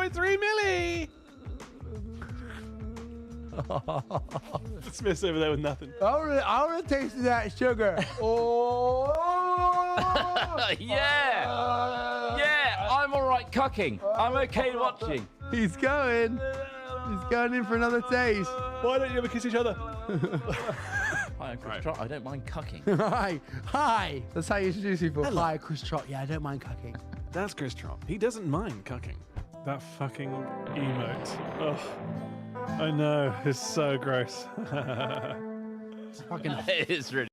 1.3 milli. Smith's over there with nothing. I want to taste that sugar. Oh. Yeah. Yeah, I'm all right cooking. I'm okay watching. He's going. He's going in for another taste. Why don't you ever kiss each other? Hi, I'm Chris Trott. I don't mind cooking. Hi. That's how you introduce people. Hello. Hi, Chris Trott. Yeah, I don't mind cooking. That's Chris Trott. He doesn't mind cooking. That fucking emote. Ugh. I know. It's so gross. It's fucking. It is really.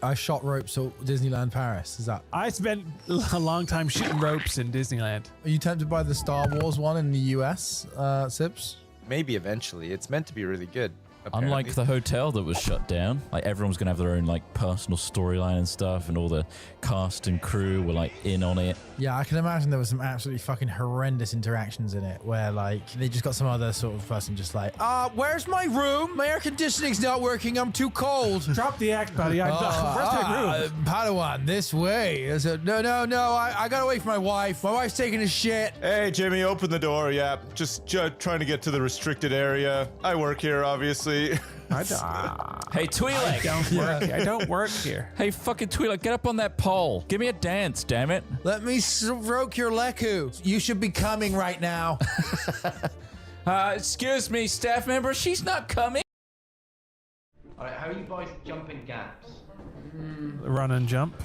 I shot ropes at Disneyland Paris. Is that? I spent a long time shooting ropes in Disneyland. Are you tempted by the Star Wars one in the US, Sips? Maybe eventually. It's meant to be really good. Apparently. Unlike the hotel that was shut down, like everyone's gonna have their own like personal storyline and stuff, and all the cast and crew were like in on it. Yeah, I can imagine there was some absolutely fucking horrendous interactions in it where like they just got some other sort of person just like, where's my room? My air conditioning's not working. I'm too cold. Drop the act, buddy. Where's my room? Padawan, this way. I said, no. I got away from my wife. My wife's taking a shit. Hey, Jimmy, open the door. Yeah, just trying to get to the restricted area. I work here, obviously. Hey, Twi'lek. I don't work here. Hey, fucking Twi'lek, get up on that pole. Give me a dance, damn it. Let me stroke your leku. You should be coming right now. Excuse me, staff member, she's not coming. All right, how are you boys jumping gaps? Run and jump.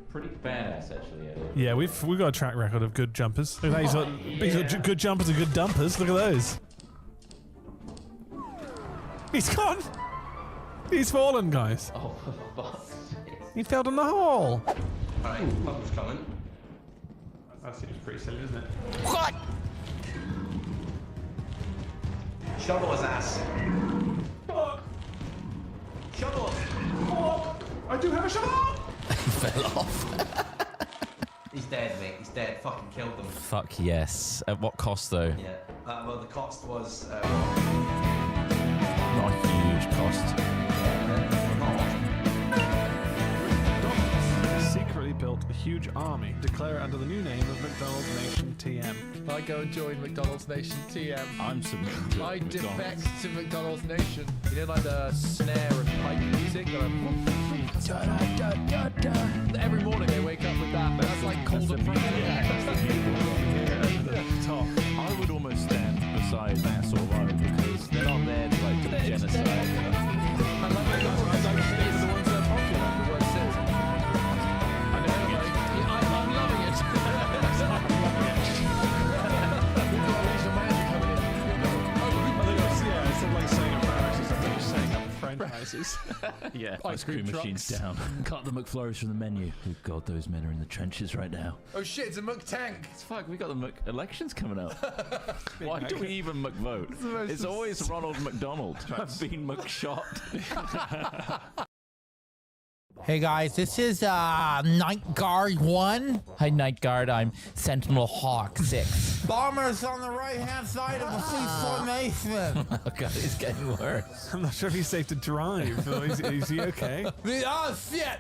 Pretty badass, actually. Yeah, we've got a track record of good jumpers. Look at that, he's got good jumpers and good dumpers. Look at those. He's gone. He's fallen, guys. Oh, for fuck's sake. He fell down the hole. Alright, pump's coming. That seems pretty silly, doesn't it? What? Shovel his ass. Fuck. Shovel! Oh, I do have a shovel! He fell off. He's dead, mate. He's dead. Fucking killed him. Fuck yes. At what cost, though? Yeah. Well, the cost was... Not a huge cost. Secretly built a huge army. Declare it under the new name of McDonald's Nation TM. I go and join McDonald's Nation TM. I'm submitting to I McDonald's. defect to McDonald's Nation. You know, like the snare and pipe music. Every morning they wake up with that. That's like cold and Top. I would almost stand beside that sort of road because they're not there to like do genocide. I like the ones that are popular. The word says. I know, like, I'm loving it. Yeah, instead of like saying embarrassing stuff, they're just saying up franchises. Yeah, Ice cream machines trucks. down. Cut the McFlurries from the menu. Oh God, those men are in the trenches right now. Oh shit, it's a McTank. Fuck, we got the elections coming up. Why do we even McVote? It's always Ronald McDonald. I've been McShot. Hey guys, this is Night Guard 1. Hi, Night Guard. I'm Sentinel Hawk 6. Bombers on the right-hand side of the fleet formation. Oh God, it's getting worse. I'm not sure if he's safe to drive. Is he okay? Oh shit!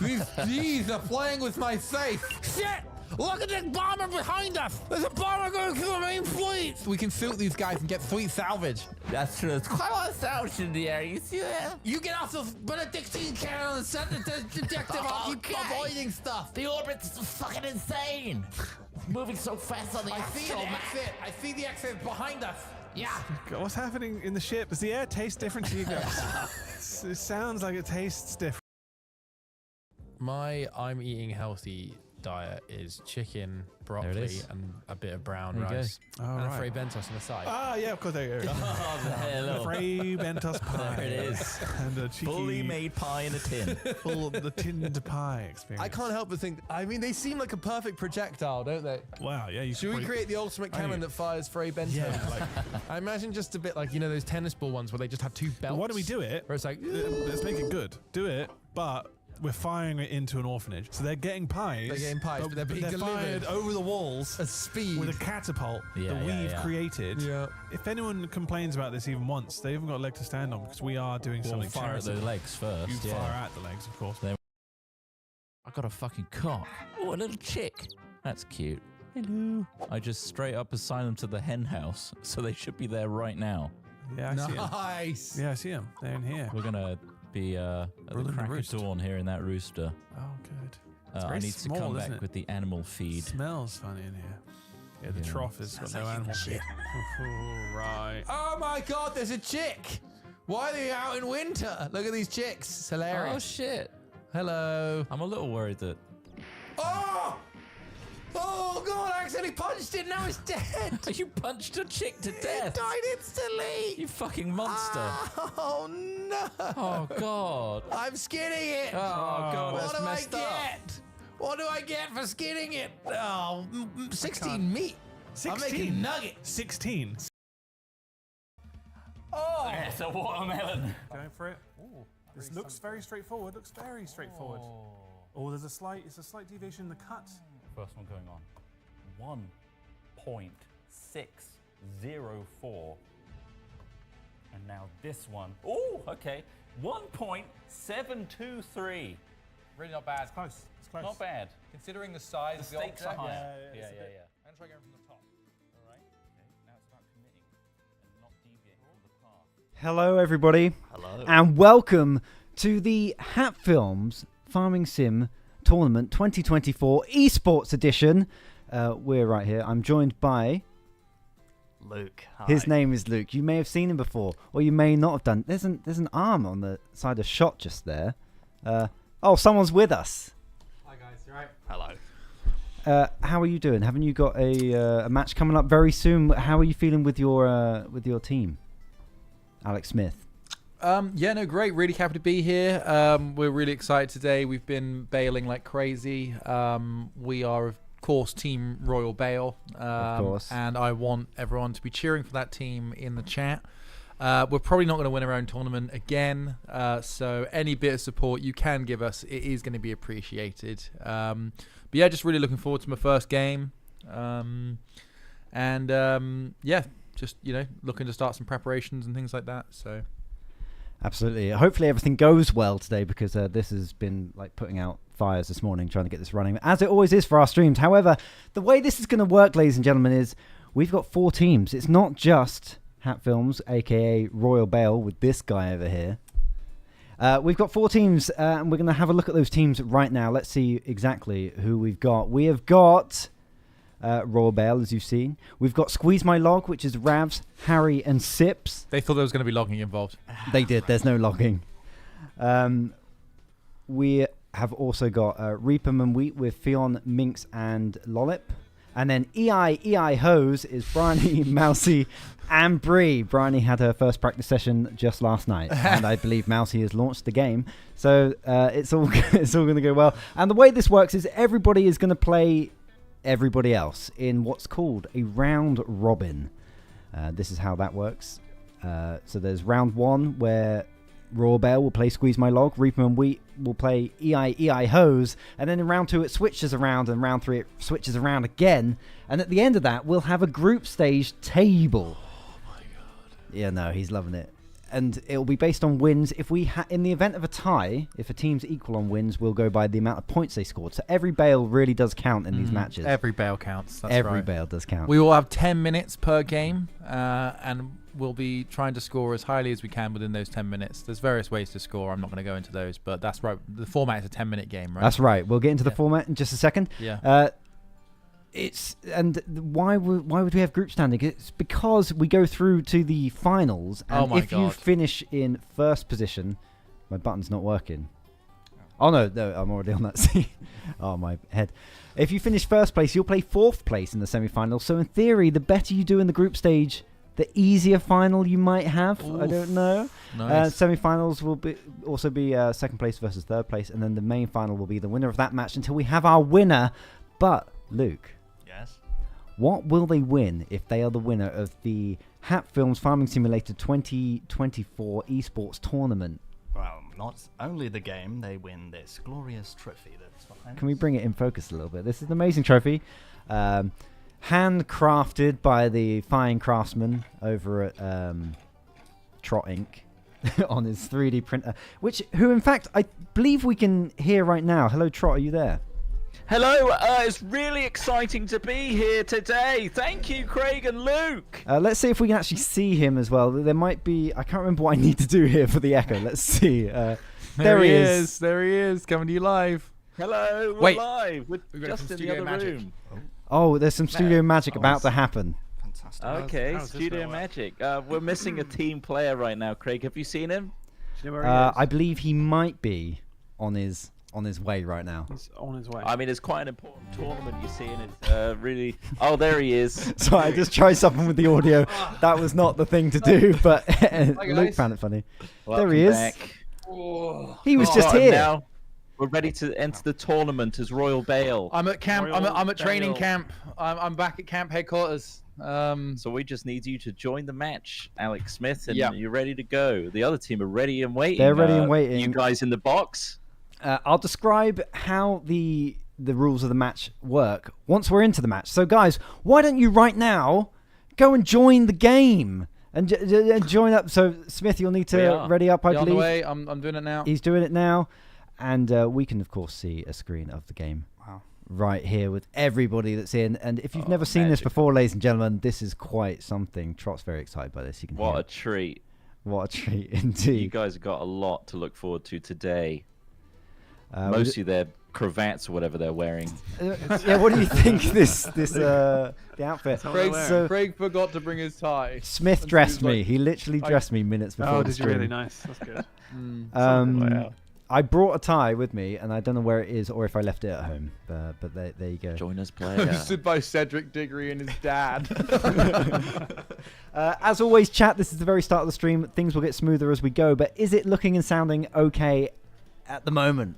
These G's are playing with my face. Shit! Look at the bomber behind us! There's a bomber going through the main fleet! We can shoot these guys and get fleet salvage. That's true. There's quite a lot of salvage in the air. You see that? You get off the Benedictine cannon and set the detective. I'll keep avoiding stuff. The orbit's fucking insane. It's moving so fast on the axle. That's it. I see the exit behind us. Yeah. God, what's happening in the ship? Does the air taste different to you guys? It sounds like it tastes different. My I'm eating healthy diet is chicken, There it broccoli, is. and a bit of brown There you rice. go. And Oh, a right. Frey Bentos on the side. Ah, yeah, of course. There you go. Hello. Frey Bentos pie. There it is. And a cheeky, Fully made pie in a tin. full of the tinned pie experience. I can't help but think. I mean, they seem like a perfect projectile, don't they? Wow, yeah. You Should we create the ultimate cannon that fires Frey Bentos? Yeah, like, I imagine just a bit like, you know, those tennis ball ones where they just have two belts. why don't we do it? Where it's like, Let's make it good. Do it, but we're firing it into an orphanage. So they're getting pies. They're getting pies, but they're being fired delivered over the walls a speed. with a catapult Yeah, that yeah, we've yeah. created. Yeah. If anyone complains about this even once, they haven't got a leg to stand on because we are doing We'll something fire at charitable. the legs first. You yeah. fire at the legs, of course. I got a fucking cock. Oh, a little chick. That's cute. Hello. I just straight up assigned them to the hen house, so they should be there right now. Yeah, I see him. Nice. Yeah, I see him. They're in here. We're gonna be at the Ruling the crack of roost. dawn here in that rooster. Oh, good. I very need small, to come isn't back it? with the animal feed. Smells funny in here. Yeah, the Yeah. trough has got no animal feed. Right. Oh my God, there's a chick. Why are they out in winter? Look at these chicks. It's Oh hilarious. shit! Hello. I'm a little worried that. Oh! Oh God, I accidentally punched it. Now it's dead. You punched a chick to It death. died instantly. You fucking monster! Oh no. Oh god! I'm skinning it. Oh god, What that's do I messed up. get? What do I get for skinning it? Oh, 16 meat. I'm 16. making nuggets. 16. Oh. It's a watermelon. Going for it. This looks very straightforward. Looks very straightforward. Oh, it's a slight deviation in the cut. First one going on. 1.604. And now this one. Oh, okay. 1.723. Really not bad. Close. It's close. Not bad. Considering the size The of the stakes are object. higher. Yeah, Yeah, it's a yeah, bit- yeah. I'm try going from the top. All right. Okay. Now it's about committing and not deviating from the path. Hello, everybody. Hello. And welcome to the Hat Films Farming Sim Tournament 2024 Esports Edition. We're right here. I'm joined by... Luke. Hi. His name is Luke. You may have seen him before, or you may not have done. There's an arm on the side of shot just there. Someone's with us. Hi guys, you right? Hello. How are you doing? Haven't you got a match coming up very soon? How are you feeling with your team, Alex Smith? Yeah, no, great. Really happy to be here. We're really excited today. We've been bailing like crazy. We are, of course, Team Royal Bale. Of course. And I want everyone to be cheering for that team in the chat. We're probably not going to win our own tournament again. So any bit of support you can give us, it is going to be appreciated. But yeah, just really looking forward to my first game. Yeah, just, looking to start some preparations and things like that. So... Absolutely. Hopefully everything goes well today, because this has been like putting out fires this morning trying to get this running, as it always is for our streams. However, the way this is going to work, ladies and gentlemen, is we've got 4 teams. It's not just Hat Films, aka Royal Bale, with this guy over here. We've got 4 teams, and we're going to have a look at those teams right now. Let's see exactly who we've got. We have got Royal Bale, as you've seen. We've got Squeeze My Log, which is Ravs, Harry, and Sips. They thought there was going to be logging involved. They did. There's no logging. We have also got Reap'em and Wheat with Fionn, Minx, and Lollip. And then EII Hoes is Bryony, Mousy, and Bree. Bryony had her first practice session just last night, and I believe Mousy has launched the game. So it's all going to go well. And the way this works is everybody is going to play everybody else in what's called a round robin. This is how that works. So there's round 1 where Royal Bale will play Squeeze My Log, Reaper and Wheat will play EII Hoes, and then in round 2 it switches around, and round 3 it switches around again, and at the end of that we'll have a group stage table. Oh my god. Yeah, no, he's loving it. And it'll be based on wins. If we in the event of a tie, if a team's equal on wins, we'll go by the amount of points they scored. So every bale really does count in these matches. Every bale counts. That's every right. bale does count. We will have 10 minutes per game, and we'll be trying to score as highly as we can within those 10 minutes. There's various ways to score. I'm not going to go into those, but that's right. The format is a 10-minute game, right? That's right. We'll get into the format in just a second. Yeah. Why would we have group standing? It's because we go through to the finals, and if you finish in first position, my button's not working. Oh no, I'm already on that scene. Oh, my head. If you finish first place, you'll play 4th place in the semi-final. So in theory, the better you do in the group stage, the easier final you might have. Oof. I don't know. Nice. Semi-finals will also be 2nd place versus 3rd place, and then the main final will be the winner of that match until we have our winner. But Luke. Yes. What will they win if they are the winner of the Hat Films Farming Simulator 2024 Esports Tournament? Well, not only the game, they win this glorious trophy that's behind Can we bring it in focus a little bit? This is an amazing trophy. Handcrafted by the fine craftsman over at Trot Inc. on his 3D printer, who in fact I believe we can hear right now. Hello, Trot, are you there? Hello, it's really exciting to be here today. Thank you, Craig and Luke. Let's see if we can actually see him as well. There might be... I can't remember what I need to do here for the echo. Let's see. There he is. There he is, coming to you live. Hello, we're Wait. live. We're just in the other magic. room. Oh, there's some studio magic about to happen. Fantastic. Okay, how's this Studio gonna work? Magic. We're missing a team player right now, Craig. Have you seen him? Do you know where he is? I believe he might be on his way right now. He's on his way. I mean, it's quite an important tournament, you see, and it's really... Oh, there he is. So I just tried something with the audio. That was not the thing to do, but Luke found it funny. Welcome there he is. back. He was just And here. now we're ready to enter the tournament as Royal Bale. I'm at camp. Royal I'm at training Bale. camp. I'm back at camp headquarters. So we just need you to join the match, Alex Smith, and Yeah. you're ready to go. The other team are ready and waiting. They're ready and waiting. You guys in the box? I'll describe how the rules of the match work once we're into the match. So, guys, why don't you right now go and join the game and join up? So, Smith, you'll need We to are. ready up, I You're on the believe. way. I'm doing it now. He's doing it now, and we can, of course, see a screen of the game. Wow. Right here with everybody that's in. And if you've never seen this magical. before, ladies and gentlemen, this is quite something. Trot's very excited by this. You can What hear a it. treat. What a treat You indeed. guys have got a lot to look forward to today. We Mostly their cravats or whatever they're wearing. yeah, what do you think the outfit? what they're wearing. So Craig forgot to bring his tie. Smith And dressed he was me. He literally dressed me minutes before Oh, the did you stream. really? Nice. That's good. Wow. I brought a tie with me, and I don't know where it is or if I left it at home. But there you go. Join us, player. Hosted by Cedric Diggory and his dad. As always, chat, this is the very start of the stream. Things will get smoother as we go, but is it looking and sounding okay at the moment?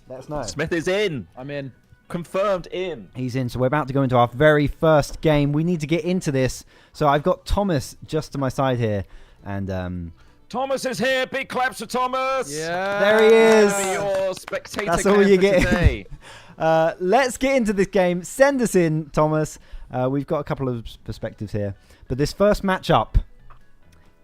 Let us know. Smith is in. I'm in. Confirmed in. He's in, so we're about to go into our very first game. We need to get into this. So I've got Thomas just to my side here, and Thomas is here. Big claps for Thomas. Yeah. there he is. Be your spectator That's all cam you for get. today. Let's get into this game. Send us in, Thomas. We've got a couple of perspectives here. But this first matchup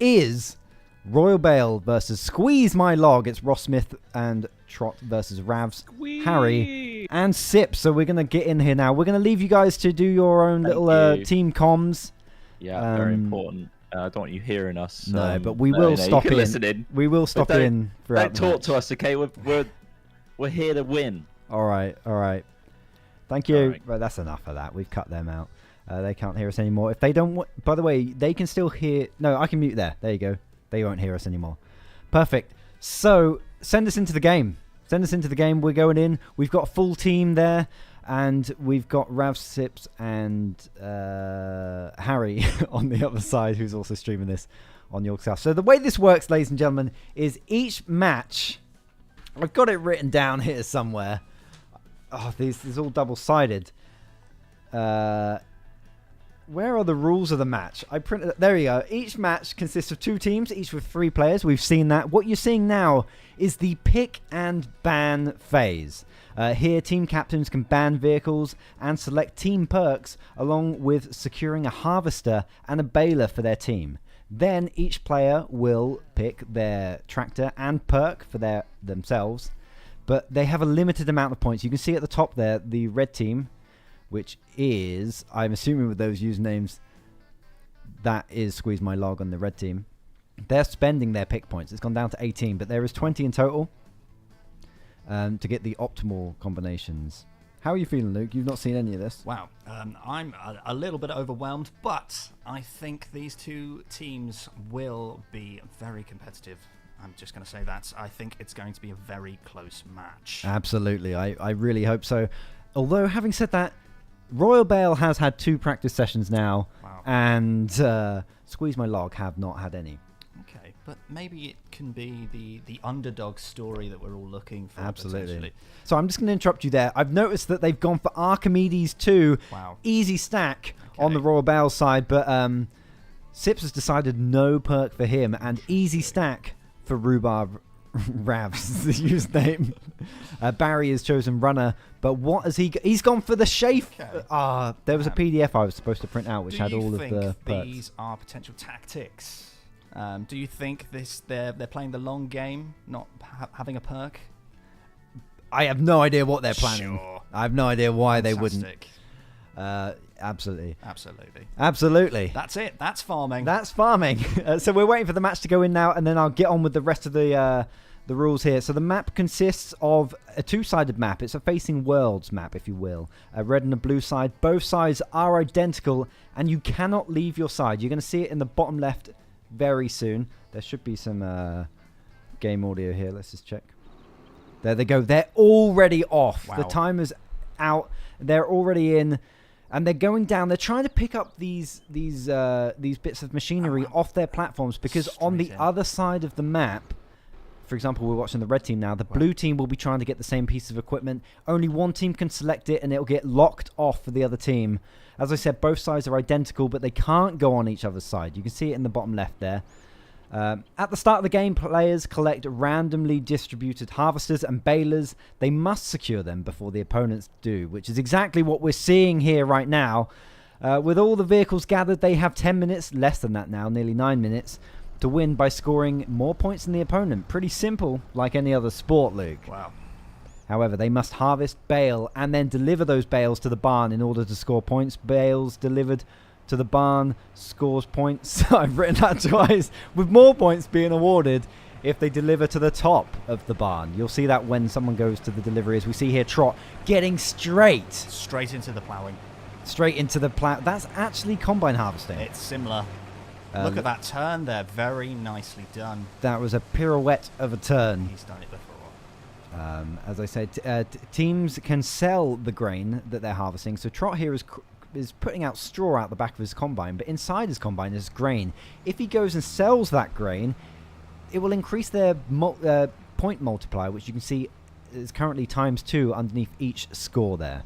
is Royal Bale versus Squeeze My Log. It's Ross Smith and Trot versus Ravs, Harry, and Sip. So we're going to get in here now. We're going to leave you guys to do your own Thank little you. team comms. Yeah, very important. I don't want you hearing us. No, but we will you stop can in. Listen in. We will stop don't- in throughout Don't the talk to us, okay? We're here to win. All right. Thank you. All right. But that's enough of that. We've cut them out. They can't hear us anymore. If they don't... By the way, they can still hear... No, I can mute there. There you go. They won't hear us anymore. Perfect. So, send us into the game. Send us into the game. We're going in. We've got a full team there. And we've got Rav, Sips, and Harry on the other side, who's also streaming this on York South. So the way this works, ladies and gentlemen, is each match... I've got it written down here somewhere. Oh, this is all double-sided. Where are the rules of the match? I printed. There you go. Each match consists of 2 teams, each with 3 players. We've seen that. What you're seeing now is the pick and ban phase. Here, team captains can ban vehicles and select team perks, along with securing a harvester and a baler for their team. Then each player will pick their tractor and perk for themselves, but they have a limited amount of points. You can see at the top there, the red team, which is, I'm assuming with those usernames, that is Squeeze My Log on the red team. They're spending their pick points. It's gone down to 18, but there is 20 in total to get the optimal combinations. How are you feeling, Luke? You've not seen any of this. Wow. I'm a little bit overwhelmed, but I think these 2 teams will be very competitive. I'm just going to say that. I think it's going to be a very close match. Absolutely. I really hope so. Although, having said that, Royal Bale has had 2 practice sessions now, Wow. and Squeeze My Log have not had any. Okay, but maybe it can be the underdog story that we're all looking for. Absolutely. potentially. So I'm just going to interrupt you there. I've noticed that they've gone for Archimedes 2, Wow. easy stack on Okay. the Royal Bale side, but Sips has decided no perk for him and easy stack for Rhubarb Ravs, the username. Barry has chosen runner, but what has he... He's gone for the Shafe. Okay. There was a PDF I was supposed to print out which Do had you all of think the perks. these are potential tactics? Do you think they're playing the long game, not having a perk? I have no idea what they're planning. Sure. I have no idea why they wouldn't. Fantastic. Absolutely. Absolutely. Absolutely. That's it. That's farming. That's farming. So we're waiting for the match to go in now, and then I'll get on with the rest of the rules here. So the map consists of a two-sided map. It's a facing worlds map, if you will. A red and a blue side. Both sides are identical, and you cannot leave your side. You're going to see it in the bottom left very soon. There should be some game audio here. Let's just check. There they go. They're already off. Wow. The timer's out. They're already in. And they're going down. They're trying to pick up these bits of machinery off their platforms, because on the other side of the map, for example, we're watching the red team now. The blue team will be trying to get the same piece of equipment. Only one team can select it, and it'll get locked off for the other team. As I said, both sides are identical, but they can't go on each other's side. You can see it in the bottom left there. At the start of the game, players collect randomly distributed harvesters and balers. They must secure them before the opponents do, which is exactly what we're seeing here right now. With all the vehicles gathered, they have 10 minutes, less than that now, nearly 9 minutes, to win by scoring more points than the opponent. Pretty simple, like any other sport, Luke. Wow. However, they must harvest, bale, and then deliver those bales to the barn in order to score points. Bales delivered to the barn scores points. I've written that twice, with more points being awarded if they deliver to the top of the barn. You'll see that when someone goes to the delivery, as we see here Trot getting straight into the ploughing. Straight into the plow. That's actually combine harvesting. It's similar. Look at that turn there. Very nicely done. That was a pirouette of a turn. He's done it before. As I said, teams can sell the grain that they're harvesting. So Trot here is putting out straw out the back of his combine, but inside his combine is grain. If he goes and sells that grain, it will increase their point multiplier, which you can see is currently ×2 underneath each score there.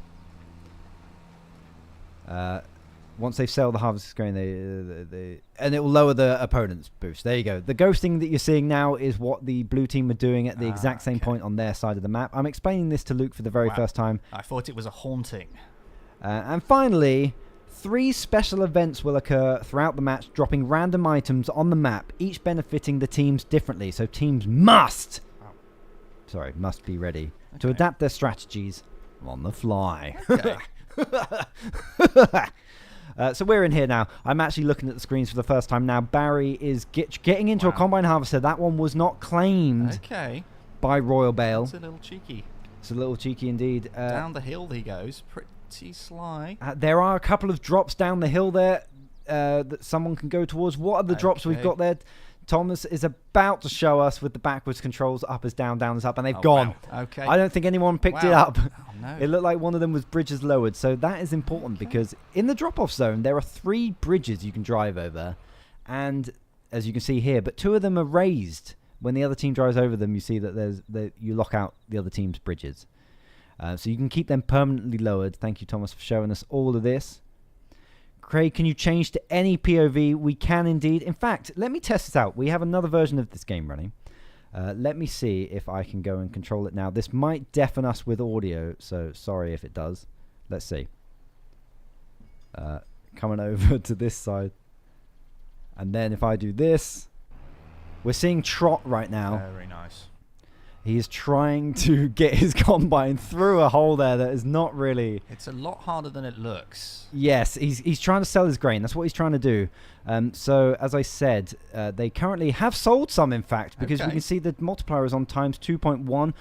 Once they sell the harvest grain, and it will lower the opponent's boost. There you go. The ghosting that you're seeing now is what the blue team are doing at the exact same point on their side of the map. I'm explaining this to Luke for the very first time. I thought it was a haunting. And finally, 3 special events will occur throughout the match, dropping random items on the map, each benefiting the teams differently. So teams must be ready to adapt their strategies on the fly. Okay. So we're in here now. I'm actually looking at the screens for the first time now. Barry is getting into a combine harvester. That one was not claimed by Royal Bale. It's a little cheeky. It's a little cheeky indeed. Down the hill he goes. Pretty sly. There are a couple of drops down the hill there that someone can go towards. What are the drops we've got there? Thomas is about to show us with the backwards controls, up is down, down is up, and they've gone. Wow. Okay. I don't think anyone picked it up. Oh, no. It looked like one of them was bridges lowered. So that is important because in the drop-off zone, there are 3 bridges you can drive over. And as you can see here, but 2 of them are raised. When the other team drives over them, you see that you lock out the other team's bridges. So you can keep them permanently lowered. Thank you, Thomas, for showing us all of this. Craig, can you change to any POV? We can indeed. In fact, let me test this out. We have another version of this game running. Let me see if I can go and control it now. This might deafen us with audio, so sorry if it does. Let's see. Coming over to this side. And then if I do this, we're seeing Trot right now. Very nice. He is trying to get his combine through a hole there that is not really... It's a lot harder than it looks. Yes, he's trying to sell his grain. That's what he's trying to do. So, as I said, they currently have sold some, in fact, because we can see the multiplier is on ×2.1.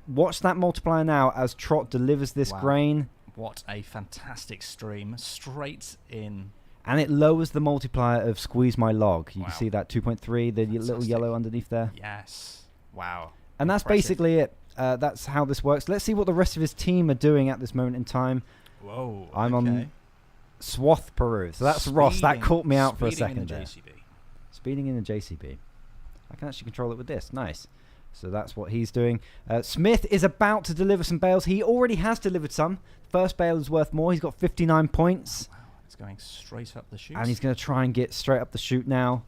Watch that multiplier now as Trot delivers this grain. What a fantastic stream. Straight in. And it lowers the multiplier of Squeeze My Log. You can see that 2.3, the little yellow underneath there. Yes. Wow. And that's basically it. That's how this works. Let's see what the rest of his team are doing at this moment in time. Whoa. I'm on Swath Peru. So that's Ross. That caught me out for a second there. Speeding in the JCB. I can actually control it with this. Nice. So that's what he's doing. Smith is about to deliver some bales. He already has delivered some. First bale is worth more. He's got 59 points. Oh, wow. It's going straight up the chute. And he's going to try and get straight up the chute now.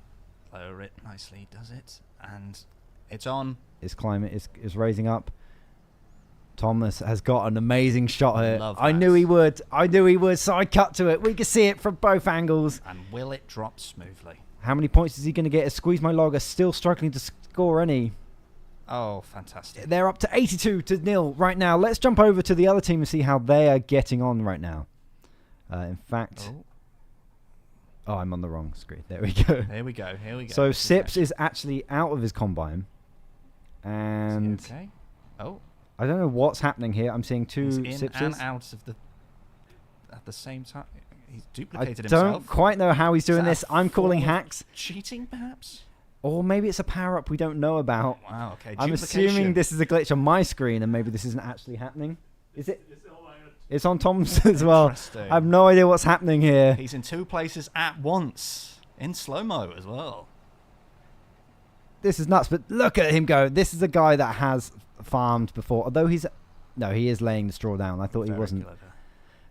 Lower it nicely, does it? And it's on. His climate is raising up. Thomas has got an amazing shot here. I knew he would. I knew he would, so I cut to it. We can see it from both angles. And will it drop smoothly? How many points is he going to get? Squeeze My Logger still struggling to score any. Oh, fantastic. They're up to 82-0 right now. Let's jump over to the other team and see how they are getting on right now. In fact... Oh, I'm on the wrong screen. There we go. Here we go. So Sips is actually out of his combine. And... Okay. Oh. I don't know what's happening here. I'm seeing two He's Sipses. in and out of the... At the same time. He's duplicated I himself. don't quite know how he's doing this. I'm calling hacks. Cheating, perhaps? Or maybe it's a power-up we don't know about. Wow, okay. I'm assuming this is a glitch on my screen and maybe this isn't actually happening. Is it? It's on Tom's as well. Interesting. I have no idea what's happening here. He's in 2 places at once. In slow-mo as well. This is nuts, but look at him go. This is a guy that has farmed before. Although he's... No, he is laying the straw down. I thought he wasn't. Clever.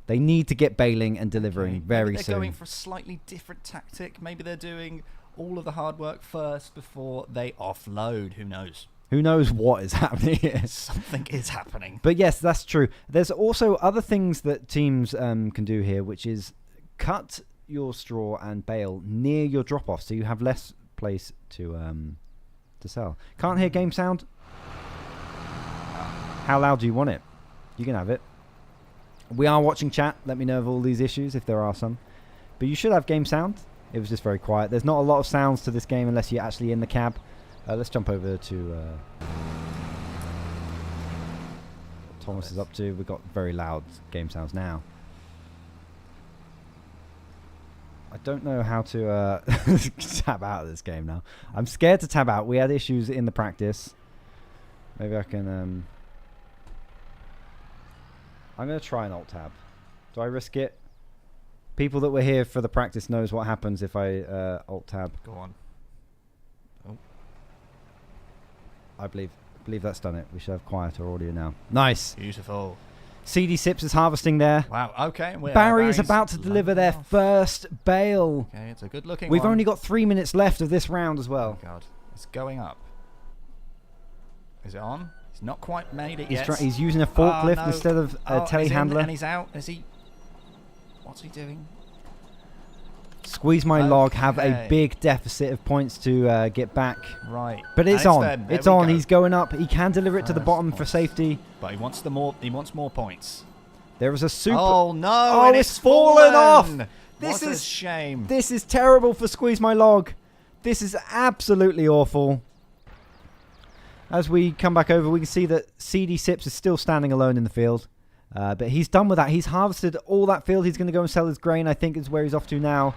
They need to get baling and delivering very Maybe soon. they're going for a slightly different tactic. Maybe they're doing all of the hard work first before they offload. Who knows? Who knows what is happening here? Something is happening. But yes, that's true. There's also other things that teams can do here, which is cut your straw and bale near your drop-off, so you have less place to sell. Can't hear game sound? How loud do you want it? You can have it. We are watching chat. Let me know of all these issues, if there are some. But you should have game sound. It was just very quiet. There's not a lot of sounds to this game unless you're actually in the cab. Let's jump over to what Thomas is up to. We've got very loud game sounds now. I don't know how to tab out of this game now. I'm scared to tab out. We had issues in the practice. Maybe I can... I'm going to try an alt tab. Do I risk it? People that were here for the practice knows what happens if I alt tab. Go on. Oh. I believe that's done it. We should have quieter audio now. Nice. Beautiful. CD Sips is harvesting there. Wow, okay. Barry is about to deliver their first bale. Okay, it's a good looking We've one. only got 3 minutes left of this round as well. Oh God, it's going up. Is it on? He's not quite made it He's yet. he's using a forklift instead of a telehandler. And he's out. Is he? What's he doing? Squeeze my log, have a big deficit of points to get back. Right. But it's on. It's on. Go. He's going up. He can deliver it to the bottom for safety. But he wants the more. He wants more points. There is a super. Oh no! Oh, and it's fallen off. This is a shame. This is terrible for Squeeze My Log. This is absolutely awful. As we come back over, we can see that CD Sips is still standing alone in the field. But he's done with that. He's harvested all that field. He's going to go and sell his grain, I think is where he's off to now.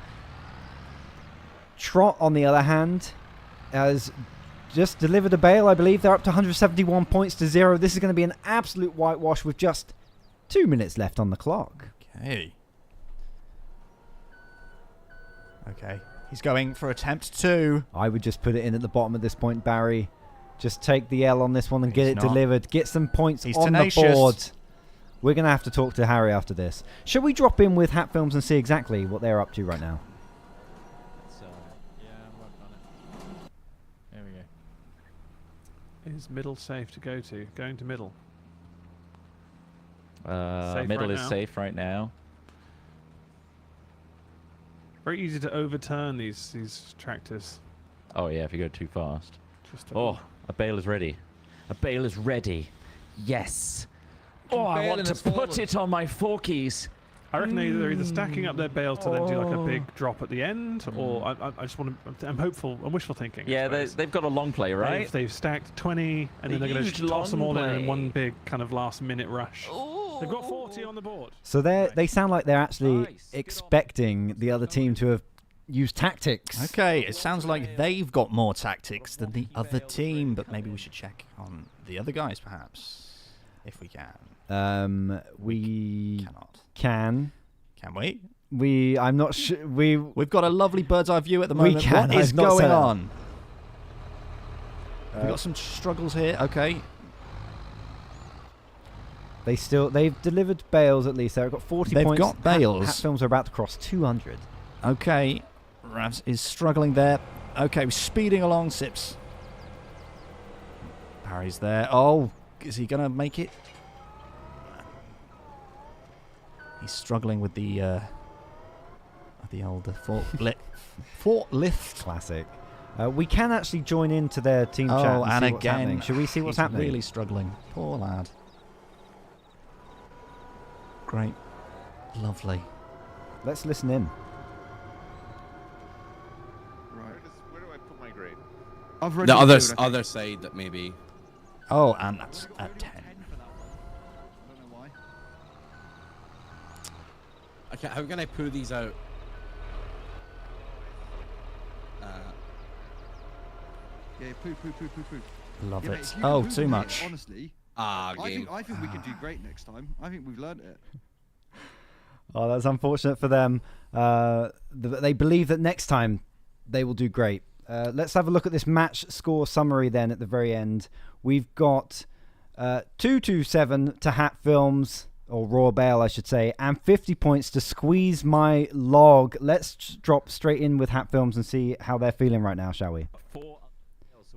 Trot, on the other hand, has just delivered a bale, I believe. They're up to 171 points to 0. This is going to be an absolute whitewash with just 2 minutes left on the clock. Okay. Okay. He's going for attempt 2. I would just put it in at the bottom at this point, Barry. Just take the L on this one and get it delivered. Get some points on the board. We're going to have to talk to Harry after this. Should we drop in with Hat Films and see exactly what they're up to right now? Yeah, I'm working on it. There we go. Is middle safe to go to? Going to middle. Middle is safe right now. Very easy to overturn these tractors. Oh yeah, if you go too fast. A bale is ready. A bale is ready. Yes. Oh, I want to put it on my forkies. I reckon they're either stacking up their bales to then do like a big drop at the end, or I just want to. I'm hopeful. I'm wishful thinking. Yeah, they've got a long play, right? They've stacked 20, and then they're going to toss them all in one big kind of last-minute rush. They've got 40 on the board. So they sound like they're actually expecting the other team to have used tactics. Okay, it sounds like they've got more tactics than the other team, but maybe we should check on the other guys, perhaps, if we can. We cannot. Can we? I'm not sure. We've got a lovely bird's eye view at the moment. We can. What is going on? We've got some struggles here. Okay. They've delivered bales at least. They've got 40 points. They've got bales. Hat Films are about to cross 200. Okay. Ravs is struggling there. Okay, we're speeding along, Sips. Barry's there. Oh, is he going to make it? He's struggling with the old forklift. Classic. We can actually join into their team chat and and see what's again, happening. Should we see what's happening? Really struggling. Poor lad. Great. Lovely. Let's listen in. Where do I put my grade? The other side, maybe. Oh, and that's at 10. Okay, how can I pull these out? Yeah, poo. Love Yeah, it. mate, you Oh, can too poo, much. mate, honestly, game. I think we can do great next time. I think we've learned it. Oh, that's unfortunate for them. They believe that next time they will do great. Let's have a look at this match score summary then at the very end. We've got 227 to Hat Films, or Raw Bale, I should say, and 50 points to Squeeze My Log. Let's drop straight in with Hat Films and see how they're feeling right now, shall we? So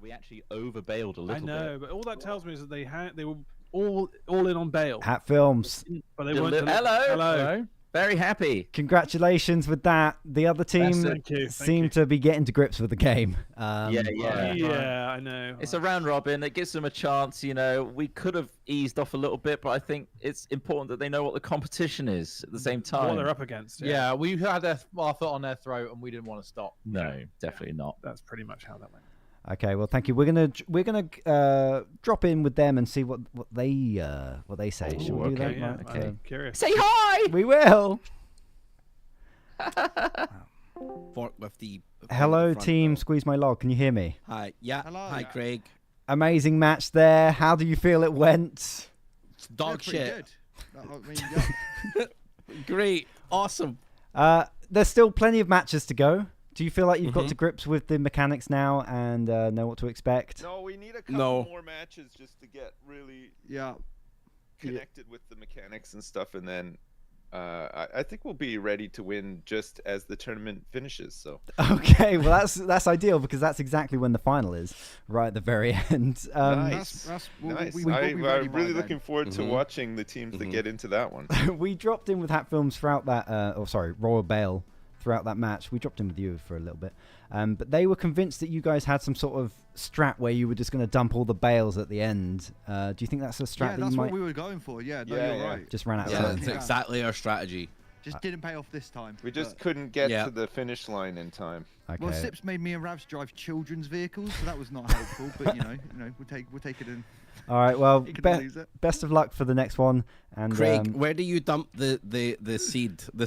we actually overbailed a little bit. I know, but all that tells me is that they were all in on Bale. Hat Films. But they weren't. Hello. Very happy. Congratulations with that. The other team seem to be getting to grips with the game. Yeah, I know. It's a round robin. It gives them a chance. You know, we could have eased off a little bit, but I think it's important that they know what the competition is at the same time. What they're up against. Yeah, we had our foot on their throat and we didn't want to stop. No, definitely not. That's pretty much how that went. Okay, well, thank you. We're gonna drop in with them and see what they say. Should we do that? Yeah, Right, okay. I'm curious. Say hi. We will. Fork with the. Hello, team. Squeeze My Log. Can you hear me? Hi. Yeah. Hello. Hi, Craig. Amazing match there. How do you feel it went? Dog Pretty shit. good. I mean, yeah. Great. Awesome. There's still plenty of matches to go. Do you feel like you've got to grips with the mechanics now and know what to expect? No, we need a couple more matches just to get really connected with the mechanics and stuff, and then I think we'll be ready to win just as the tournament finishes. So okay, well that's ideal because that's exactly when the final is, right at the very end. Nice. Nice. I'm really looking forward to watching the teams that get into that one. We dropped in with Hat Films throughout that, Royal Bale. Throughout that match, we dropped in with you for a little bit, but they were convinced that you guys had some sort of strat where you were just going to dump all the bales at the end. Do you think that's a strat that that's you what might... we were going for. Yeah, no, you're right. Just ran out of Yeah, time. that's exactly our strategy. Just didn't pay off this time. We just couldn't get to the finish line in time. Okay. Well, Sips made me and Ravs drive children's vehicles, so that was not helpful. But you know, we'll take it in. All right. Well, lose it. best of luck for the next one. And Craig, where do you dump the seed, the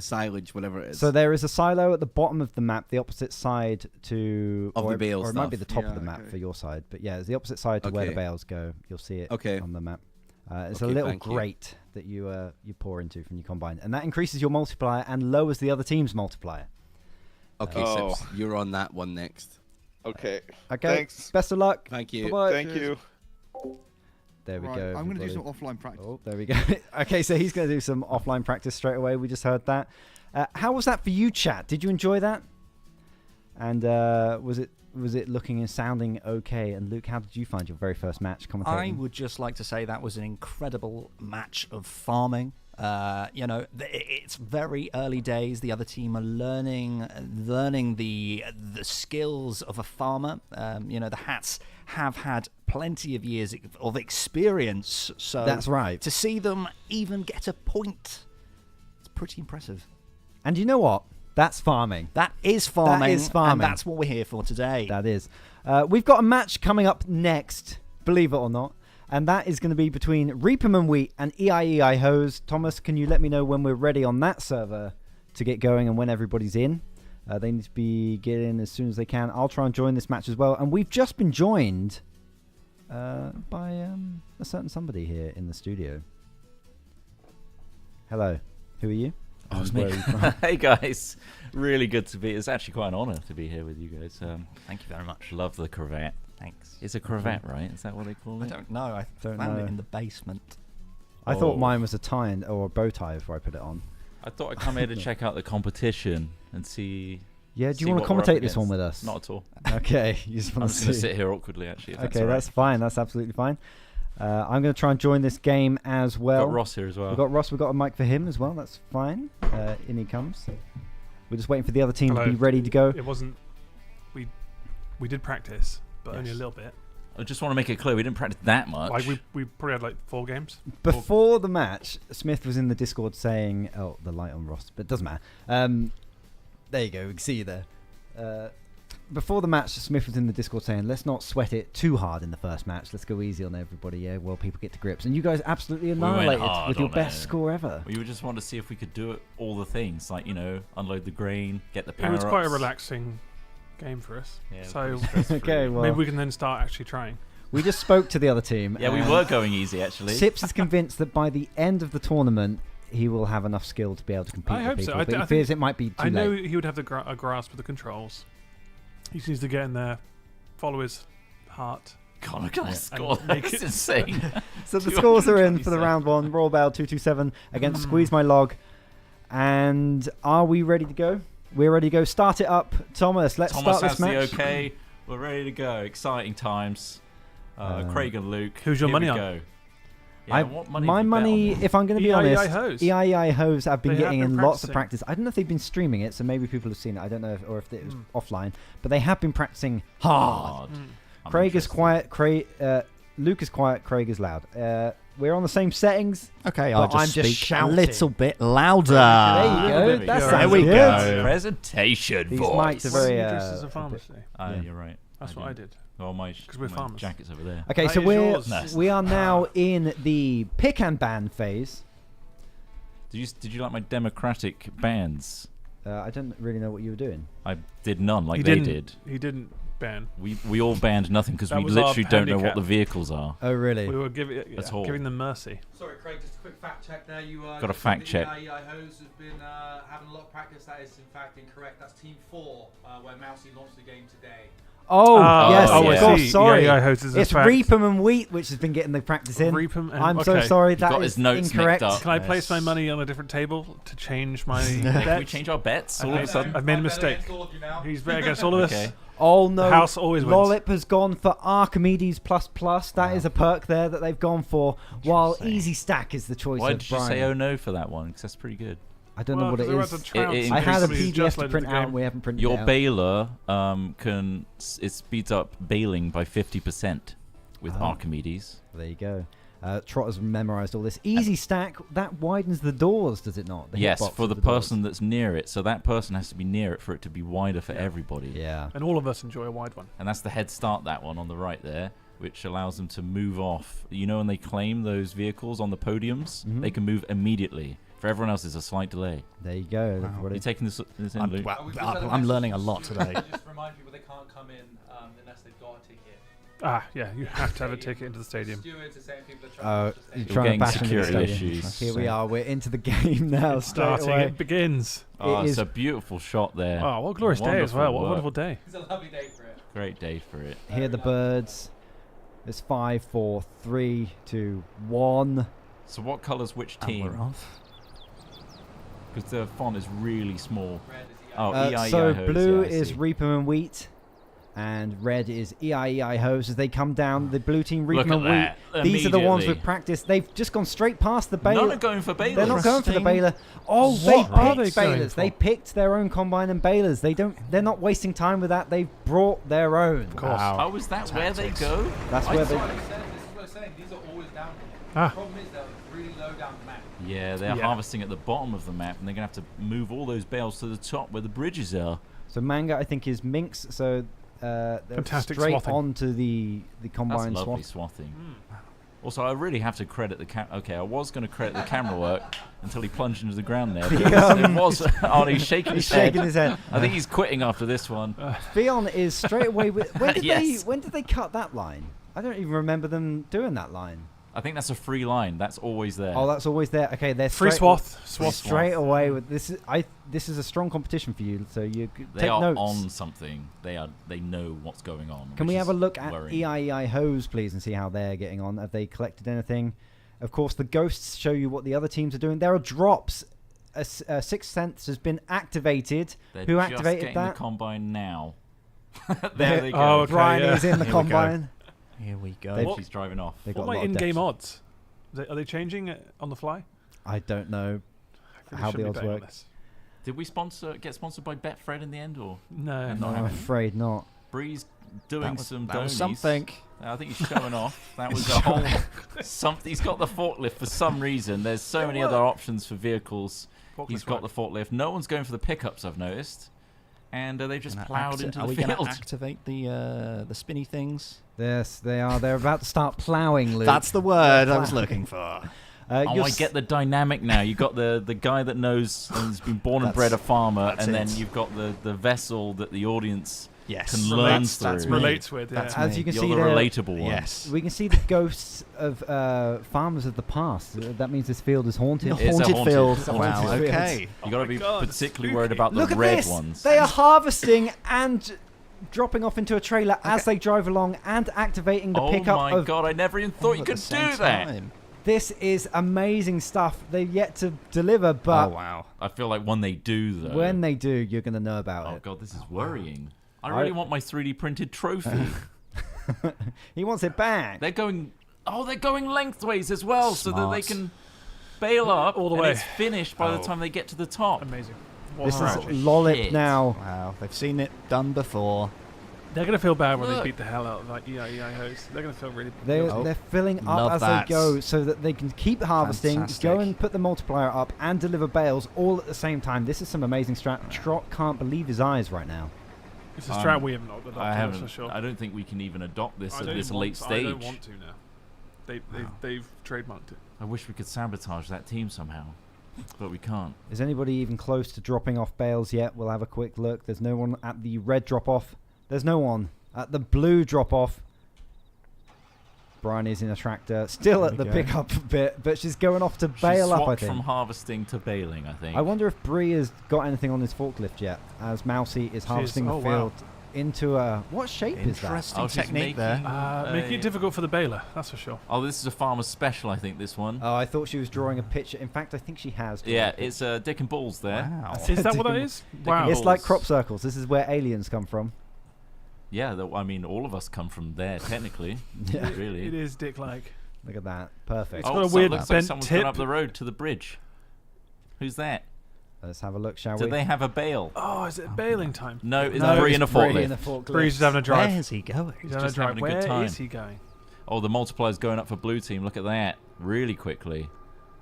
silage, whatever it is? So there is a silo at the bottom of the map, the opposite side to the bale or it might be stuff. the top of the map for your side, but yeah, it's the opposite side to where the Okay. bales go. You'll see it on the map. It's a Okay, little thank you. grate that you pour into from your combine, and that increases your multiplier and lowers the other team's multiplier. Okay, Sips, you're on that one next. Okay. Okay. Thanks. Best of luck. Thank you. Bye-bye. Thank you. There we Right, go. I'm going to do everybody. some offline practice. Oh, there we go. Okay, so he's going to do some offline practice straight away. We just heard that. How was that for you, chat? Did you enjoy that? And was it looking and sounding okay? And Luke, how did you find your very first match commentating? I would just like to say that was an incredible match of farming. It's very early days. The other team are learning the skills of a farmer. The Hats have had plenty of years of experience. So that's right. To see them even get a point, it's pretty impressive. And you know what? That's farming. That is farming. That is farming. And that's what we're here for today. That is. We've got a match coming up next, believe it or not. And that is going to be between Reaperman Wheat and EII Hoes. Thomas, can you let me know when we're ready on that server to get going and when everybody's in? They need to be getting as soon as they can. I'll try and join this match as well. And we've just been joined by a certain somebody here in the studio. Hello. Who are you? Oh, it's me. Hey guys, really good to be. It's actually quite an honour to be here with you guys. Thank you very much. Love the cravat. Thanks. It's a cravat, right? Is that what they call it? I don't know. I found it in the basement. I thought mine was a tie or a bow tie before I put it on. I thought I'd come here to check out the competition and see. Yeah, do you want to commentate this one with us? Not at all. Okay, you just want I'm to just going to sit here awkwardly, actually. If Okay, that's, that's fine. That's absolutely fine. I'm going to try and join this game as well. Got Ross here as well. We've got Ross. We've got a mic for him as well. That's fine. In he comes. We're just waiting for the other team to be ready to go. It wasn't we did practice, but only a Yes. little bit. I just want to make it clear we didn't practice that much. Like we probably had like 4 games. Before the match, Smith was in the Discord saying, "Oh, the light on Ross," but it doesn't matter. There you go. We can see you there. Before the match, Smith was in the Discord saying, "Let's not sweat it too hard in the first match. Let's go easy on everybody. Yeah, well, people get to grips." And you guys absolutely We went annihilated hard with your on best it. score ever. We just wanted to see if we could do it, all the things, like, unload the grain, get the It power-ups. was quite a relaxing game for us. Yeah, so Okay, well, maybe we can then start actually trying. We just spoke to the other team. Yeah, we and were going easy, actually. Sips is convinced that by the end of the tournament, he will have enough skill to be able to compete I with hope people. so. But he I fears think- it might be too I know late. he would have a grasp of the controls. He just needs to get in there, follow his heart. God, look at that and score. make That's it- insane. So the scores are in for the 227. round 1. Royal Bale 227 against Squeeze My Log. And are we ready to go? We're ready to go. Start it up. Thomas, let's Thomas start has this match. the okay. We're ready to go. Exciting times. Craig and Luke. Who's your here money we on? go. Yeah, what money My have you bet money, on? if I'm going to be EII honest, Hoes. EII Hoes I've been They have getting been in lots of practicing. practice. I don't know if they've been streaming it, so maybe people have seen it. I don't know if it was offline. But they have been practicing hard. I'm Craig is interested. quiet. Luke is quiet. Craig is loud. We're on the same settings. Okay, but I'll just I'm just speak shouting. a little bit louder. There you go. There we That go. sounds There we good. go. Presentation These voice. mics are Why very. didn't you dress as a farmer today? Yeah. You're right. That's what I did. Oh, my 'Cause we're my farmers. jacket's over there. Okay, That so is we're yours. we are now in the pick and ban phase. Did you like my democratic bands? I don't really know what you were doing. I did none like He they didn't. did. He didn't ban. We all banned nothing because That we was our literally don't know what handicap. the vehicles are. Oh, really? We were giving all. giving them mercy. Sorry, Craig, just a quick fact check there. You Got a fact check. EII Hoes have been having a lot of practice. That is, in fact, incorrect. That's Team 4, where Mousy launched the game today. Oh, yes, oh, of I course, see. sorry. EII Hoes is a It's fact. Reapem and Wheat which has been getting the practice in. Reapem and- I'm so okay. sorry, He that got is his notes incorrect. mixed up. Can I place my Yes. money on a different table to change my Can we bets? change our bets all I've of a made- sudden? I've made a mistake. He's bet against all of us. Okay. Oh no, The house always wins. Lollip has gone for Archimedes ++. That is a perk there that they've gone for, while Easy Stack is the choice Why of did you Brian. say oh no for that one? Because that's pretty good. I don't know what it Well, 'cause is. we're about to trounce It I had a somebody who's PDF just to loaded print the out, game. and we haven't printed Your it out. baler it speeds up baling by 50% with Oh. Archimedes. There you go. Trotter's memorized all this. Easy Stack, that widens the doors, does it not? The Yes, hitbox for of the doors. person that's near it. So that person has to be near it for it to be wider for everybody. Yeah. And all of us enjoy a wide one. And that's the head start, that one on the right there, which allows them to move off. You know, when they claim those vehicles on the podiums, Mhm. they can move immediately. For everyone else, there's a slight delay. There you go. everybody. You taking this in, I'm, Luke? well, I'm learning a lot today. Just remind people they can't come in unless they've got a ticket. Ah, yeah, you have to have a ticket into the stadium. Stewards are saying people are trying Oh, to just you're We're trying to getting bash into the security stadium. issues. Here we are. We're into the game now. straight Starting, away. it begins. Oh, It it's is- a beautiful shot there. Oh, what a glorious day as Wonderful well. What a work. wonderful day. It's a lovely day for it. Great day for it. Hear the birds. It's 5, 4, 3, 2, 1. So what colour's which And team? we're off. Because the font is really small. Red is the Oh, EII So Hoes, blue yeah, I is see. Reapem and Wheat, and red is EII Hoes. As they come down, the blue team Look Reapem at and that, Wheat. These are the ones immediately. with practice. They've just gone straight past the None Baler. are going for Bale. They're not going for the Interesting. Baler. Oh, What they are they picked going Balers. for? They picked their own combine and Balers. They're not wasting time with that. They've brought their own. Of course. Oh, is that where they go? That's I where thought- they. This is what I'm saying. These are always down here. Ah. The problem is they're really low down the map. Yeah, they're Yeah. harvesting at the bottom of the map, and they're going to have to move all those bales to the top where the bridges are. So Manga, I think, is Minx. So they're Fantastic straight swathing. onto the That's combine lovely swath. swathing. Also, I really have to credit the Okay, I was going to credit the camera work until he plunged into the ground there. Because it was. Oh, he's shaking He's his head. shaking his head. I think he's quitting after this one. Fion is straight away with. Yes. When did they cut that line? I don't even remember them doing that line. I think that's a free line. That's always there. Oh, that's always there. Okay, they're Free straight, swath. Free straight swath. away with this. This is a strong competition for you. So you They take are notes. on something. They know what's going on. Can which we have is a look at worrying. EII Hose, please, and see how they're getting on? Have they collected anything? Of course, the ghosts show you what the other teams are doing. There are drops. Sixth Sense has been activated. They're Who just activated getting that? the combine now. There- there they go. Oh, okay, Brian yeah. is in the Here we go. combine. Here we go. They've- She's driving off. They've What got are a my lot of in-game depth. odds? Are they changing it on the fly? I don't know I how should the be odds betting on work. this. Did we get sponsored by Betfred in the end, or no? No, I'm afraid not. Bree's doing some that was donies. something. I think he's showing off. That was a whole something. He's got the forklift for some reason. There's so many other options for vehicles. He's got the forklift. No one's going for the pickups, I've noticed. And they've just ploughed into the field. Are we going to activate the spinny things? Yes, they are. They're about to start ploughing, Luke. That's the word I was looking for. I get the dynamic now. You've got the guy that knows and has been born and bred a farmer, and then you've got the vessel that the audience can learn through. Relates with, yeah. As you can You're see, the relatable one. Yes. We can see the ghosts of farmers of the past. That means this field is haunted. Haunted field. Wow, okay. You got to be particularly worried about the Look at red this. ones. They are harvesting and dropping off into a trailer as they drive along and activating the pickup. Oh my god! I never even thought you could do that. This is amazing stuff. They've yet to deliver, but I feel like when they do, though, when they do, you're going to know about it. Oh god, this is worrying. I really want my 3D printed trophy. He wants it back. They're going lengthways as well, so that they can bail up all the and way. It's finished by the time they get to the top. Amazing. This is Lollip now. Wow, they've seen it done before. They're going to feel bad when they beat the hell out of EII Hoes. They're going to feel really... They're filling up as they go so that they can keep harvesting, go and put the multiplier up and deliver bales all at the same time. This is some amazing strat. Trot can't believe his eyes right now. It's a strat we haven't adopted, for sure. I don't think we can even adopt this at this late stage. I don't want to now. They've trademarked it. I wish we could sabotage that team somehow, but we can't. Is anybody even close to dropping off bales yet? We'll have a quick look. There's no one at the red drop-off. There's no one at the blue drop-off. Brian is in a tractor, still at the pickup bit, but she's going off to bail up, I think. From harvesting to baling, I think. I wonder if Bree has got anything on his forklift yet, as Mousy is harvesting the field into a... What shape is that? Interesting technique there. Making it difficult for the baler, that's for sure. Oh, this is a farmer's special, I think, this one. Oh, I thought she was drawing a picture. In fact, I think she has. Yeah, it's Dick and Balls there. Wow. Is that what that is? Wow. It's like crop circles. This is where aliens come from. Yeah, I mean, all of us come from there, technically. Yeah. Really. It is Dick-like. Look at that. Perfect. It's got a weird looks bent like someone's tip. gone up the road to the bridge. Who's that? Let's have a look, shall we? Do they have a bale? Oh, is it bailing time? No, it's Bree in a forklift. Bree's just having a drive. Where is he going? He's having a drive. Where is he going? Oh, the multiplier's going up for blue team. Look at that. Really quickly.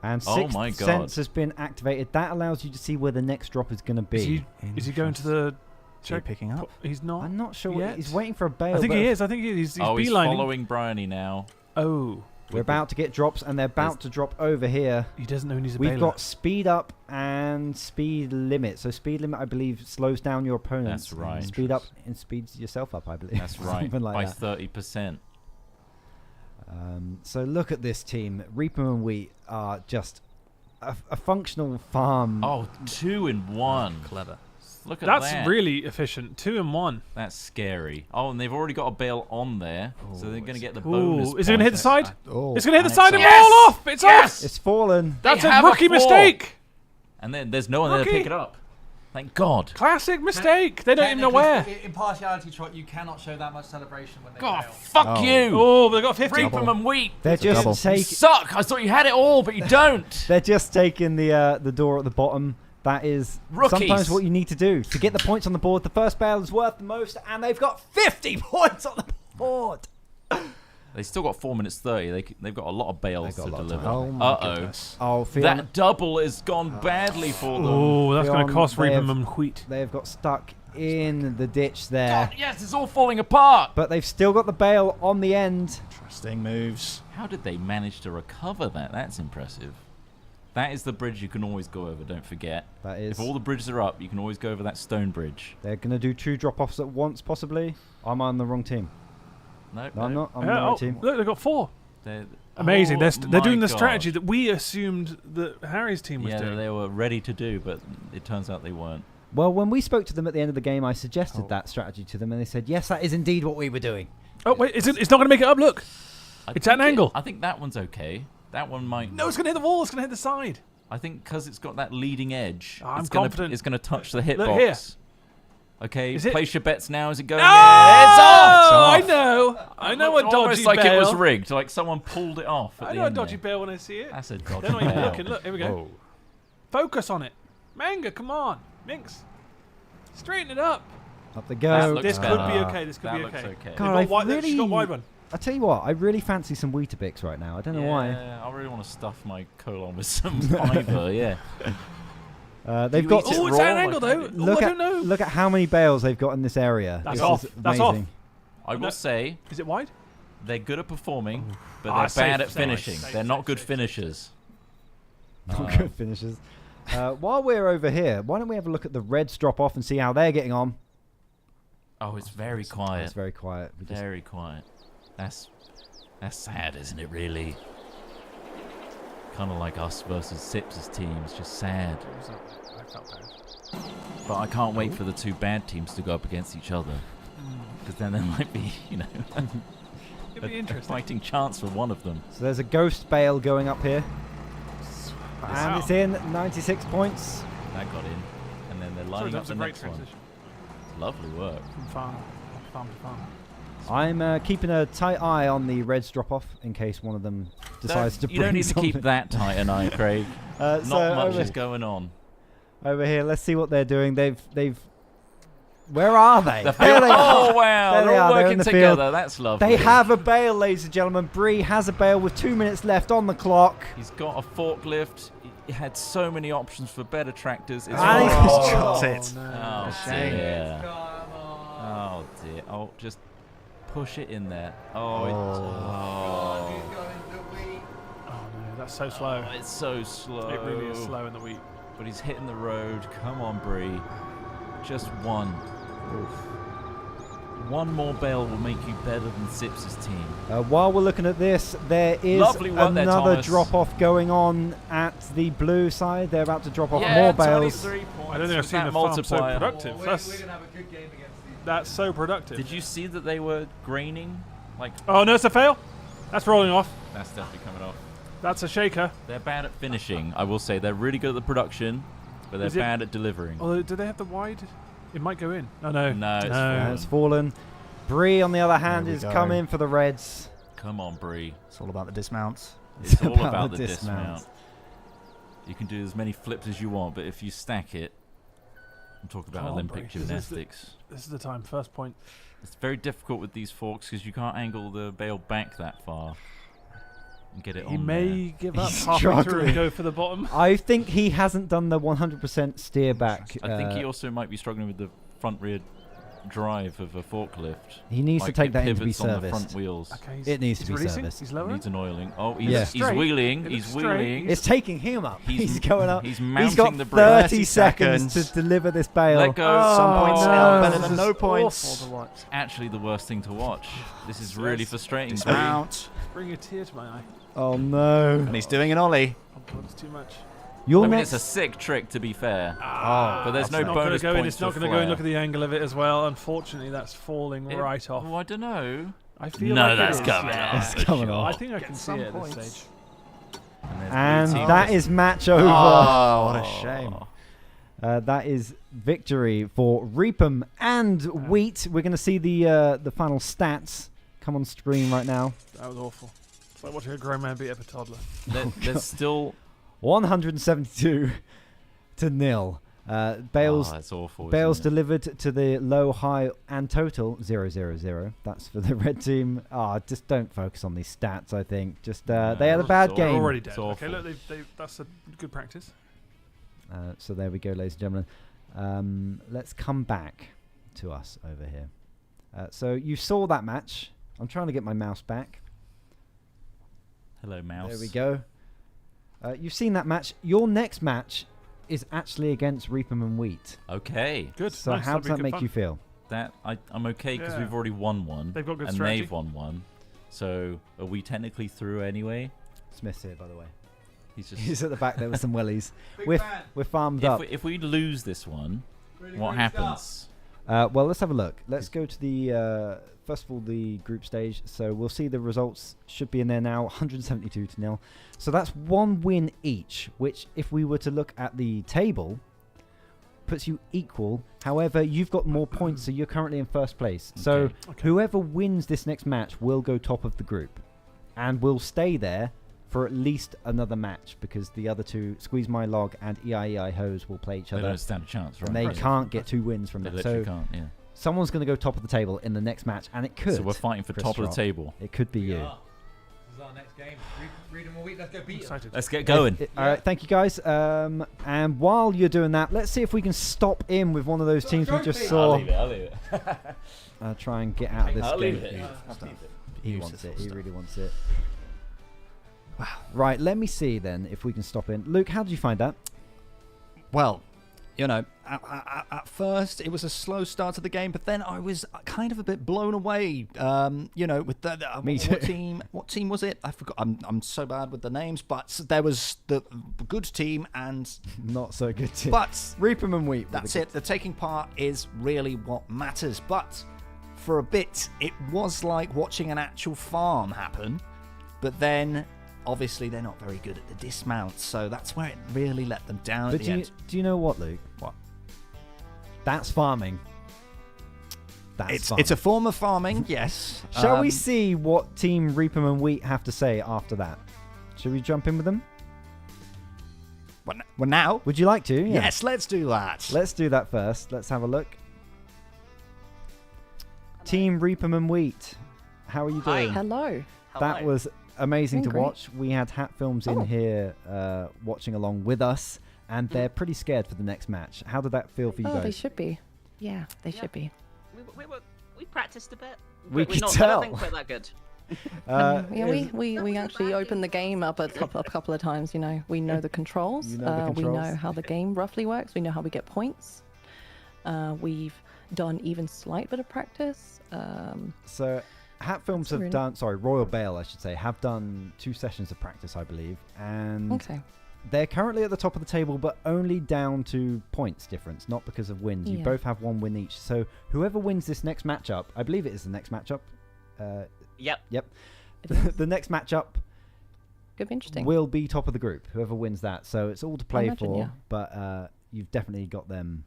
And oh my Sixth God. Sense has been activated. That allows you to see where the next drop is going to be. Is he going to the... Check picking up? He's not. I'm not sure. Yet. He's waiting for a bale. I think he is. I think he's he's beelining. following Bryony now. Oh. We're about to get drops, and they're about to drop over here. He doesn't know he's a We've baler. got speed up and speed limit. So speed limit, I believe, slows down your opponents. That's right. Speed up and speeds yourself up, I believe. That's right. Something like by that. 30%. So look at this team. Reaper and Wheat are just a functional farm. Oh, 2 in 1. Clever. Look at That's that. really efficient. 2 in 1. That's scary. Oh, and they've already got a bale on there, so they're going to get the Ooh, bonus. is it going to hit the side? Oh, It's going to hit the side and Yes! roll off. It's off. It's fallen. That's They a have rookie floor. mistake. And then there's no one there to Rookie. pick it up. Thank God. Classic mistake. They don't even know where. Impartiality, Trot, you cannot show that much celebration when they God, fail. fuck you. Oh, they got 50. Reaper and Wheat. They're just You taking. suck. I thought you had it all, but you don't. They're just taking the door at the bottom. That is Rookies. sometimes what you need to do to get the points on the board. The first bale is worth the most, and they've got 50 points on the board. They still got 4 minutes 30. They've got a lot of bales to deliver. Oh my goodness. Oh, Fiona. That double has gone badly for them. Oh, that's going to cost they Reaper have- and Wheat. They've got stuck in the ditch there. God, yes, it's all falling apart. But they've still got the bale on the end. Interesting moves. How did they manage to recover that? That's impressive. That is the bridge you can always go over, don't forget. That is. If all the bridges are up, you can always go over that stone bridge. They're going to do 2 drop-offs at once, possibly. I'm on the wrong team. No, No, I'm not. I'm on the Yeah, right team. Look, they've got 4. They're, Amazing. Oh They're doing my the strategy God. that we assumed that Harry's team was Yeah, doing. they were ready to do, but it turns out they weren't. Well, when we spoke to them at the end of the game, I suggested that strategy to them, and they said, yes, that is indeed what we were doing. Oh, wait. It's not going to make it up. Look. It's at an angle. I think that one's okay. That one might. No, it's going to hit the wall. It's going to hit the side. I think because it's got that leading edge. I'm it's gonna, confident. It's going to touch the hitbox. Look here. Okay, Is it- place your bets now. Is it going? Oh, in? It's off. I know. I know what dodgy Almost like bail. it was rigged. Like someone pulled it off. At I the know a end dodgy there. bail when I see it. That's a dodgy They're not even bail. looking. Look, here we go. Whoa. Focus on it. Manga, come on. Minx. Straighten it up. Up they go. This could be okay. This could That be looks okay. okay. God, She's got wide one. I tell you what, I really fancy some Weetabix right now. I don't know why. Yeah, I really want to stuff my colon with some fibre, yeah. They've got. Oh, it's at an angle though. Look I don't know. Look at how many bales they've got in this area. That's This off. is That's off. amazing. I will say, Is it wide? they're good at performing, but Ah, they're safe, bad at safe, finishing. safe, They're safe, not good safe, finishers. Not good finishes. While we're over here, why don't we have a look at the Reds drop off and see how they're getting on? Oh, it's very quiet. It's very quiet. Very quiet. That's sad, isn't it, really? Kind of like us versus Sips' team. It's just sad. I felt bad. But I can't wait for the two bad teams to go up against each other. Because then there might be, It'd be interesting. fighting chance for one of them. So there's a ghost bale going up here. And Wow. it's in, 96 points. That got in. And then they're Sorry, lining that up was the a great next one. transition. Lovely work. From farm to farm. I'm keeping a tight eye on the Reds drop off in case one of them decides to bring You don't need to something. keep that tight an eye, Craig. So Not much over- is going on. Over here, let's see what they're doing. They've. Where are they? The There they are. oh, wow. There they They're all are. They're in working the together. field. That's lovely. They have a bale, ladies and gentlemen. Bree has a bale with 2 minutes left on the clock. He's got a forklift. He had so many options for better tractors. It's And he's oh, dropped it. Oh, shame. dear. Oh, dear. Oh, just push it in there. Oh, Oh no, that's so slow. It's so slow. It really is slow in the wheat. But he's hitting the road. Come on, Bree. Just one. One more bale will make you better than Sips' team. While we're looking at this, there is Lovely work there, another Thomas. drop-off going on at the blue side. They're about to drop off Yeah, more bales. 23 points. I don't think I've seen That a farm so multiplier. productive. We're gonna have a good game against these. That's so productive. Did you see that they were graining? Like, Oh no, it's a fail. That's rolling off. that's definitely coming off. That's a shaker. They're bad at finishing, I will say. They're really good at the production, but they're Is it- bad at delivering. Oh, do they have the wide? It might go in. Oh no. No, it's And it's fallen. Bree, on the other hand, we is go. coming for the Reds. Come on, Bree. It's all about the dismounts. It's all about about the the dismount. dismount. You can do as many flips as you want, but if you stack it, I'm talking about Come on, Olympic Bree. gymnastics. This is the time. First point. It's very difficult with these forks because you can't angle the bale back that far and get it He on may give up He's halfway through struggling. and go for the bottom. I think he hasn't done the 100% steer back. there. I think he also might be struggling with the front rear drive of a forklift. He needs to Like take it that in to be pivots on the front serviced. wheels. Okay, It needs to he's be releasing. serviced. He's lower. Needs an oiling. Oh, he's, Yeah. he's Straight. wheeling. It He's looks straight. wheeling. It's taking him up. He's- He's going up. he's He's mounting got the brake. 30 30 seconds to seconds. deliver this bale. Let go. Some Oh, points no. now, better This than is no points. awful to watch. Actually, the worst thing to watch. This is really frustrating. Bree. Dismount. Bring a tear to my eye. Oh no. And he's doing an ollie. Oh god, it's too much. Your I mean, next. it's a sick trick to be fair. Ah, but there's no it's not gonna bonus go in. points It's not for going to go in. flair. Look at the angle of it as well. Unfortunately, that's falling It- right off. Oh, I don't know. I feel No, like that's it is. coming Yeah. off. It's coming I off. think I can see some it at this points. stage. there's And blue team. that is match over. Oh, what a shame. That is victory for Reapem and Wheat. We're going to see the final stats come on screen right now. That was awful. It's like watching a grown man beat up a toddler. There's still 172 to 0. Bales Oh, that's awful. Bales isn't it? delivered to the low, high, and total 0-0-0. That's for the red team. Just don't focus on these stats. I think just they had a bad it's They're game. already dead. It's Okay, awful. look, that's a good practice. So there we go, ladies and gentlemen. Let's come back to us over here. So you saw that match. I'm trying to get my mouse back. Hello, mouse. There we go. You've seen that match. Your next match is actually against Reapem and Wheat. Okay. Good. So nice, how that'll does be that good make fun. you feel? That I'm okay because Yeah. we've already won one. They've got good and strategy. they've won one. So are we technically through anyway? Smith's here, by the way. He's just. He's at the back there with some wellies. Big We're fan. we're farmed up. If we lose this one, Really what great happens? Well, let's have a look. Let's go to the first of all the group stage. So we'll see the results should be in there now. 172 to 0. So that's one win each. Which, if we were to look at the table, puts you equal. However, you've got more points, so you're currently in first place. So Okay. whoever wins this next match will go top of the group, and will stay there for at least another match because the other two, Squeeze My Log and EII Hoes, will play each other. They don't stand a chance, right? And they can't get 2 wins from They it. literally So can't, yeah. someone's going to go top of the table in the next match, and it could. So we're fighting for top of the table. It could be you. This is our next game. Read them all week. Let's go beat them. Let's get going. All right, thank you guys. And while you're doing that, let's see if we can stop in with one of those teams we just saw. I'll leave it. Try and get out of this I'll game. leave it. He wants it. He really wants it. Wow. Right, let me see then if we can stop in. Luke, how did you find that? Well, you know, at first it was a slow start to the game, but then I was kind of a bit blown away. You know, with Me too. what team was it? I forgot. I'm so bad with the names, but there was the good team and not so good team. But Reap 'em and Weep. That's it. The taking part is really what matters. But for a bit, it was like watching an actual farm happen. But then, obviously, they're not very good at the dismount, so that's where it really let them down at the end. Do you know what, Luke? What? That's farming. It's a form of farming, yes. Shall we see what Team Reap 'em and Wheat have to say after that? Should we jump in with them? Well, now? Would you like to? Yeah. Yes, let's do that. Let's do that first. Let's have a look. Team Reap 'em and Wheat, how are you doing? Hello. That was amazing to Doing great. watch. We had Hat Films in here watching along with us, and they're pretty scared for the next match. How did that feel for you Oh, guys? they should be. Yeah, they should be. We practiced a bit. We We're could not, tell. I don't think we're that good. Yeah, we actually opened the game up a couple of times. You know, we know the controls. You know the We controls. know how the game roughly works. We know how we get points. We've done even slight bit of practice. So, Hat Films have really- done, Royal Bale, I should say, have done 2 sessions of practice, I believe, and Okay. they're currently at the top of the table, but only down to points difference, not because of wins. You Yeah. both have 1 win each. So, whoever wins this next matchup, I believe it is the next matchup. Yep. Yep. The next matchup Could be interesting. will be top of the group. Whoever wins that, so it's all to play imagine, for. yeah. But you've definitely got them.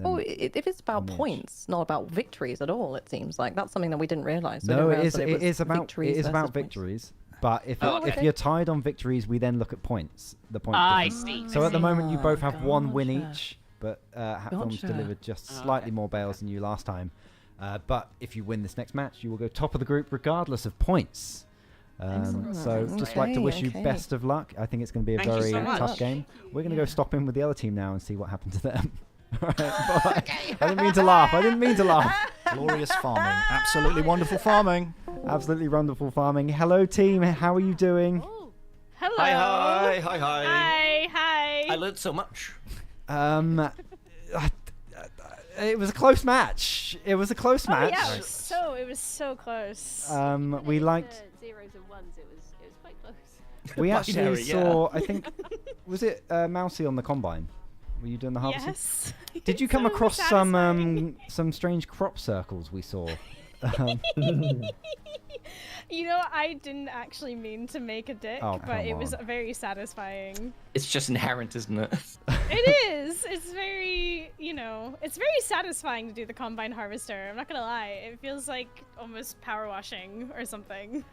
Oh, if it's about match. points, not about victories at all, it seems like that's something that we didn't realize. No, it is. It is about victories about versus points. victories. But if Oh, if okay. you're tied on victories, we then look at points. The point. I difference. see. So I at the see. moment, you both have 1 win Gotcha. each. But Hat Films Gotcha. delivered just slightly more bales than you last time. But if you win this next match, you will go top of the group regardless of points. So just like to wish you Okay. best of luck. I think it's going to be a Thank you very so much. tough game. We're going to go stop in with the other team now and see what happened to them. All right, bye. I didn't mean to laugh. I didn't mean to laugh. Glorious farming. Absolutely wonderful farming. Absolutely wonderful farming. Hello, team. How are you doing? Hello. Hi. Hi. I learned so much. It was a close match. It was a close match. Yeah, it was so close. We liked. Zeros and ones. It was quite close. We actually Binary, saw. I think was it Mousy on the combine? Were you doing the harvesting? Yes. Did you come across some strange crop circles we saw? You know, I didn't actually mean to make a dick, Oh, but it come was on. very satisfying. It's just inherent, isn't it? It is. It's very, it's very satisfying to do the combine harvester. I'm not gonna lie. It feels like almost power washing or something.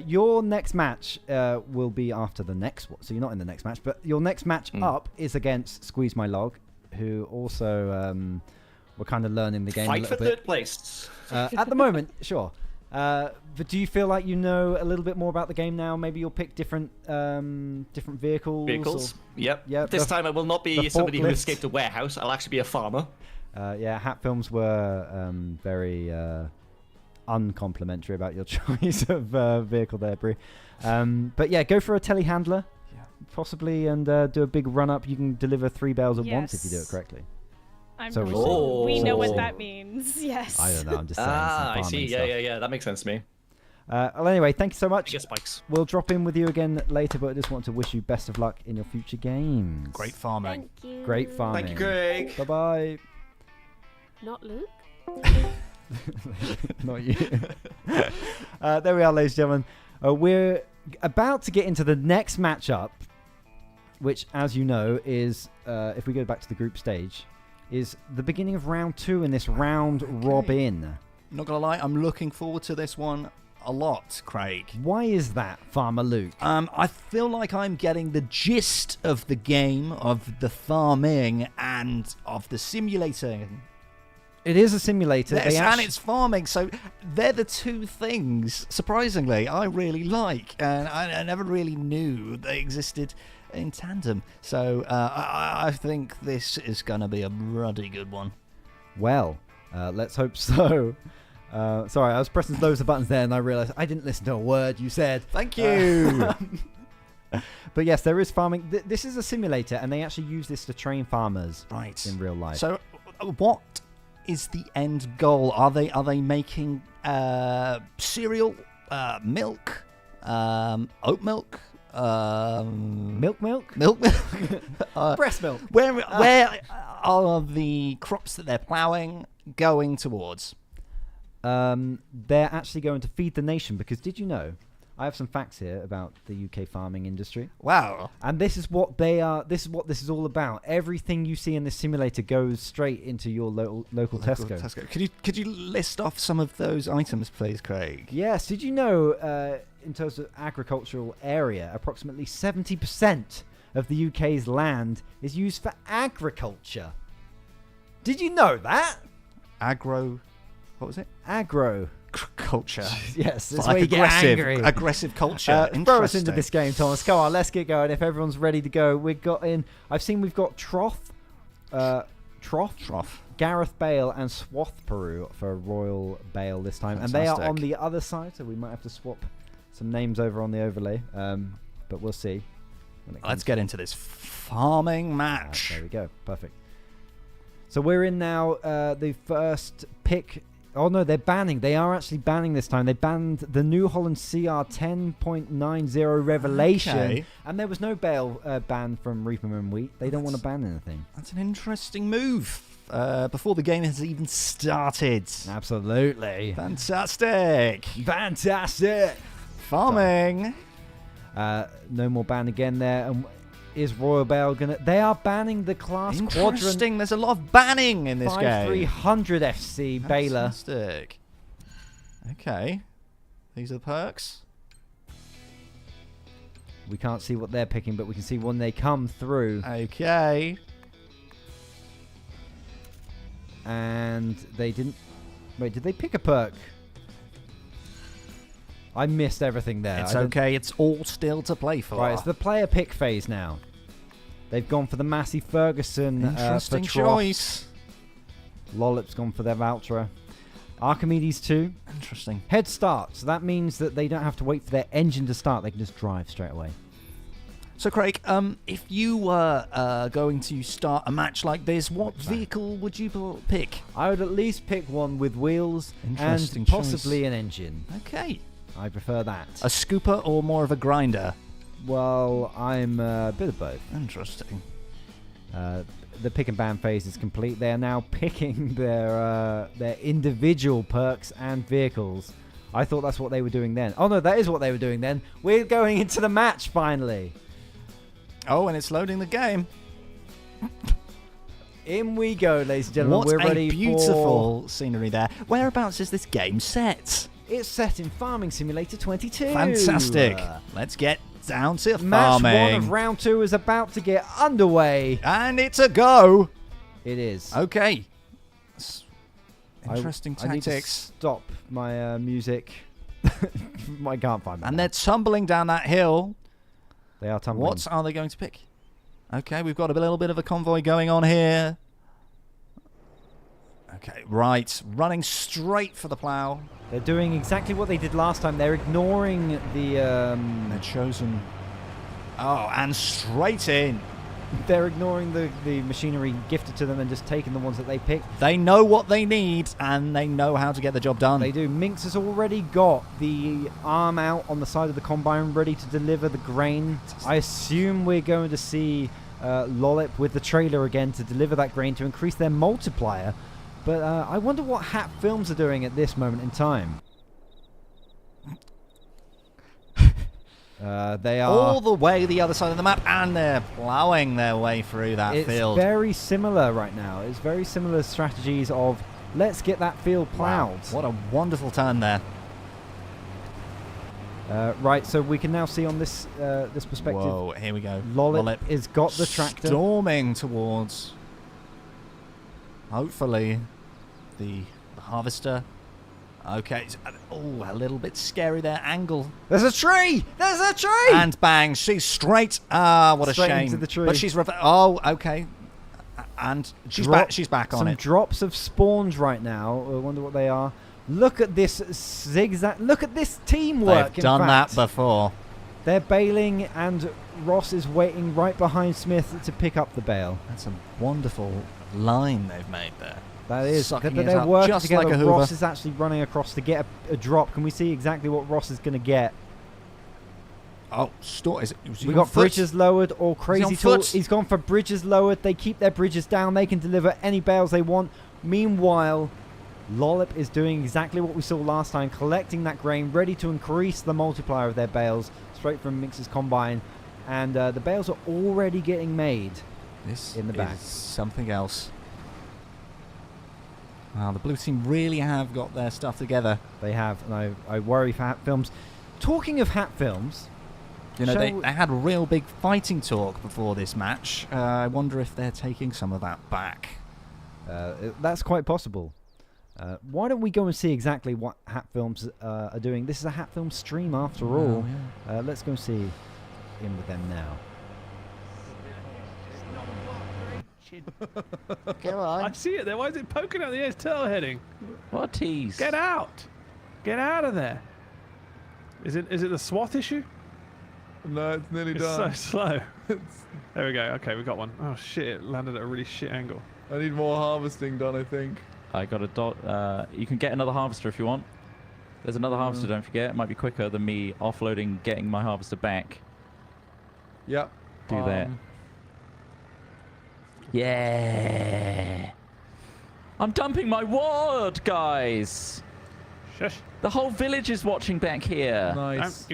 Your next match will be after the next one, so you're not in the next match. But your next match up is against Squeeze My Log, who also were kind of learning the game a Fight little for bit. third place. At the moment, sure. But do you feel like you know a little bit more about the game now? Maybe you'll pick different vehicles. Vehicles. Yep. Yep. This time I will not be the somebody who forklift. escaped a warehouse. I'll actually be a farmer. Yeah, Hat Films were very uncomplimentary about your choice of vehicle there, Brie. But yeah, go for a telehandler, possibly, and do a big run up. You can deliver 3 bales at once if you do it correctly. So we'll see. We know what that means. Yes. I don't know. I'm just saying. I some see. farming stuff. Yeah. That makes sense to me. Well, anyway, thank you so much. Get spikes. We'll drop in with you again later, but I just want to wish you best of luck in your future games. Great farming. Thank you. Great farming. Thank you, Craig. Bye bye. Not Luke. Not you. There we are, ladies and gentlemen. We're about to get into the next matchup, which, as you know, is, if we go back to the group stage, is the beginning of round 2 in this round robin. Not gonna lie, I'm looking forward to this one. a lot, Craig. Why is that, Farmer Luke? I feel like I'm getting the gist of the game, of the farming, and of the simulating. It is a simulator. Yes, and it's farming, so they're the two things, surprisingly, I really like. And I never really knew they existed in tandem. So I think this is going to be a ruddy good one. Well, let's hope so. Sorry, I was pressing loads of buttons there and I realised I didn't listen to a word you said. Thank you. But yes, there is farming. This is a simulator and they actually use this to train farmers in real life. So what is the end goal? Are they making cereal, milk, oat milk? Milk? Breast milk. Where are the crops that they're ploughing going towards? They're actually going to feed the nation because did you know? I have some facts here about the UK farming industry. Wow. And this is what they are. This is what this is all about. Everything you see in this simulator goes straight into your local Tesco. Could you list off some of those items, please, Craig? Yes. Did you know, in terms of agricultural area, approximately 70% of the UK's land is used for agriculture? Did you know that? What was it? Agriculture. Yes, it's like where you get angry. Aggressive culture. Throw us into this game, Thomas. Come on, let's get going. If everyone's ready to go, we've got Troth, Gareth Bale, and Swathperu for Royal Bale this time, Fantastic. And they are on the other side, so we might have to swap some names over on the overlay. But we'll see. Let's get into this farming match. There we go. Perfect. So we're in now. The first pick. Oh no, they're banning. They are actually banning this time. They banned the New Holland CR 10.90 Revelation, and there was no Bale ban from Reaper and Wheat. They don't want to ban anything. That's an interesting move. Before the game has even started. Absolutely. Fantastic. Farming. No more ban again there. Is Royal Bale gonna? They are banning the class quadrant. Interesting. There's a lot of banning in this game. 5300 FC Baylor. Fantastic. Okay. These are the perks. We can't see what they're picking, but we can see when they come through. Okay. And they didn't. Wait, did they pick a perk? I missed everything there. It's okay. It's all still to play for. Right, it's the player pick phase now. They've gone for the Massey Ferguson. Interesting for Troth. choice. Lollip's gone for their Valtra. Archimedes 2. Interesting. Head start. So that means that they don't have to wait for their engine to start. They can just drive straight away. So, Craig, if you were going to start a match like this, what vehicle would you pick? I would at least pick one with wheels and possibly an engine. Okay. I prefer that. A scooper or more of a grinder? Well, I'm a bit of both. Interesting. The pick and ban phase is complete. They are now picking their individual perks and vehicles. I thought that's what they were doing then. Oh no, that is what they were doing then. We're going into the match finally. Oh, and it's loading the game. In we go, ladies and gentlemen. We're ready for beautiful scenery there. Whereabouts is this game set? It's set in Farming Simulator 22. Fantastic. Let's get down to Match farming. 1 of round 2 is about to get underway. And it's a go. It is. Okay. Interesting I need to tactics. stop my music. I can't find that. And they're tumbling down that hill. They are tumbling. What are they going to pick? Okay, we've got a little bit of a convoy going on here. Okay, right. Running straight for the plough. They're doing exactly what they did last time. They're ignoring the... They're chosen... Oh, and straight in. They're ignoring the machinery gifted to them and just taking the ones that they picked. They know what they need, and they know how to get the job done. They do. Minx has already got the arm out on the side of the combine ready to deliver the grain. I assume we're going to see Lollip with the trailer again to deliver that grain to increase their multiplier. But I wonder what Hat Films are doing at this moment in time. They are all the way the other side of the map, and they're ploughing their way through that field. It's very similar right now. It's very similar strategies of let's get that field ploughed. Wow. What a wonderful turn there. Right, so we can now see on this this perspective. Whoa, here we go. Lollip has got the tractor. Storming towards, hopefully, the harvester. Okay, a little bit scary there. Angle. There's a tree! There's a tree! And bang, she's straight. What Straight a shame. into the tree. But she's okay. And she's back on some it. Drops of spawns right now. I wonder what they are. Look at this zigzag. Look at this teamwork. They've done that before. They're bailing, and Ross is waiting right behind Smith to pick up the bale. That's a wonderful line they've made there. That is. Sucking They're it up working just together. like a Hoover. Ross is actually running across to get a drop. Can we see exactly what Ross is going to get? Oh, we got bridges lowered or crazy on tall. foot? He's gone for bridges lowered. They keep their bridges down. They can deliver any bales they want. Meanwhile, Lollip is doing exactly what we saw last time, collecting that grain, ready to increase the multiplier of their bales straight from Minx's combine. And the bales are already getting made in the back. Is something else. Wow, the blue team really have got their stuff together. They have, and I worry for Hat Films. Talking of Hat Films, you know, they had a real big fighting talk before this match. I wonder if they're taking some of that back. That's quite possible. Why don't we go and see exactly what Hat Films are doing? This is a Hat Films stream after all. Yeah. Let's go see in with them now. Come on. I see it there. Why is it poking out the edge? Turtle heading. What a tease. Get out. Get out of there. Is it the swath issue? No, it's nearly It's done. so slow. There we go. Okay, we got one. Oh shit, it landed at a really shit angle. I need more harvesting done, I think. I got a dot. You can get another harvester if you want. There's another harvester, don't forget. It might be quicker than me offloading, getting my harvester back. Yep. Do that. Yeah. I'm dumping my ward, guys. Shush. The whole village is watching back here. Nice.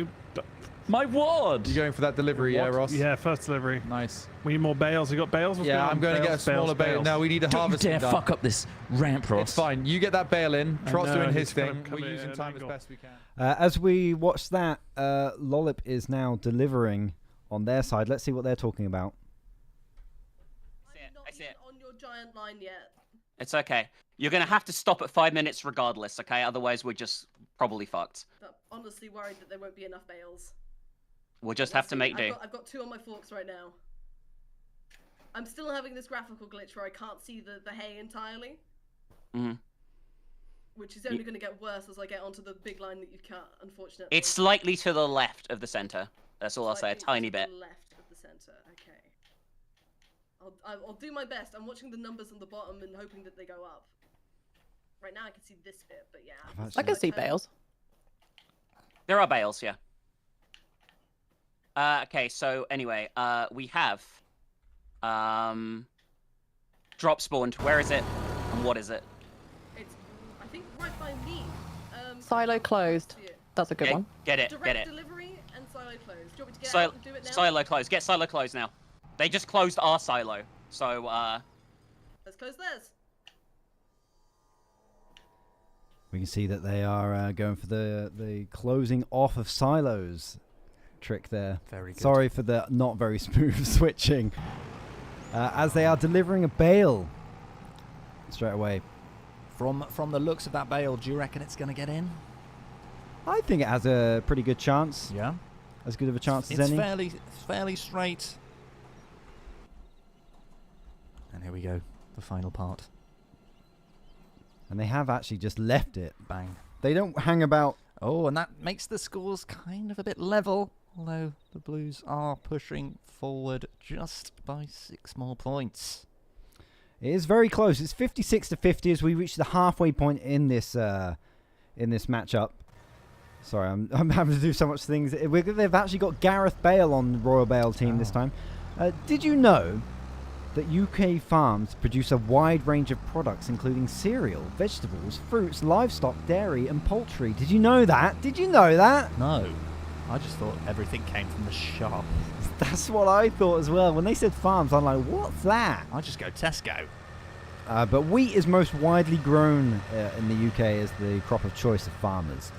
My ward. You going for that delivery, yeah, Ross? Yeah, first delivery. Nice. We need more bales. We got bales? What's Yeah, I'm going to get a smaller bale. No, we need a harvest. Don't you dare fuck up this ramp, Ross. It's fine. You get that bale in. Trot's doing his gonna thing. come We're in using at time an as angle. best we can. As we watch that, Lollip is now delivering on their side. Let's see what they're talking about. I see it. On your giant line yet. It's okay. You're gonna have to stop at 5 minutes regardless, okay? Otherwise, we're just probably fucked. I'm honestly worried that there won't be enough bales. We'll just have to make do. I've got 2 on my forks right now. I'm still having this graphical glitch where I can't see the hay entirely. Mhm. Which is only going to get worse as I get onto the big line that you've cut, unfortunately. It's slightly to the left of the center. That's all I'll say. A tiny bit. To the left of the center. Okay. I'll do my best. I'm watching the numbers on the bottom and hoping that they go up. Right now I can see this bit, but yeah. I can see bales. There are bales, yeah. Okay, so anyway, we have drop spawned. Where is it? And what is it? It's, I think, right by me. Silo closed. That's a good one. Get it, Direct get it. delivery and silo closed. Do you want me to get Silo, out and do it now? silo closed. Get silo closed now. They just closed our silo, so Let's close theirs. We can see that they are going for the closing off of silos trick there. Very good. Sorry for the not very smooth switching. As they are delivering a bale straight away. From the looks of that bale, do you reckon it's going to get in? I think it has a pretty good chance. Yeah. As good of a chance as It's any. fairly straight. And here we go, the final part. And they have actually just left it. Bang. They don't hang about. Oh, and that makes the scores kind of a bit level. Although the Blues are pushing forward just by 6 more points. It is very close. It's 56-50 as we reach the halfway point in this matchup. Sorry, I'm having to do so much things. They've actually got Gareth Bale on the Royal Bale team this time. Did you know that UK farms produce a wide range of products including cereal, vegetables, fruits, livestock, dairy and poultry? Did you know that? Did you know that? No. I just thought everything came from the shop. That's what I thought as well. When they said farms, I'm like, what's that? I just go Tesco. But wheat is most widely grown in the UK as the crop of choice of farmers.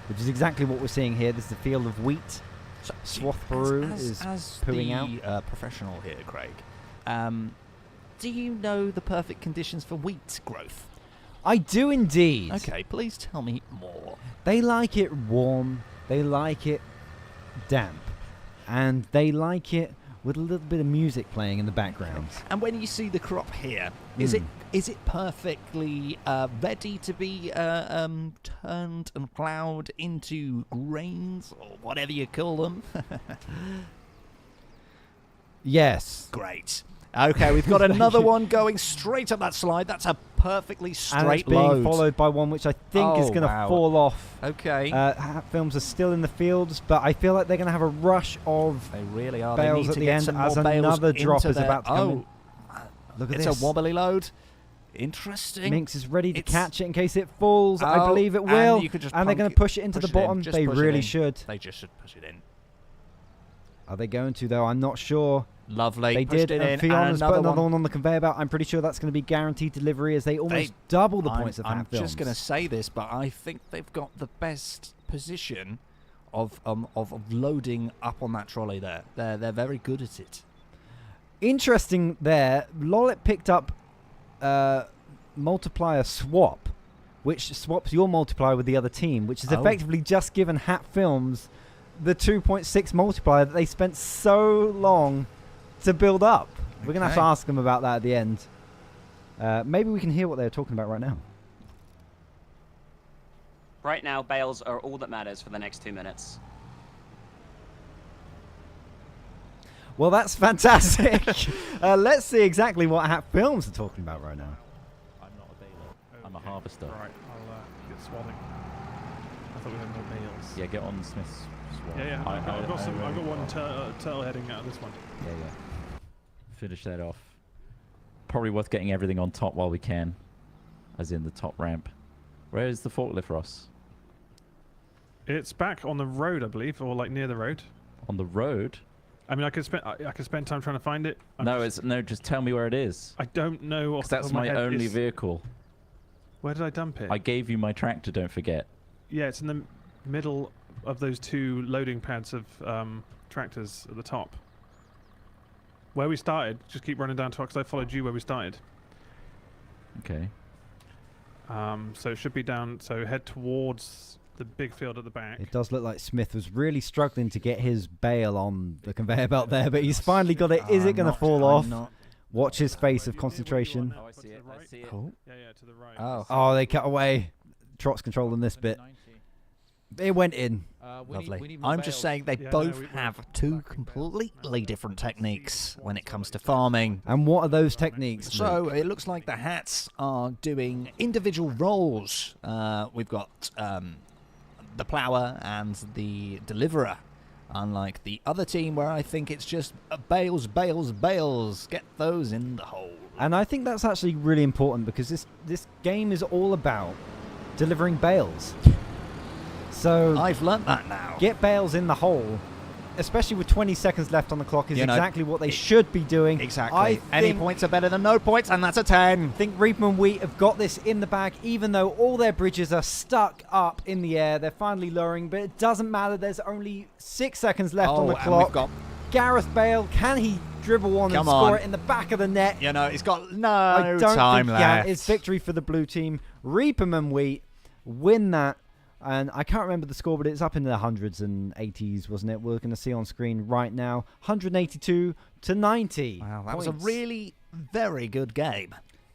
which is exactly what we're seeing here. This is the field of wheat. Swath Peru is pooing out. Professional here, Craig. Do you know the perfect conditions for wheat growth? I do indeed. Okay, please tell me more. They like it warm, they like it damp, and they like it with a little bit of music playing in the background. And when you see the crop here, is it perfectly ready to be turned and ploughed into grains, or whatever you call them? Yes. Great. Okay, we've got another one going straight up that slide. That's a perfectly straight and it's being followed by one which I think is going to fall off. Okay. Hat Films are still in the fields, but I feel like they're going to have a rush of really are. bales at the end as another drop is about to come in. Look at this. It's a wobbly load. Interesting. Minx is ready to catch it in case it falls. I believe it will. And they're going to push it into the bottom. They really should. They just should push it in. Are they going to, though? I'm not sure. Lovely. They Pushed did. it in. Fionn has put another one on the conveyor belt. I'm pretty sure that's going to be guaranteed delivery as they almost double the points of Hat Films. I'm just going to say this, but I think they've got the best position of loading up on that trolley there. They're very good at it. Interesting there. Lollip picked up multiplier swap, which swaps your multiplier with the other team, which is effectively just given Hat Films the 2.6 multiplier that they spent so long to build up. We're going to have to ask them about that at the end. Maybe we can hear what they're talking about right now. Right now, bales are all that matters for the next 2 minutes. Well, that's fantastic. Let's see exactly what Hat Films are talking about right now. I'm not a baler. I'm a harvester. Right, I'll get swadding. I thought we had more bales. Yeah, get on Smith's swab. Yeah, I've got one turtle heading out of this one. Yeah. Finish that off. Probably worth getting everything on top while we can, as in the top ramp. Where is the forklift, Ross? It's back on the road, I believe, or like near the road. On the road? I mean, I could spend time trying to find it. Just tell me where it is. I don't know. Because that's my only vehicle. Where did I dump it? I gave you my tractor. Don't forget. Yeah, it's in the middle of those two loading pads of tractors at the top. Where we started. Just keep running down to because I followed you where we started. Okay. So it should be down. So head towards the big field at the back. It does look like Smith was really struggling to get his bale on the conveyor belt there, but he's finally got it. Is it going to fall off? Watch his face of concentration. Oh, I see it. I see it. Oh. Yeah, to the right. Oh, they cut away. Trot's controlling this bit. It went in. Lovely. I'm just saying they both have two completely different techniques when it comes to farming. And what are those techniques? So Luke? it looks like the hats are doing individual roles. We've got the plower and the deliverer, unlike the other team where I think it's just bales, bales, bales. Get those in the hole. And I think that's actually really important because this game is all about delivering bales. So I've learnt that now. Get bales in the hole, especially with 20 seconds left on the clock, is exactly what they should be doing. Exactly. Any points are better than no points, and that's a 10. I think Reapman Wheat have got this in the bag, even though all their bridges are stuck up in the air. They're finally lowering, but it doesn't matter. There's only 6 seconds left on the clock. We've got Gareth Bale, can he dribble on and score it in the back of the net? He's got no I don't time think left. It's victory for the blue team. Reapman Wheat win that. And I can't remember the score, but it's up in the hundreds and 80s, wasn't it? We're going to see on screen right now. 182 to 90. Wow, that was a really very good game.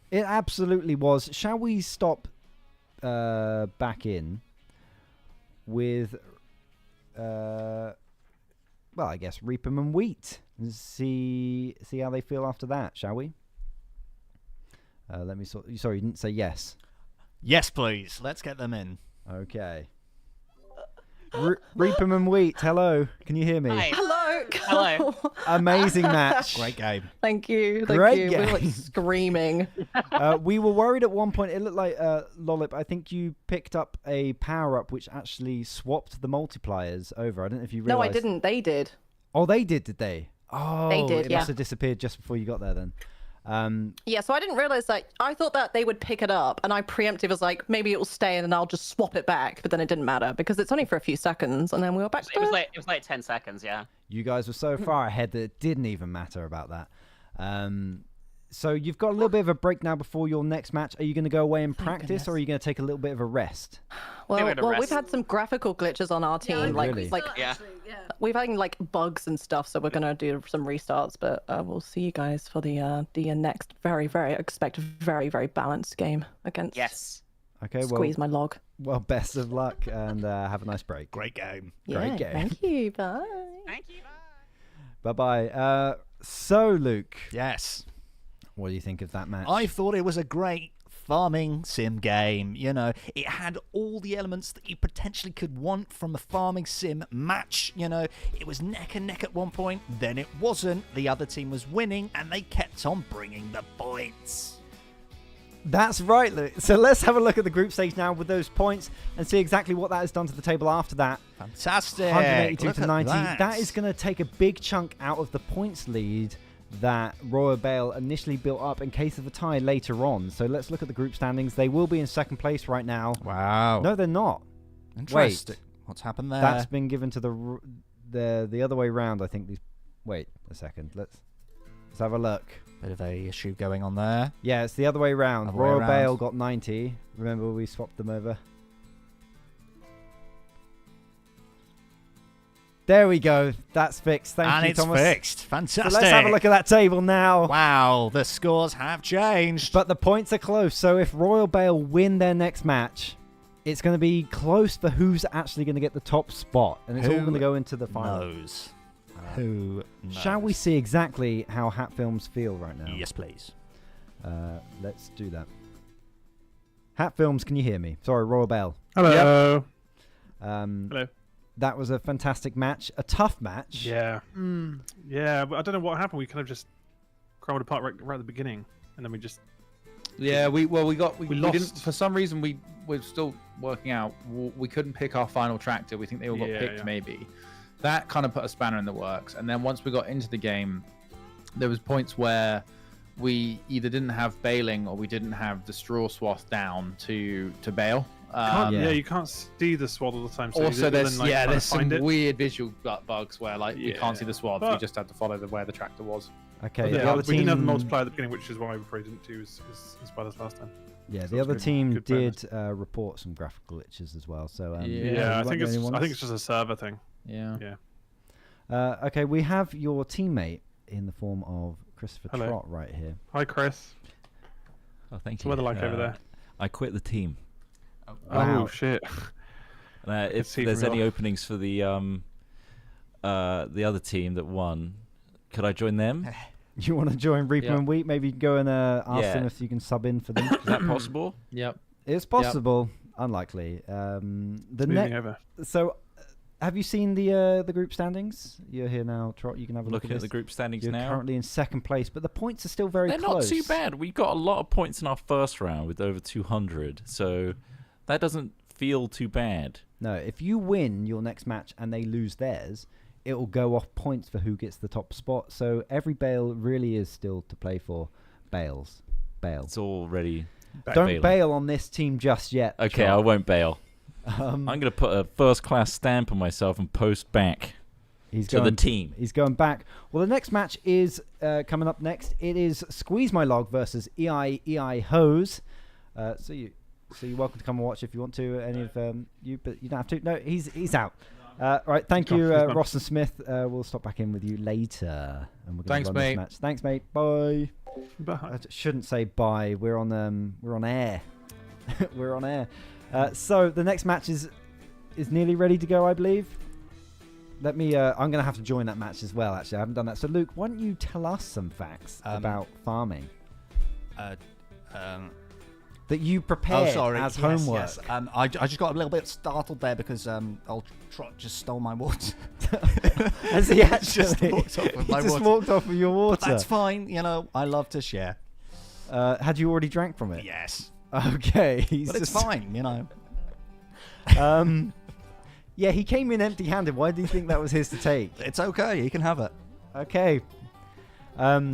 It absolutely was. Shall we stop back in with, well, I guess Reapman and Wheat and see how they feel after that, shall we? Let me sorry, you didn't say yes. Yes, please. Let's get them in. Okay. Reapman and Wheat, hello. Can you hear me? Hi. Hello. Hello. Amazing match. Great game. Thank you. Great We were like screaming. We were worried at one point. It looked like Lollip. I think you picked up a power up which actually swapped the multipliers over. I don't know if you realized. No, I didn't. They did. Oh, they did they? Oh, they did. It must have disappeared just before you got there then. Yeah, so I didn't realize that. I thought that they would pick it up, and I preemptive was like, maybe it will stay and then I'll just swap it back. But then it didn't matter because it's only for a few seconds, and then we were back to It was like 10 seconds, yeah. You guys were so far ahead that it didn't even matter about that. So you've got a little bit of a break now before your next match. Are you going to go away and practice, or are you going to take a little bit of a rest? Well, we've had some graphical glitches on our team, Really? We've had like bugs and stuff, so we're gonna do some restarts. But we'll see you guys for the next very very balanced game against. Yes. Okay, well, Squeeze my log. Well, best of luck and have a nice break. Great game. Great game. Thank you. Bye. Thank you. Bye-bye. So, Luke. Yes. What do you think of that match? I thought it was a great farming sim game. You know, it had all the elements that you potentially could want from a farming sim match. You know, it was neck and neck at one point, then it wasn't. The other team was winning, and they kept on bringing the points. That's right, Luke. So let's have a look at the group stage now with those points and see exactly what that has done to the table after that. Fantastic. 182 Look to at 90. that. That is going to take a big chunk out of the points lead that Royal Bale initially built up in case of a tie later on. So let's look at the group standings. They will be in second place right now. Wow. No, they're not. Interesting. Wait. What's happened there? That's been given to the other way round, I think. Wait a second. Let's have a look. Bit of a issue going on there. Yeah, it's the other way round. Other way Royal round. Bale got 90. Remember, we swapped them over. There we go. That's fixed. Thank you, Thomas. And it's fixed. Fantastic. So let's have a look at that table now. Wow, the scores have changed. But the points are close. So if Royal Bale win their next match, it's going to be close for who's actually going to get the top spot. And it's all going to go into the final. Who knows? Shall we see exactly how Hat Films feel right now? Yes, please. Let's do that. Hat Films, can you hear me? Sorry, Royal Bale. Hello. Hello. That was a fantastic match. A tough match. Yeah. Yeah, but I don't know what happened. We kind of just crumbled apart right at the beginning, and then we just. Yeah, we lost. lost. For some reason, we're still working out. We couldn't pick our final tractor. We think they all got picked, maybe. That kind of put a spanner in the works. And then once we got into the game, there was points where we either didn't have baling or we didn't have the straw swath down to bale. You can't see the swath all the time. So Also, there's some weird weird visual bugs where you can't see the swath. But- You just have to follow where the tractor was. Okay. Yeah, the other we didn't have the team- multiplier at the beginning, which is why we probably didn't do as bad as last time. Yeah, So the it's other good- team good bonus. did report some graphical glitches as well. So Yeah, I think you weren't the only it's just a server thing. Yeah. Yeah. Okay, we have your teammate in the form of Christopher Hello. Trott right here. Hi, Chris. Oh, thank What's you. the weather like over there? I quit the team. Oh shit! If see there's from any your- openings for the other team that won, could I join them? You want to join Reaper Yeah. and Wheat? Maybe you can go and ask Yeah. them if you can sub in for them. Is that possible? Yep. It's possible. Unlikely. Moving over. So, have you seen the group standings? You're here now, Trot. You can have a look Looking at at this. the group standings You're now. currently in second place, but the points are still very They're close. not too bad. We got a lot of points in our first round with over 200, so that doesn't feel too bad. No, if you win your next match and they lose theirs, it will go off points for who gets the top spot. So every Bale really is still to play for. Bale. It's already. Don't bail on this team just yet. Okay, Trot. I won't bail. I'm going to put a first-class stamp on myself and post back to the team. He's going back. Well, the next match is coming up next. It is Squeeze My Log versus EII Hoes. So you're welcome to come and watch if you want to. Any of you, but you don't have to. No, he's out. Right, thank you, Ross and Smith. We'll stop back in with you later, and we're going to run this match. Thanks, mate. Bye. Bye. I shouldn't say bye. We're on air. We're on air. So the next match is nearly ready to go, I believe. Let me. I'm going to have to join that match as well. Actually, I haven't done that. So Luke, why don't you tell us some facts about farming that you prepared as homework? Yes. I just got a little bit startled there because old Trot just stole my water. Has he actually? walked off with my He just water. walked off with your water. But that's fine. You know, I love to share. Had you already drank from it? Yes. Okay. But it's fine, you know. Yeah, he came in empty-handed. Why do you think that was his to take? It's okay. You can have it. Okay. I'm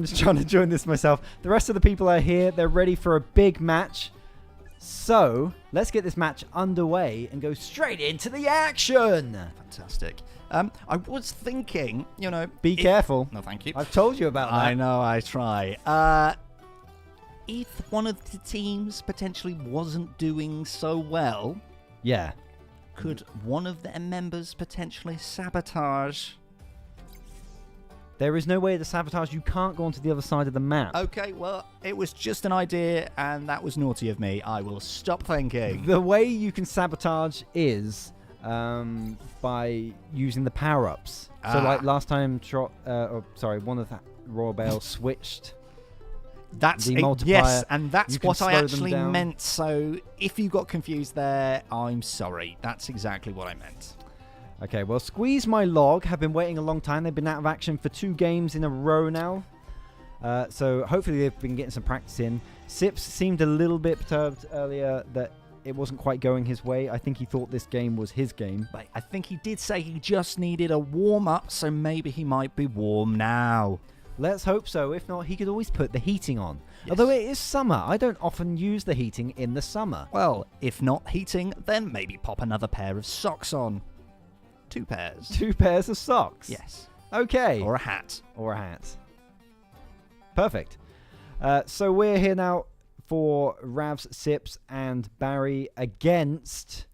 just trying to join this myself. The rest of the people are here. They're ready for a big match. So let's get this match underway and go straight into the action. Fantastic. I was thinking, Be careful. No, thank you. I've told you about that. I know, I try. If one of the teams potentially wasn't doing so well, yeah, could one of their members potentially sabotage? There is no way to sabotage. You can't go onto the other side of the map. Okay, well, it was just an idea, and that was naughty of me. I will stop thinking. The way you can sabotage is by using the power-ups. So, like last time, one of the Royal Bale switched. That's the multiplier. Yes, and that's what I actually meant. meant. So, if you got confused there, I'm sorry. That's exactly what I meant. Okay, well, Squeeze My Log have been waiting a long time. They've been out of action for 2 games in a row now. So hopefully they've been getting some practice in. Sips seemed a little bit perturbed earlier that it wasn't quite going his way. I think he thought this game was his game. But I think he did say he just needed a warm-up, so maybe he might be warm now. Let's hope so. If not, he could always put the heating on. Yes. Although it is summer. I don't often use the heating in the summer. Well, if not heating, then maybe pop another pair of socks on. 2 pairs. 2 pairs of socks? Yes. Okay. Or a hat. Or a hat. Perfect. So we're here now for Ravs, Sips, and Barry against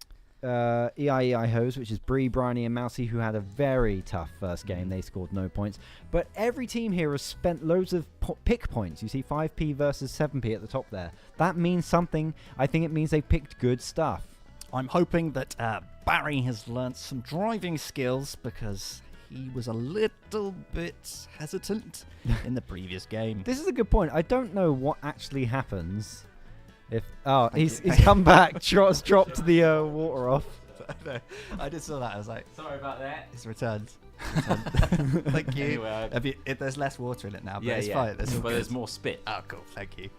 EII Hoes, which is Bree, Bryony, and Mousy, who had a very tough first game. They scored no points. But every team here has spent loads of pick points. You see 5p versus 7p at the top there. That means something. I think it means they've picked good stuff. I'm hoping that Barry has learnt some driving skills because he was a little bit hesitant in the previous game. This is a good point. I don't know what actually happens if... Oh, he's come back. Trot's dropped the water off. I just saw that. I was like... Sorry about that. It's returned. Thank you. Anyway, there's less water in it now, but yeah, it's fine. There's more spit. Oh, cool. Thank you.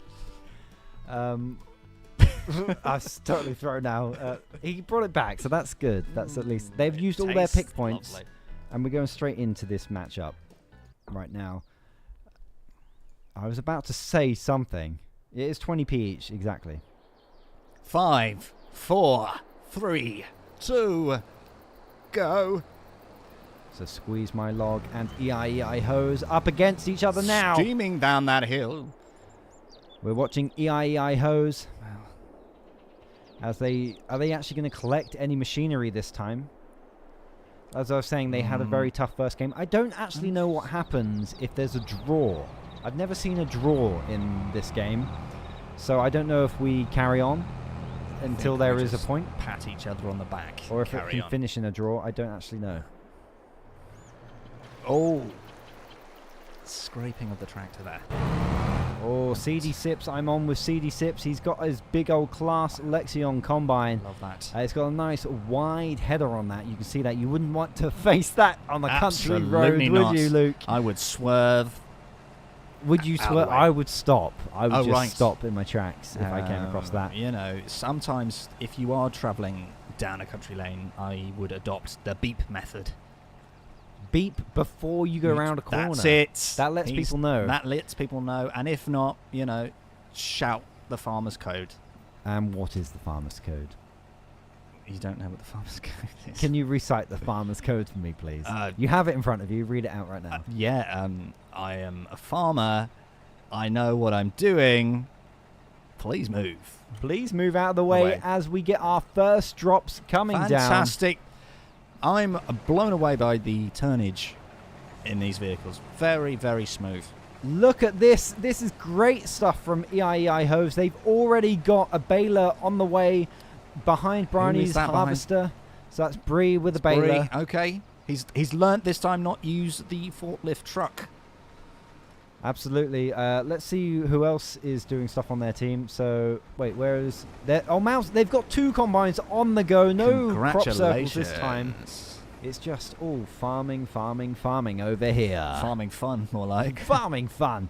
I was totally thrown now. He brought it back, so that's good. That's at least... They've used all their pick points. Lovely. And we're going straight into this matchup right now. I was about to say something. It is 20p each, exactly. 5, 4, 3, 2, go. So Squeeze My Log and EII Hoes up against each other now. Steaming down that hill. We're watching EII Hoes. Are they actually going to collect any machinery this time? As I was saying, they had a very tough first game. I don't actually know what happens if there's a draw. I've never seen a draw in this game. So I don't know if we carry on until there is a point. Pat each other on the back. Or if it can finish in a draw. I don't actually know. Oh. Scraping of the tractor there. Oh, CD Sips. I'm on with CD Sips. He's got his big old class Lexion Combine. Love that. It's got a nice wide header on that. You can see that. You wouldn't want to face that on the country Absolutely road, not. would you, Luke? I would swerve. Would you swerve? I would stop. I would just stop in my tracks if I came across that. You know, sometimes if you are travelling down a country lane, I would adopt the beep method. Beep before you go around a corner. That's it. That lets people know. That lets people know. And if not, you know, shout the farmer's code. And what is the farmer's code? You don't know what the farmer's code is. Can you recite the farmer's code for me, please? You have it in front of you. Read it out right now. I am a farmer. I know what I'm doing. Please move. Please move out of the way as we get our first drops coming down. Fantastic. I'm blown away by the turnage in these vehicles. Very, very smooth. Look at this. This is great stuff from EII Hoes. They've already got a baler on the way behind Bryony's harvester. So that's Bree with the baler. Okay. He's learnt this time not use the forklift truck. Absolutely. Let's see who else is doing stuff on their team. So, wait, where is... Oh, Mouse, they've got 2 combines on the go. No crop circles this time. It's just all farming over here. Farming fun, more like. Farming fun.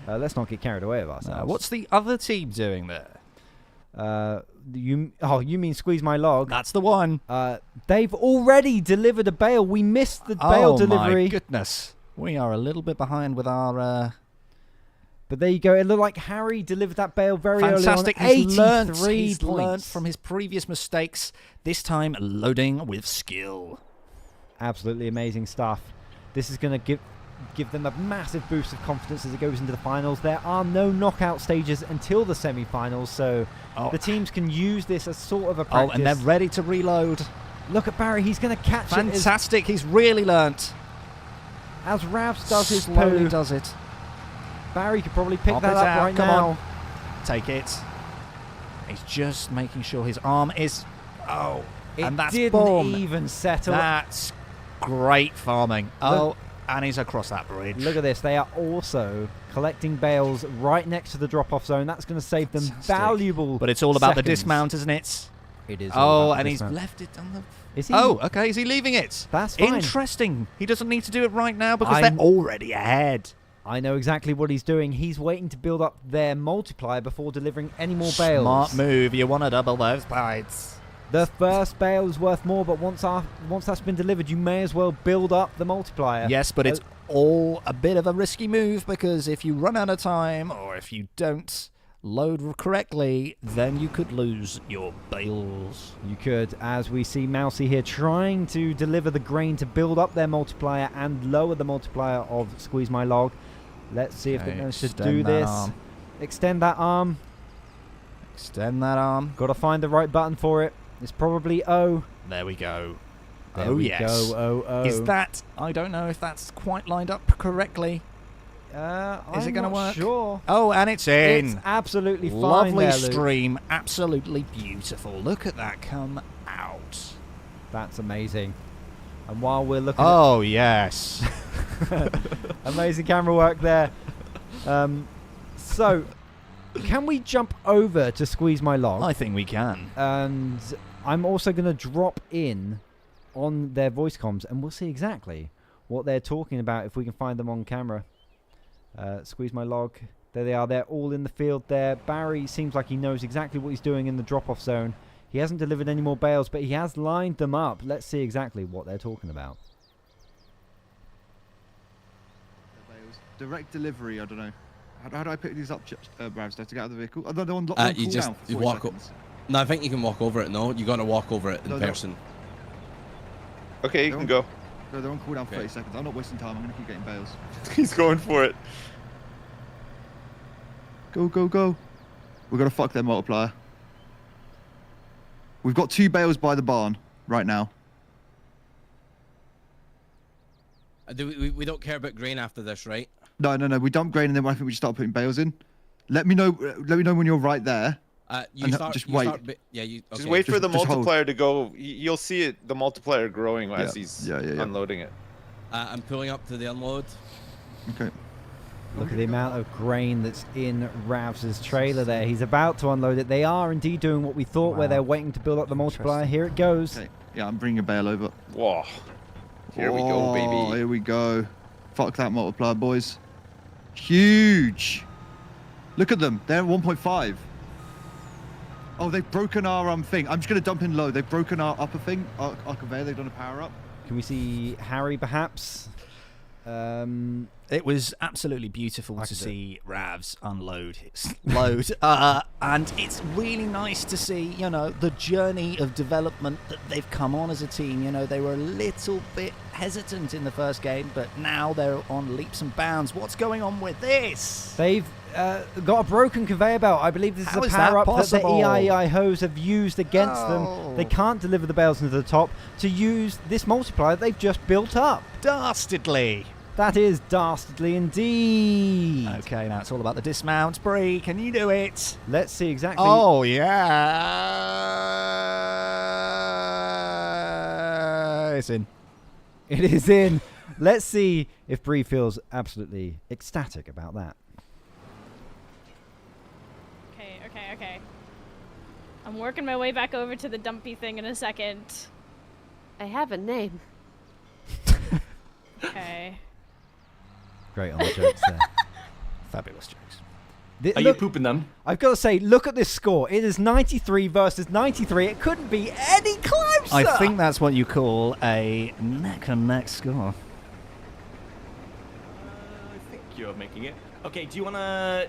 Let's not get carried away with ourselves. What's the other team doing there? You mean Squeeze My Log? That's the one. They've already delivered a bale. We missed the bale delivery. Oh, my goodness. We are a little bit behind with our... But there you go. It looked like Harry delivered that Bale very fantastic. early on. He's learned. 83 He's learned points. from his previous mistakes. This time, loading with skill. Absolutely amazing stuff. This is going to give them a massive boost of confidence as it goes into the finals. There are no knockout stages until the semi-finals, so the teams can use this as sort of a practice. Oh, and they're ready to reload. Look at Barry. He's going to catch it. Fantastic. He's really learnt. As Ravs does his Slowly poo. does it. Barry could probably pick Pop that it up out. right Come now. on. Take it. He's just making sure his arm is... Oh, It and that's didn't boom. even settle. That's great farming. Oh, and he's across that bridge. Look at this. They are also collecting bales right next to the drop-off zone. That's going to save them valuable But it's all about the seconds. dismount, isn't it? It is all Oh, about the and he's dismount. left it on the... Is he? Oh, okay. Is he leaving it? That's fine. Interesting. He doesn't need to do it right now because they're already ahead. I know exactly what he's doing. He's waiting to build up their multiplier before delivering any more bales. Smart move. You want to double those points. The first bale is worth more, but once that's been delivered, you may as well build up the multiplier. Yes, but it's all a bit of a risky move because if you run out of time or if you don't load correctly, then you could lose your bales. You could, as we see Mousy here trying to deliver the grain to build up their multiplier and lower the multiplier of Squeeze My Log. Let's see if they manage to do this. Extend that arm. Extend that arm. Got to find the right button for it. It's probably O. There we go. There we yes. go. O. Is that... I don't know if that's quite lined up correctly. Is it going to work? Sure. Oh, and it's in. It's absolutely fine. Lovely there, Luke. stream. Absolutely beautiful. Look at that come out. That's amazing. And while we're looking Oh, yes. amazing camera work there. So, can we jump over to Squeeze My Log? I think we can. And I'm also going to drop in on their voice comms, and we'll see exactly what they're talking about if we can find them on camera. Squeeze My Log. There they are. They're all in the field there. Barry seems like he knows exactly what he's doing in the drop-off zone. He hasn't delivered any more bales, but he has lined them up. Let's see exactly what they're talking about. Direct delivery, I don't know. How do I pick these up, Ravs, to get out of the vehicle? Oh, they're on lockdown. You just walk up. No, I think you can walk over it. No, you got to walk over it in person. Okay, you can go. No, they're on cooldown for 30 seconds. I'm not wasting time. I'm going to keep getting bales. He's going for it. Go, go, go. We're going to fuck their multiplier. We've got 2 bales by the barn right now. We don't care about grain after this, right? No. We dump grain and then I think we just start putting bales in. Let me know when you're right there. Just wait. Just wait for the multiplier to go. You'll see it. The multiplier growing as he's unloading it. I'm pulling up to the unload. Okay. Look at the amount of grain that's in Ravs' trailer there. He's about to unload it. They are indeed doing what we thought, where they're waiting to build up the multiplier. Here it goes. Okay. Yeah, I'm bringing a bale over. Whoa. Here we go, baby. Here we go. Fuck that multiplier, boys. Huge. Look at them. They're at 1.5. Oh, they've broken our thing. I'm just going to dump in low. They've broken our upper thing, our conveyor. They've done a power up. Can we see Harry, perhaps? It was absolutely beautiful to see Ravs unload his load. And it's really nice to see, you know, the journey of development that they've come on as a team. You know, they were a little bit hesitant in the first game, but now they're on leaps and bounds. What's going on with this? They've got a broken conveyor belt. I believe this is How a is power-up that the possible? EII Hoes have used against them. They can't deliver the bales into the top to use this multiplier they've just built up. Dastardly. That is dastardly indeed. Okay, now it's all about the dismount. Bree, can you do it? Let's see exactly. Oh, yeah. It's in. It is in. Let's see if Bree feels absolutely ecstatic about that. Okay. I'm working my way back over to the dumpy thing in a second. I have a name. Okay. Great on the jokes there. Fabulous jokes. Are you pooping them? I've got to say, look at this score. It is 93 versus 93. It couldn't be any closer. I think that's what you call a neck-and-neck score. of making it. Okay, do you wanna?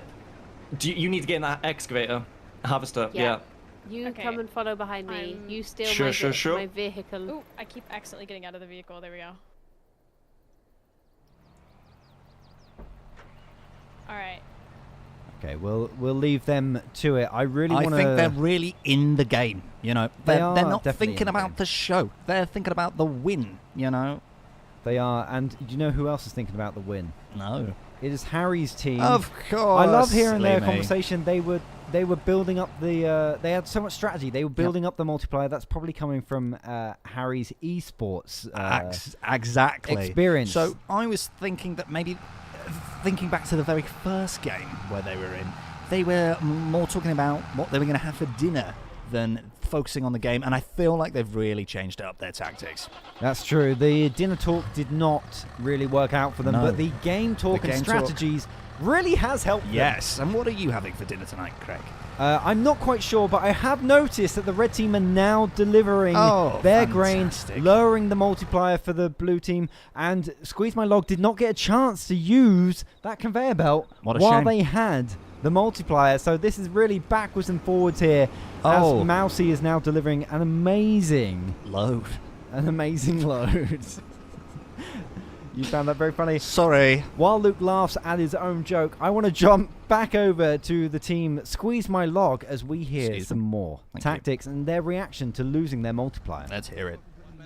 You need to get in that excavator, harvester? Yeah. You come and follow behind me. You steal my vehicle. Ooh, I keep accidentally getting out of the vehicle. There we go. All right. Okay, we'll leave them to it. I really want to. I think they're really in the game. You know, they're not thinking about the show. They're thinking about the win. You know, they are. And do you know who else is thinking about the win? No. It is Harry's team. Of course. I love hearing their conversation. They were building up the. They had so much strategy. They were building up the multiplier. That's probably coming from Harry's esports exactly experience. So I was thinking that maybe, thinking back to the very first game where they were in, they were more talking about what they were going to have for dinner than focusing on the game, and I feel like they've really changed up their tactics. That's true. The dinner talk did not really work out for them, but the game talk and strategies really has helped them. Yes, and what are you having for dinner tonight, Craig? I'm not quite sure, but I have noticed that the red team are now delivering their grain, lowering the multiplier for the blue team, and Squeeze My Log did not get a chance to use that conveyor belt while they had the multiplier. So this is really backwards and forwards here, as Mousy is now delivering an amazing load. An amazing load. You found that very funny. Sorry. While Luke laughs at his own joke, I want to jump back over to the team Squeeze My Log as we hear some more tactics and their reaction to losing their multiplier. Let's hear it.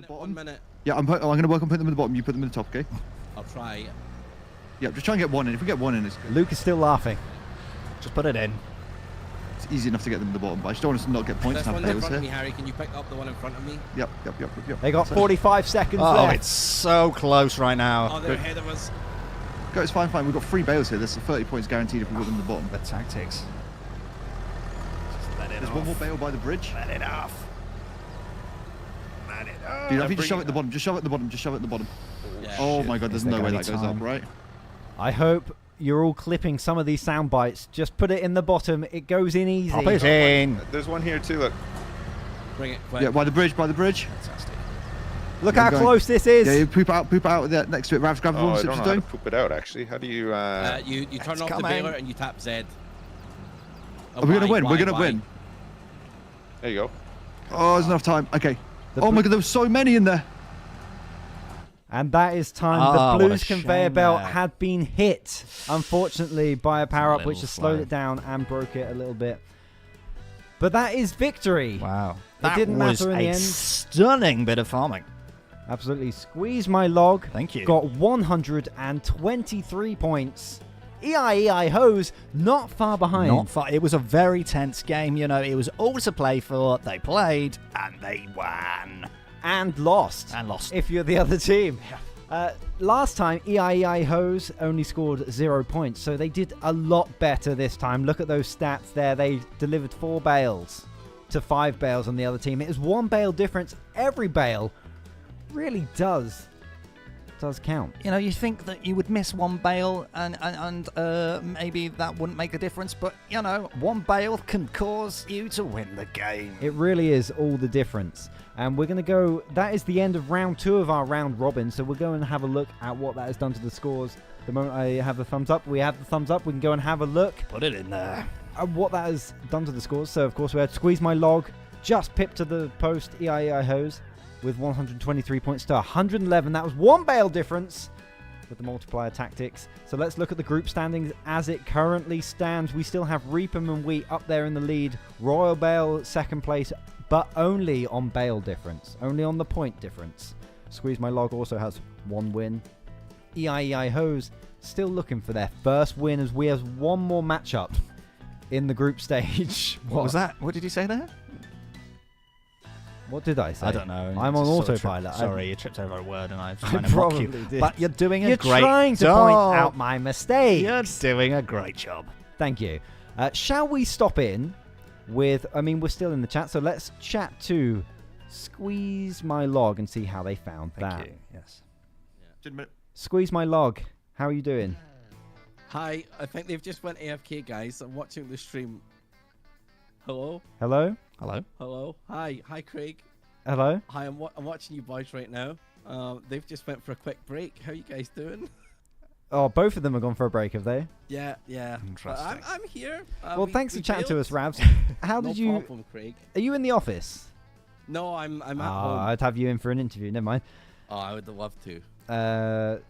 1 minute. Yeah, I'm going to work on putting them in the bottom. You put them in the top, okay? I'll try. Yeah, just try and get one in. If we get one in, it's good. Luke is still laughing. Just put it in. It's easy enough to get them in the bottom, but I just don't want us to not get points. This one's in front of me, Harry. Can you pick up the one in front of me? Yep. They got 45 seconds left. Oh, it's so close right now. Oh, they're ahead of us. Go, it's fine. We've got 3 bales here. There's 30 points guaranteed if we put them in the bottom. The tactics. Just let it There's off. one more bale by the bridge. Let it off. Let it off. Dude, I think just shove it at the bottom. Just shove it at the bottom. Just shove it at the bottom. Yeah, oh my god, there's no way that goes up, right? I hope you're all clipping some of these sound bites. Just put it in the bottom. It goes in easy. Pop it in. There's one here too, look. Bring it quick. Yeah, by the bridge. Fantastic. Look how close this is. Yeah, you poop out there next to it. Rav's grab the one. I don't know how to poop it out, actually. How do you... You turn off the baler and you tap Z. Are we going to win? We're going to win. There you go. Oh, there's enough time. Okay. Oh my god, there were so many in there. And that is time. The Blues conveyor belt had been hit, unfortunately, by a power-up, which has slowed it down and broke it a little bit. But that is victory. Wow. It didn't matter in the end. Stunning bit of farming. Absolutely. Squeeze My Log. Thank you. Got 123 points. EII Hoes not far behind. Not far. It was a very tense game. You know, it was all to play for. They played and they won. And lost. If you're the other team. Last time, EII Hoes only scored 0 points, so they did a lot better this time. Look at those stats there. They delivered 4 bales to 5 bales on the other team. It is 1 bale difference. Every bale really does count. You know, you think that you would miss 1 bale and maybe that wouldn't make a difference, but, you know, 1 bale can cause you to win the game. It really is all the difference. And we're going to go... That is the end of round 2 of our round robin, so we'll go and have a look at what that has done to the scores. The moment I have the thumbs up, we have the thumbs up. We can go and have a look. Put it in there. At what that has done to the scores. So, of course, we had Squeeze My Log, just pipped to the post EII Hoes with 123 points to 111. That was 1 bale difference with the multiplier tactics. So let's look at the group standings as it currently stands. We still have Reapem and Wheat up there in the lead. Royal Bale second place, but only on bale difference. Only on the point difference. Squeeze My Log also has 1 win. EII Hoes still looking for their first win as we have 1 more matchup in the group stage. What was that? What did you say there? What did I say? I don't know. I'm on autopilot. Sorry, you tripped over a word and I was I trying to mock you. probably did. But you're doing a You're great trying to job. point out my mistake. You're doing a great job. Thank you. Shall we stop in with... I mean, we're still in the chat, so let's chat to Squeeze My Log and see how they found that. Thank you. Yes. Squeeze My Log, how are you doing? Hi, I think they've just went AFK, guys. I'm watching the stream. Hello? Hello? Hello? Hello? Hi, Craig. Hello? Hi, I'm watching you boys right now. They've just went for a quick break. How you guys doing? Oh, both of them have gone for a break, have they? Yeah. Interesting. I'm here. Well, thanks for chatting to us, Ravs. How did you? No problem, Craig. Are you in the office? No, I'm at home. I'd have you in for an interview. Never mind. Oh, I would love to.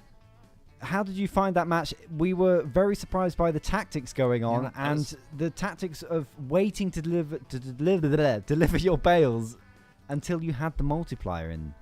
How did you find that match? We were very surprised by the tactics going on Yeah, the tactics of waiting to deliver your bales until you had the multiplier in.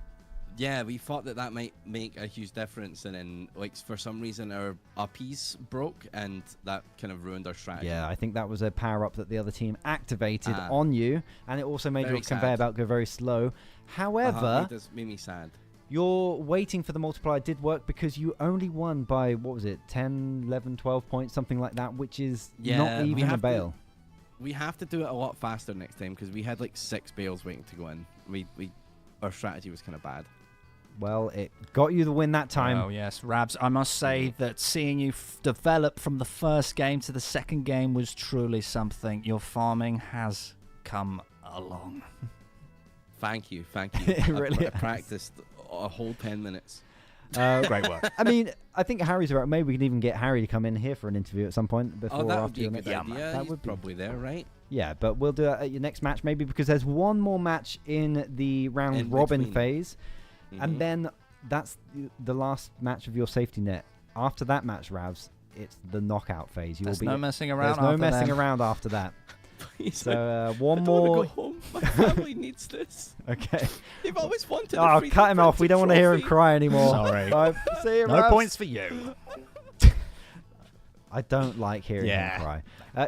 Yeah, we thought that might make a huge difference, and then like for some reason our uppies broke, and that kind of ruined our strategy. Yeah, I think that was a power up that the other team activated on you, and it also made your conveyor belt go very slow. However, made me sad. Your waiting for the multiplier did work because you only won by, what was it, 10, 11, 12 points, something like that, which is not even a bale. We have to do it a lot faster next time because we had like 6 bales waiting to go in. Our strategy was kind of bad. Well, it got you the win that time. Oh, yes. Rabs, I must say that seeing you develop from the first game to the second game was truly something. Your farming has come along. Thank you. Really I practiced a whole 10 minutes. Great work. I mean, I think Harry's right. Maybe we can even get Harry to come in here for an interview at some point before that or would after be a your good next idea. That He's would be probably there, right? Yeah, but we'll do it at your next match maybe because there's one more match in the round In robin between. phase, and then that's the last match of your safety net. After that match, Ravs, it's the knockout phase. There's no messing around. There's no after messing then. around after that. So I one don't more. want to go home. My family needs this. Okay. They've always wanted. Oh, cut him off. We don't want to hear him cry anymore. Sorry. Bye. See you, No Ravs. points for you. I don't like hearing him cry.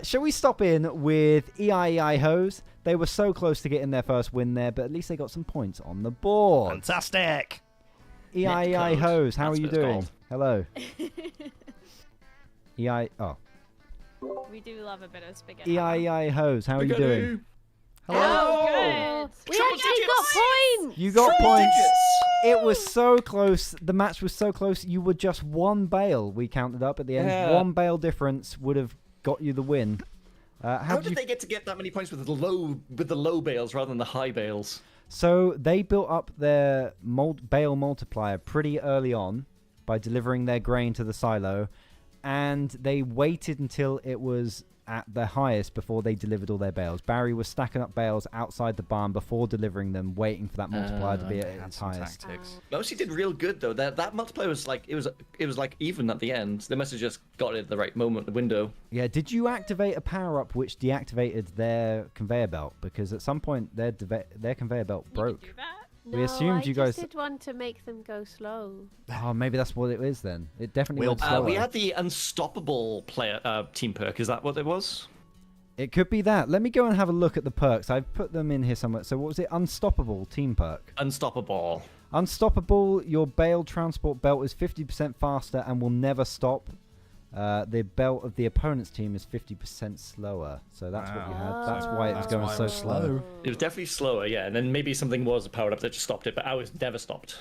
Shall we stop in with EII Hoes? They were so close to getting their first win there, but at least they got some points on the board. Fantastic. EII Hoes, how That's are you what it's doing? called. Hello. Oh. We do love a bit of spaghetti. EII Hoes, how are you doing? Oh, good. We actually got points. You got points. It was so close. The match was so close. You were just one bale. We counted up at the end. Yeah. One bale difference would have got you the win. How did they get that many points with the low bales rather than the high bales? So they built up their bale multiplier pretty early on by delivering their grain to the silo, and they waited until it was at the highest before they delivered all their bales. Barry was stacking up bales outside the barn before delivering them, waiting for that multiplier to be at its highest. Mousy did real good though. That multiplier was like it was like even at the end. They must have just got it at the right moment, the window. Yeah, did you activate a power up which deactivated their conveyor belt? Because at some point their conveyor belt broke. We assumed you guys. I did one to make them go slow. Oh, maybe that's what it is then. It definitely went slower. We had the unstoppable team perk. Is that what it was? It could be that. Let me go and have a look at the perks. I've put them in here somewhere. So what was it? Unstoppable team perk. Unstoppable. Unstoppable. Your bale transport belt is 50% faster and will never stop. The belt of the opponent's team is 50% slower. So that's what you had. That's why it was going so slow. It was definitely slower, yeah. And then maybe something was powered up that just stopped it, but ours never stopped.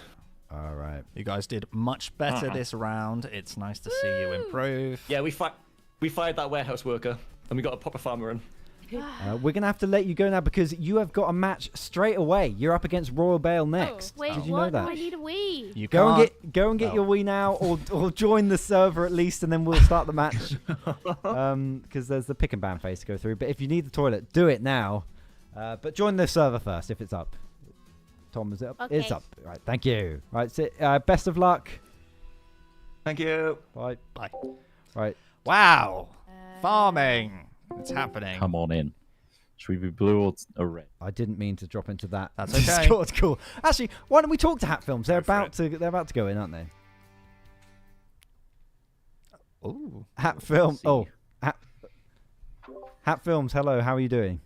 All right. You guys did much better this round. It's nice to see you improve. Yeah, we fired that warehouse worker, and we got a proper farmer in. We're going to have to let you go now because you have got a match straight away. You're up against Royal Bale next. Wait, Did you what? know that? Do I need a wee? You Go and can't. get your Wii now, or join the server at least, and then we'll start the match. Because there's the pick and ban phase to go through. But if you need the toilet, do it now. But join the server first if it's up. Tom, is it up? Okay. It's up. Right, thank you. Right, best of luck. Thank you. Bye. Bye. Right. Wow. Farming. It's happening. Come on in. Should we be blue or red? I didn't mean to drop into that. That's okay. It's cool. Actually, why don't we talk to Hat Films? They're about to go in, aren't they? Ooh. Hat Film. Oh, Hat Films. Hello. How are you doing?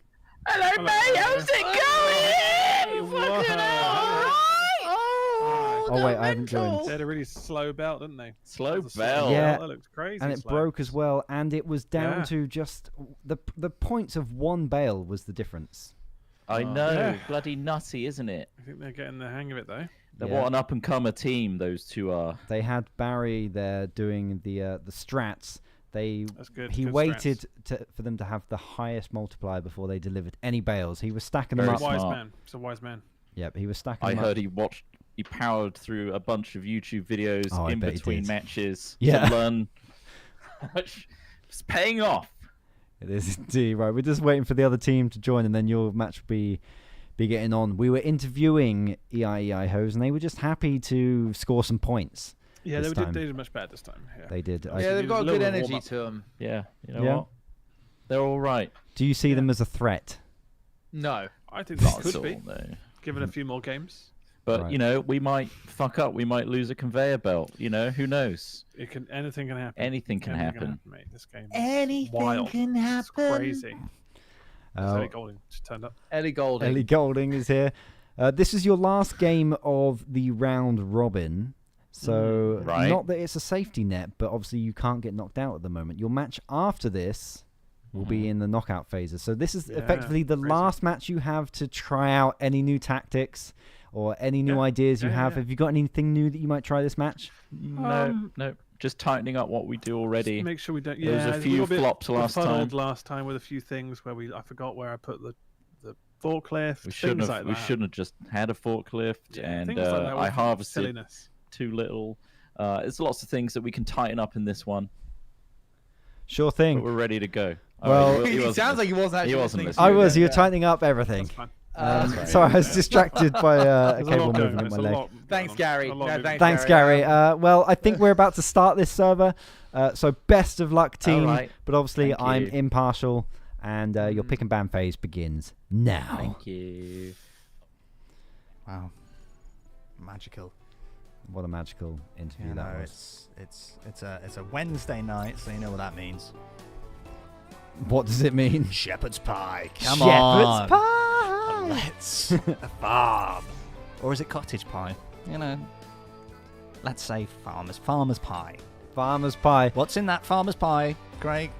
Hello, mate. How's it going? Fucking hell. Oh wait, I haven't joined. They had a really slow belt, didn't they? Slow That belt. Yeah, that looks crazy. and it slow. broke as well, and it was down Yeah. to just the points of one bale was the difference. I know. Yeah. Bloody nutty, isn't it? I think they're getting the hang of it though. They're Yeah. what an up-and-comer team, those two are. They had Barry there doing the strats. That's good. He good waited strats. for them to have the highest multiplier before they delivered any bales. He was stacking Very them up. smart. Wise man. It's a wise man. Yep, he was stacking I them heard up. he watched he powered through a bunch of YouTube videos in between matches to learn. It's paying off. It is indeed. Right, we're just waiting for the other team to join, and then your match will be getting on. We were interviewing EII Hoes, and they were just happy to score some points. Yeah, they did much better this time. Yeah. They did. Yeah, they've got a good energy to them. Yeah, you know what? They're all right. Do you see them as a threat? No. I think this Not could at be. all, no. Given a few more games. But, you know, we might fuck up. We might lose a conveyor belt. You know, who knows? Anything can happen. Anything can happen. Mate. This game is Anything wild. can happen. It's crazy. Ellie Golding just turned up. Ellie Golding. Ellie Golding is here. This is your last game of the round robin. So, not that it's a safety net, but obviously you can't get knocked out at the moment. Your match after this will be in the knockout phases. So this is effectively the last match you have to try out any new tactics or any new ideas you have. Have you got anything new that you might try this match? No. Just tightening up what we do already. Just make sure we don't. There was a few flops last time. Last time with a few things where I forgot where I put the forklift. We shouldn't have just had a forklift, and I harvested too little. There's lots of things that we can tighten up in this one. Sure thing. But we're ready to go. Well, it sounds like he wasn't actually listening. I was. You're tightening up everything. Sorry, I was distracted by a cable moving in my leg. Thanks, Gary. Thanks, Gary. Well, I think we're about to start this server. So best of luck, team. Right. But obviously, Thank I'm you. impartial, and your pick and ban phase begins now. Thank you. Wow, magical. What a magical interview that was. It's a Wednesday night, so you know what that means. What does it mean? Shepherd's pie. Come Shepherd's on. pie. Let's farm. Or is it cottage pie? You know. Let's say farmer's pie. Farmer's pie. What's in that farmer's pie, Craig?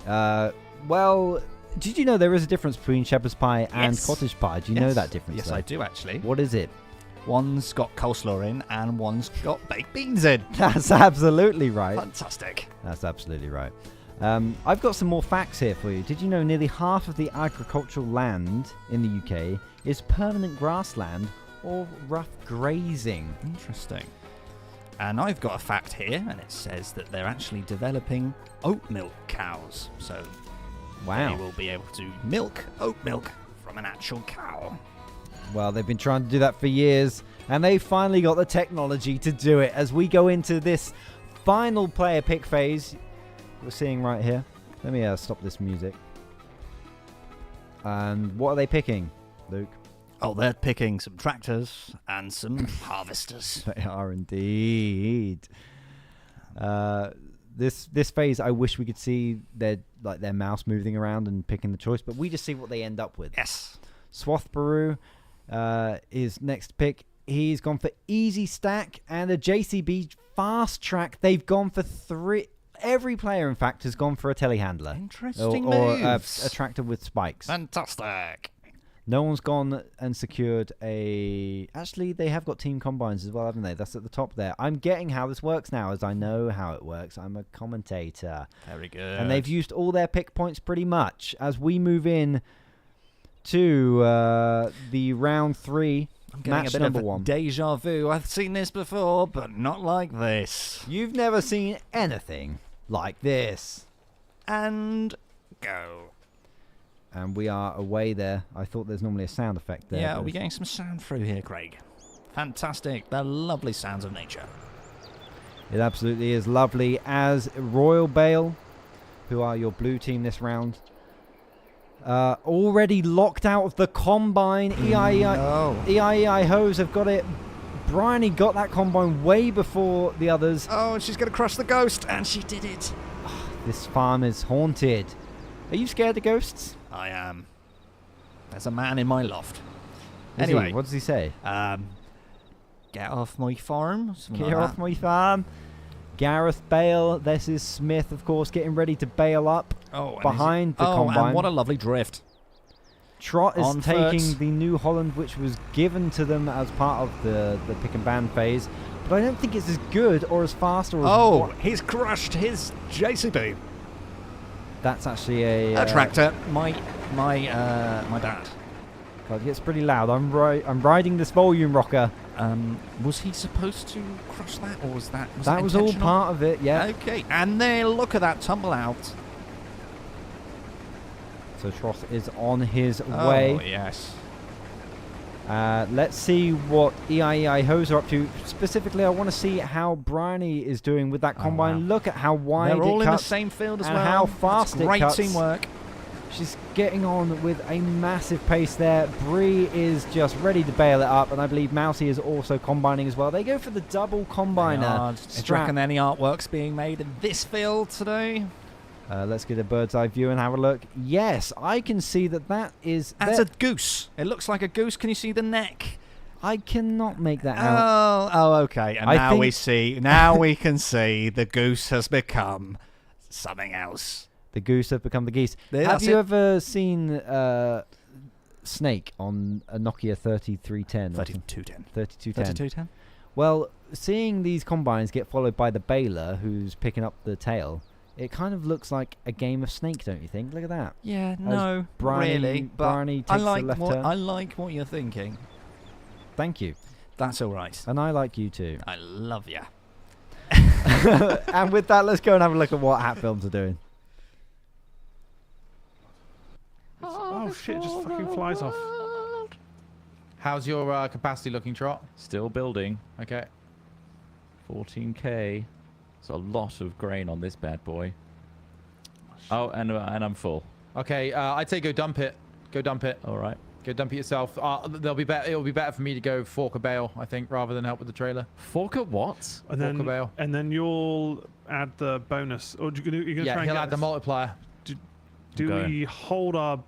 Well, did you know there is a difference between shepherd's pie and cottage pie? Do you know that difference? Yes, though? I do actually. What is it? One's got coleslaw in and one's got baked beans in. That's absolutely right. Fantastic. That's absolutely right. I've got some more facts here for you. Did you know nearly half of the agricultural land in the UK is permanent grassland or rough grazing? Interesting. And I've got a fact here, and it says that they're actually developing oat milk cows. So they will be able to milk oat milk from an actual cow. Well, they've been trying to do that for years, and they finally got the technology to do it. As we go into this final player pick phase, we're seeing right here. Let me stop this music. And what are they picking, Luke? Oh, they're picking some tractors and some harvesters. They are indeed. This phase, I wish we could see their mouse moving around and picking the choice, but we just see what they end up with. Yes. Swathborough is next pick. He's gone for easy stack and a JCB fast track. They've gone for 3. Every player, in fact, has gone for a telehandler. Interesting or moves. A tractor with spikes. Fantastic. No one's gone and secured a... Actually, they have got team combines as well, haven't they? That's at the top there. I'm getting how this works now, as I know how it works. I'm a commentator. Very good. And they've used all their pick points pretty much. As we move in to the round 3, I'm getting match a bit number of 1. Deja vu. I've seen this before, but not like this. You've never seen anything like this. And go. And we are away there. I thought there's normally a sound effect there. Yeah, we're getting some sound through here, Craig. Fantastic. They're lovely sounds of nature. It absolutely is lovely. As Royal Bale, who are your blue team this round, already locked out of the combine. EII Hoes have got it. Bryony got that combine way before the others. Oh, and she's going to crush the ghost, and she did it. This farm is haunted. Are you scared of ghosts? I am. There's a man in my loft. Anyway, what does he say? Get off my farm. Get off my farm. Gareth Bale. This is Smith, of course, getting ready to bail up behind the combine. And what a lovely drift. Trot is taking the New Holland, which was given to them as part of the pick and ban phase. But I don't think it's as good or as fast or as... he's crushed his JCB. That's actually a tractor. My dad But it gets pretty loud. I'm riding this volume rocker. Was he supposed to crush that, or was that? That was all part of it. Yeah. Okay, and there, look at that tumble out. So Troth is on his way. Oh yes. Let's see what EII Hoes are up to. Specifically, I want to see how Bryony is doing with that combine. Wow. Look at how wide They're all it in the cuts same field as and well. how fast That's it great cuts. teamwork. She's getting on with a massive pace there. Bree is just ready to bail it up, and I believe Mousy is also combining as well. They go for the double combiner. Do you reckon any artworks being made in this field today? Let's get a bird's eye view and have a look. Yes, I can see that is... That's a goose. It looks like a goose. Can you see the neck? I cannot make that out. Oh, okay. And now we see. Now we can see the goose has become something else. The goose have become the geese. There, have you ever seen Snake on a Nokia 3310? 3210. 3210. Well, seeing these combines get followed by the baler who's picking up the tail, it kind of looks like a game of Snake, don't you think? Look at that. Yeah, As no, Bryony, really. But Bryony takes the left turn. I like what you're thinking. Thank you. That's all right. And I like you too. I love you. And with that, let's go and have a look at what Hat Films are doing. Oh shit, it just fucking flies off. How's your capacity looking, Trot? Still building. Okay. 14k. It's a lot of grain on this bad boy. Oh, and I'm full. Okay, I'd say go dump it. Go dump it. All right. Go dump it yourself. It'll be better for me to go fork a bale, I think, rather than help with the trailer. Fork a what? And fork a bale. And then you'll add the bonus. Or you're gonna try and he'll get add the multiplier. Do we hold our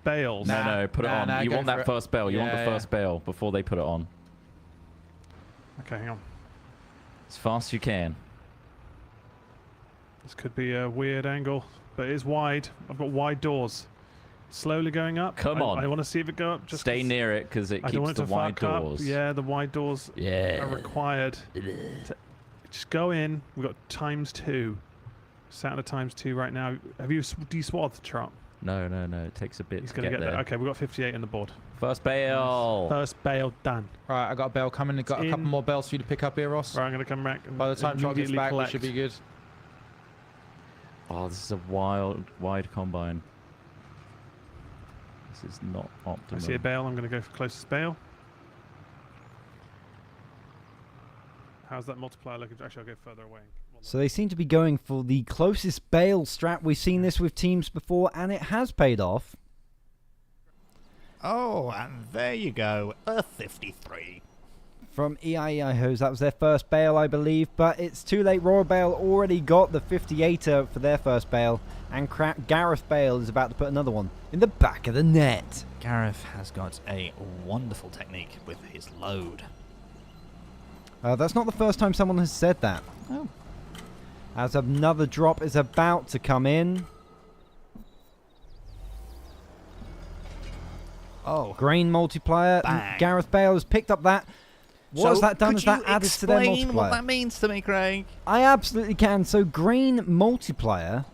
bales? No, put it on. You want that first bale. You want the first bale before they put it on. Okay, hang on. As fast as you can. This could be a weird angle, but it is wide. I've got wide doors. Slowly going up. Come on. I want to see if it go up. Just Stay near it because it keeps the wide doors. Yeah, the wide doors are required. Just go in. We've got ×2. Sat at a ×2 right now. Have you de-swathed, Trot? No. It takes a bit He's to going get there. Okay, we've got 58 on the board. First bale. First bale done. Right, I got a bale coming. I've got a couple more bales for you to pick up here, Ross. Right, I'm going to come back. And by the time Trot gets immediately back, collect. we should be good. Oh, this is a wide combine. This is not optimal. I see a bale. I'm going to go for closest bale. How's that multiplier looking? Actually, I'll go further away. So they seem to be going for the closest bale strat. We've seen this with teams before, and it has paid off. Oh, and there you go. A 53. From EII Hoes, that was their first bale, I believe, but it's too late. Royal Bale already got the 58er for their first bale, and Gareth Bale is about to put another one in the back of the net. Gareth has got a wonderful technique with his load. That's not the first time someone has said that. Oh. As another drop is about to come in. Oh. Grain multiplier. Gareth Bale has picked up that. What has that done? Has that added to their multiplier? Explain what that means to me, Craig. I absolutely can. So grain multiplier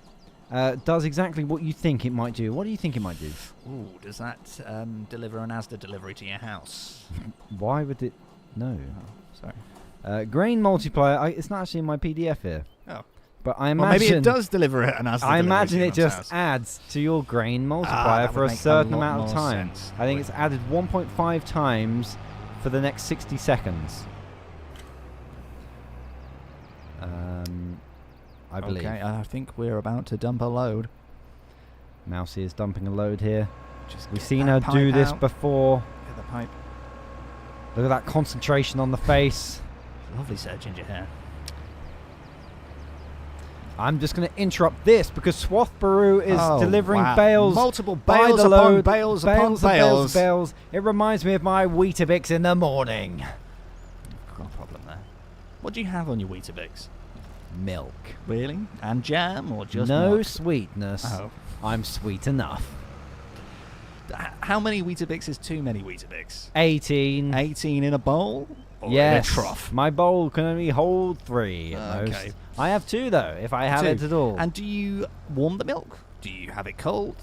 does exactly what you think it might do. What do you think it might do? Ooh, does that deliver an Asda delivery to your house? Why would it? No. Oh, sorry. Grain multiplier. It's not actually in my PDF here. Oh. But I imagine well, maybe it does deliver an Asda delivery. I imagine to it your just house. adds to your grain multiplier for a certain amount of time. Sense. I think it's added 1.5 times for the next 60 seconds. I believe. Okay, I think we're about to dump a load. Mousy is dumping a load here. We've seen her do this before. Get the pipe. Look at that concentration on the face. Lovely set of ginger hair. I'm just going to interrupt this because Swathborough is delivering bales. Multiple by bales the upon load. bales Bales upon and bales. bales. It reminds me of my Weetabix in the morning. Got a problem there. What do you have on your Weetabix? Milk. Really? And jam or just no milk? sweetness. Oh. I'm sweet enough. How many Weetabix is too many Weetabix? 18. 18 in a bowl? Or yes. in a trough? My bowl can only hold 3 at Okay. most. I have 2 though, if I have it at all. And do you warm the milk? Do you have it cold?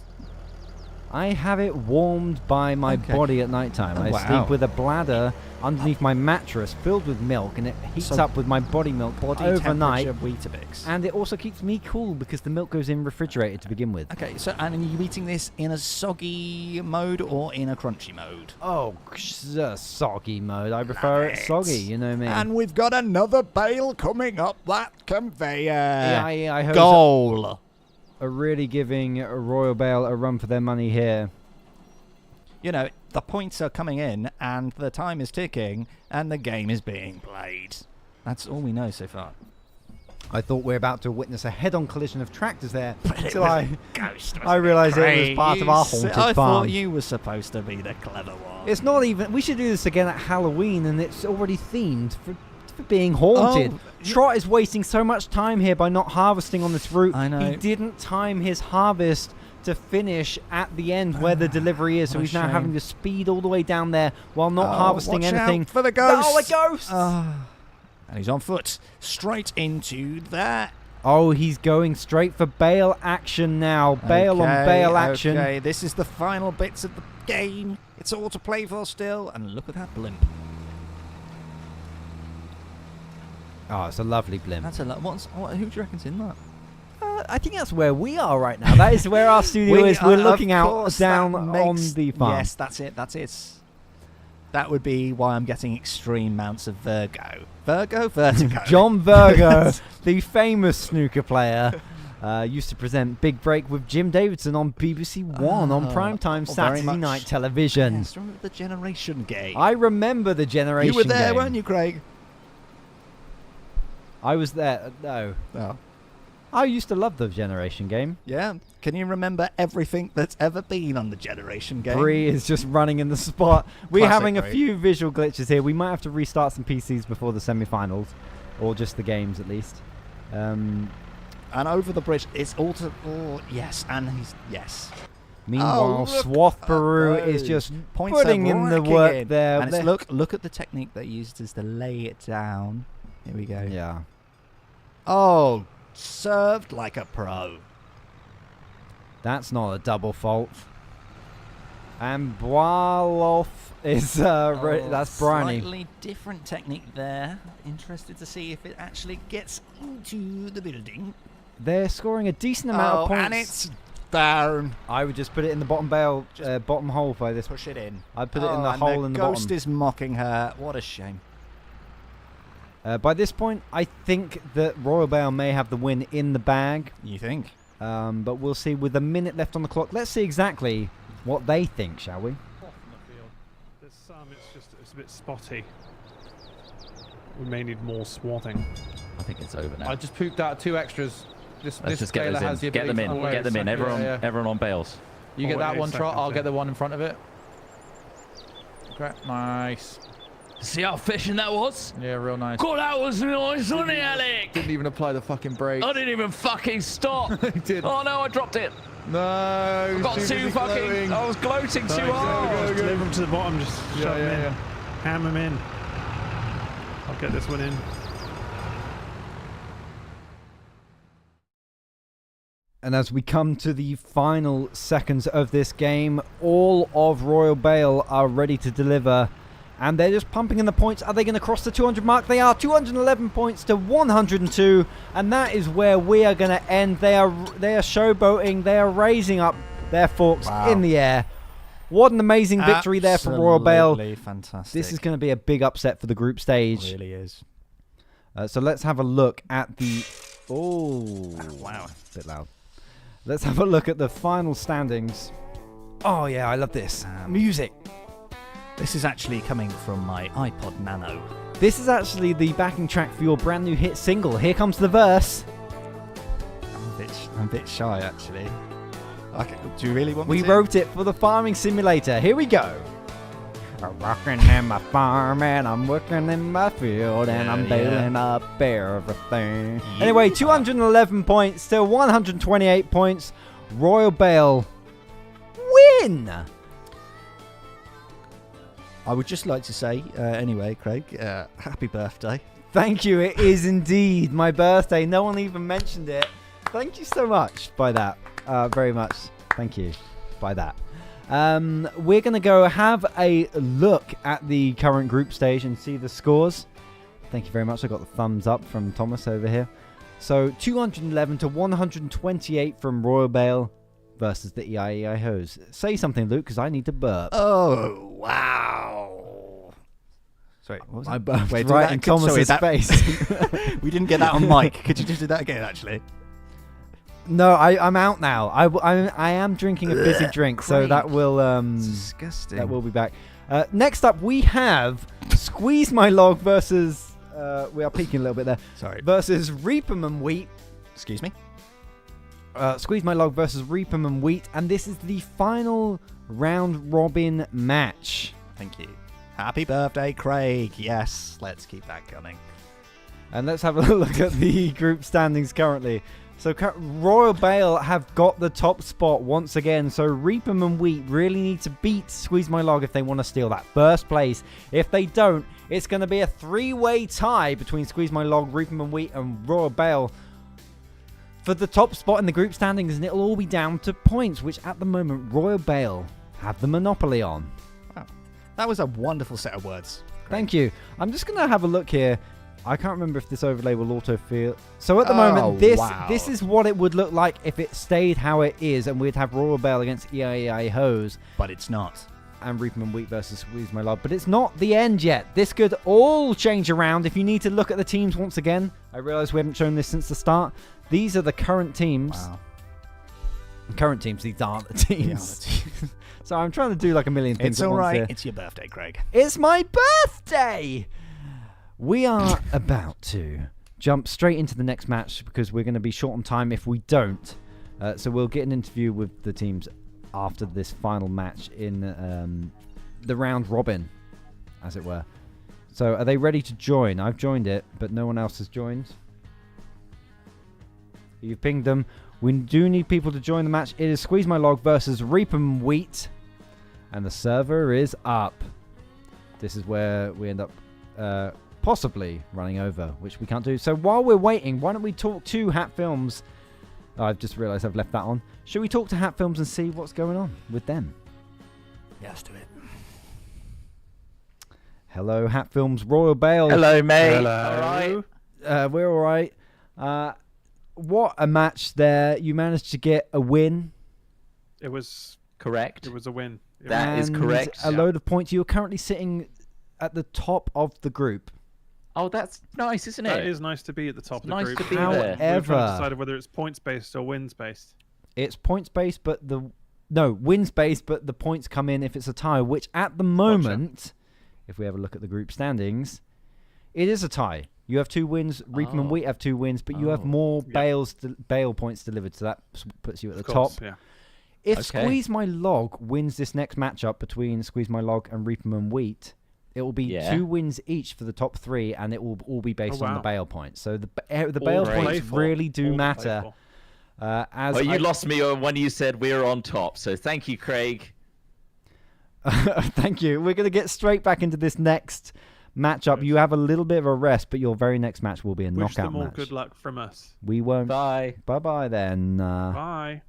I have it warmed by my body at nighttime. I sleep with a bladder underneath my mattress filled with milk, and it heats up with my body milk overnight. Weetabix. And it also keeps me cool because the milk goes in refrigerated to begin with. Okay, so and are you eating this in a soggy mode or in a crunchy mode? Oh, soggy mode. I prefer it soggy, you know me. And we've got another bale coming up that conveyor. EII Hoe Goal. Are really giving Royal Bale a run for their money here. You know, the points are coming in, and the time is ticking, and the game is being played. That's all we know so far. I thought we were about to witness a head-on collision of tractors there until I realised it was part of our haunted farm. I thought you were supposed to be the clever one. It's not even... We should do this again at Halloween, and it's already themed for being haunted. Trot is wasting so much time here by not harvesting on this route. I know. He didn't time his harvest to finish at the end where the delivery is, so he's now having to speed all the way down there while not harvesting anything. Out for the ghost. Oh, a ghost! And he's on foot, straight into that. Oh, he's going straight for Bale action now. Bale on Bale action. Okay, this is the final bits of the game. It's all to play for still, and look at that blimp. Oh, it's a lovely blimp. That's a who do you reckon's in that? I think that's where we are right now. That is where our studio is. We're looking out down on the farm. Yes, that's it. That's it. That would be why I'm getting extreme amounts of Vertigo. John Virgo, the famous snooker player, used to present Big Break with Jim Davidson on BBC One on primetime Saturday night television. Yes, remember the Generation game? I remember the Generation game. You were there, weren't you, Craig? I was there. No. Oh. I used to love the Generation game. Yeah. Can you remember everything that's ever been on the Generation game? Bree is just running in the spot. We're having Bree. a few visual glitches here. We might have to restart some PCs before the semi-finals, or just the games at least. And over the bridge, it's all to... Oh, yes, and he's... Yes. Meanwhile, Swath Peru is just putting in the work there. And it's look at the technique they used is to lay it down. Here we go. Yeah. Oh, served like a pro. That's not a double fault. And Boaloff is that's Bryony. Slightly different technique there. Interested to see if it actually gets into the building. They're scoring a decent amount of points. And it's down. I would just put it in the bottom bale, bottom hole by this. Push it in. I'd put it in the hole in the bottom. Ghost is mocking her. What a shame. By this point, I think that Royal Bale may have the win in the bag. You think? But we'll see with a minute left on the clock. Let's see exactly what they think, shall we? There's some, it's a bit spotty. We may need more swatting. I think it's over now. I just pooped out 2 extras. Let's just get those in. Get them in. Get them in. Everyone on bales. You get that one trot, I'll get the one in front of it. Okay, nice. See how efficient that was? Yeah, real nice. God, that was nice, wasn't it, Alec? Didn't even apply the fucking brake. I didn't even fucking stop. Did. Oh no, I dropped it. No. I got too fucking. Gloating. I was gloating too hard. Just deliver them to the bottom. Just shove them in. Ham them in. I'll get this one in. And as we come to the final seconds of this game, all of Royal Bale are ready to deliver. And they're just pumping in the points. Are they going to cross the 200 mark? They are. 211 points to 102. And that is where we are going to end. They are showboating. They are raising up their forks in the air. What an amazing victory there for Royal Bale. Absolutely fantastic. This is going to be a big upset for the group stage. It really is. So let's have a look at the... Oh, wow. A bit loud. Let's have a look at the final standings. Oh, yeah, I love this. Music. This is actually coming from my iPod Nano. This is actually the backing track for your brand new hit single. Here comes the verse. I'm a bit shy, actually. Okay, do you really want me We to? wrote it for the farming simulator. Here we go. I'm working in my farm and I'm working in my field and I'm baling up everything. Anyway, 211 points to 128 points. Royal Bale win. I would just like to say, anyway, Craig, happy birthday. Thank you. It is indeed my birthday. No one even mentioned it. Thank you so much by that. Very much. Thank you. by that. We're going to go have a look at the current group stage and see the scores. Thank you very much. I got the thumbs up from Thomas over here. So 211 to 128 from Royal Bale versus the EII Hoes. Say something, Luke, because I need to burp. Oh, wow. Sorry, what was I that? burped Wait, right in Thomas's face. We didn't get that on mic. Could you just do that again, actually? No, I'm out now. I am drinking a fizzy drink, so that will disgusting. That will be back. Next up, we have Squeeze My Log versus. We are peeking a little bit there. Sorry. Versus Reap'em and Wheat. Excuse me. Squeeze My Log versus Reap'em and Wheat, and this is the final round robin match. Thank you. Happy birthday, Craig. Yes, let's keep that coming. And let's have a look at the group standings currently. So Royal Bale have got the top spot once again. So Reap'em and Wheat really need to beat Squeeze My Log if they want to steal that first place. If they don't, it's going to be a three-way tie between Squeeze My Log, Reap'em and Wheat, and Royal Bale for the top spot in the group standings. And it'll all be down to points, which at the moment Royal Bale have the monopoly on. Wow. That was a wonderful set of words. Craig. Thank you. I'm just going to have a look here. I can't remember if this overlay will auto-fill. So at the moment, this is what it would look like if it stayed how it is, and we'd have Royal Bale against EII Hoes. But it's not. And Reap'em and Wheat versus Squeeze My Log. But it's not the end yet. This could all change around. If you need to look at the teams once again, I realise we haven't shown this since the start. These are the current teams. Wow. Current teams, these aren't the teams. So I'm trying to do like a million things It's at all once right. here. It's your birthday, Craig. It's my birthday! We are about to jump straight into the next match because we're going to be short on time if we don't. So we'll get an interview with the teams after this final match in the round robin, as it were. So are they ready to join? I've joined it, but no one else has joined. You've pinged them. We do need people to join the match. It is Squeeze My Log versus Reap'em Wheat. And the server is up. This is where we end up possibly running over, which we can't do. So while we're waiting, why don't we talk to Hat Films? Oh, I've just realised I've left that on. Should we talk to Hat Films and see what's going on with them? Yeah, let's do it. Hello, Hat Films, Royal Bale. Hello, mate. Hello. All right. We're all right. What a match there. You managed to get a win. It was correct. It was a win. That is correct. A load of points. You're currently sitting at the top of the group. Oh, that's nice, isn't it? That is nice to be at the top of the nice group. to be there. We've decided whether it's points based or wins based. It's points based, but wins based, but the points come in if it's a tie. Which at the moment, if we have a look at the group standings, it is a tie. You have 2 wins. Reap'em and Wheat have 2 wins, but you have more Bale points delivered, so that puts you at the top. Yeah. If Squeeze My Log wins this next matchup between Squeeze My Log and Reap'em and Wheat, it will be 2 wins each for the top 3, and it will all be based on the Bale points. So the Bale points really do matter. You lost me when you said we were on top, so thank you, Craig. Thank you. We're going to get straight back into this next matchup. You have a little bit of a rest, but your very next match will be a knockout Wish them all match. good luck from us. We won't. Bye. Bye-bye then. Bye.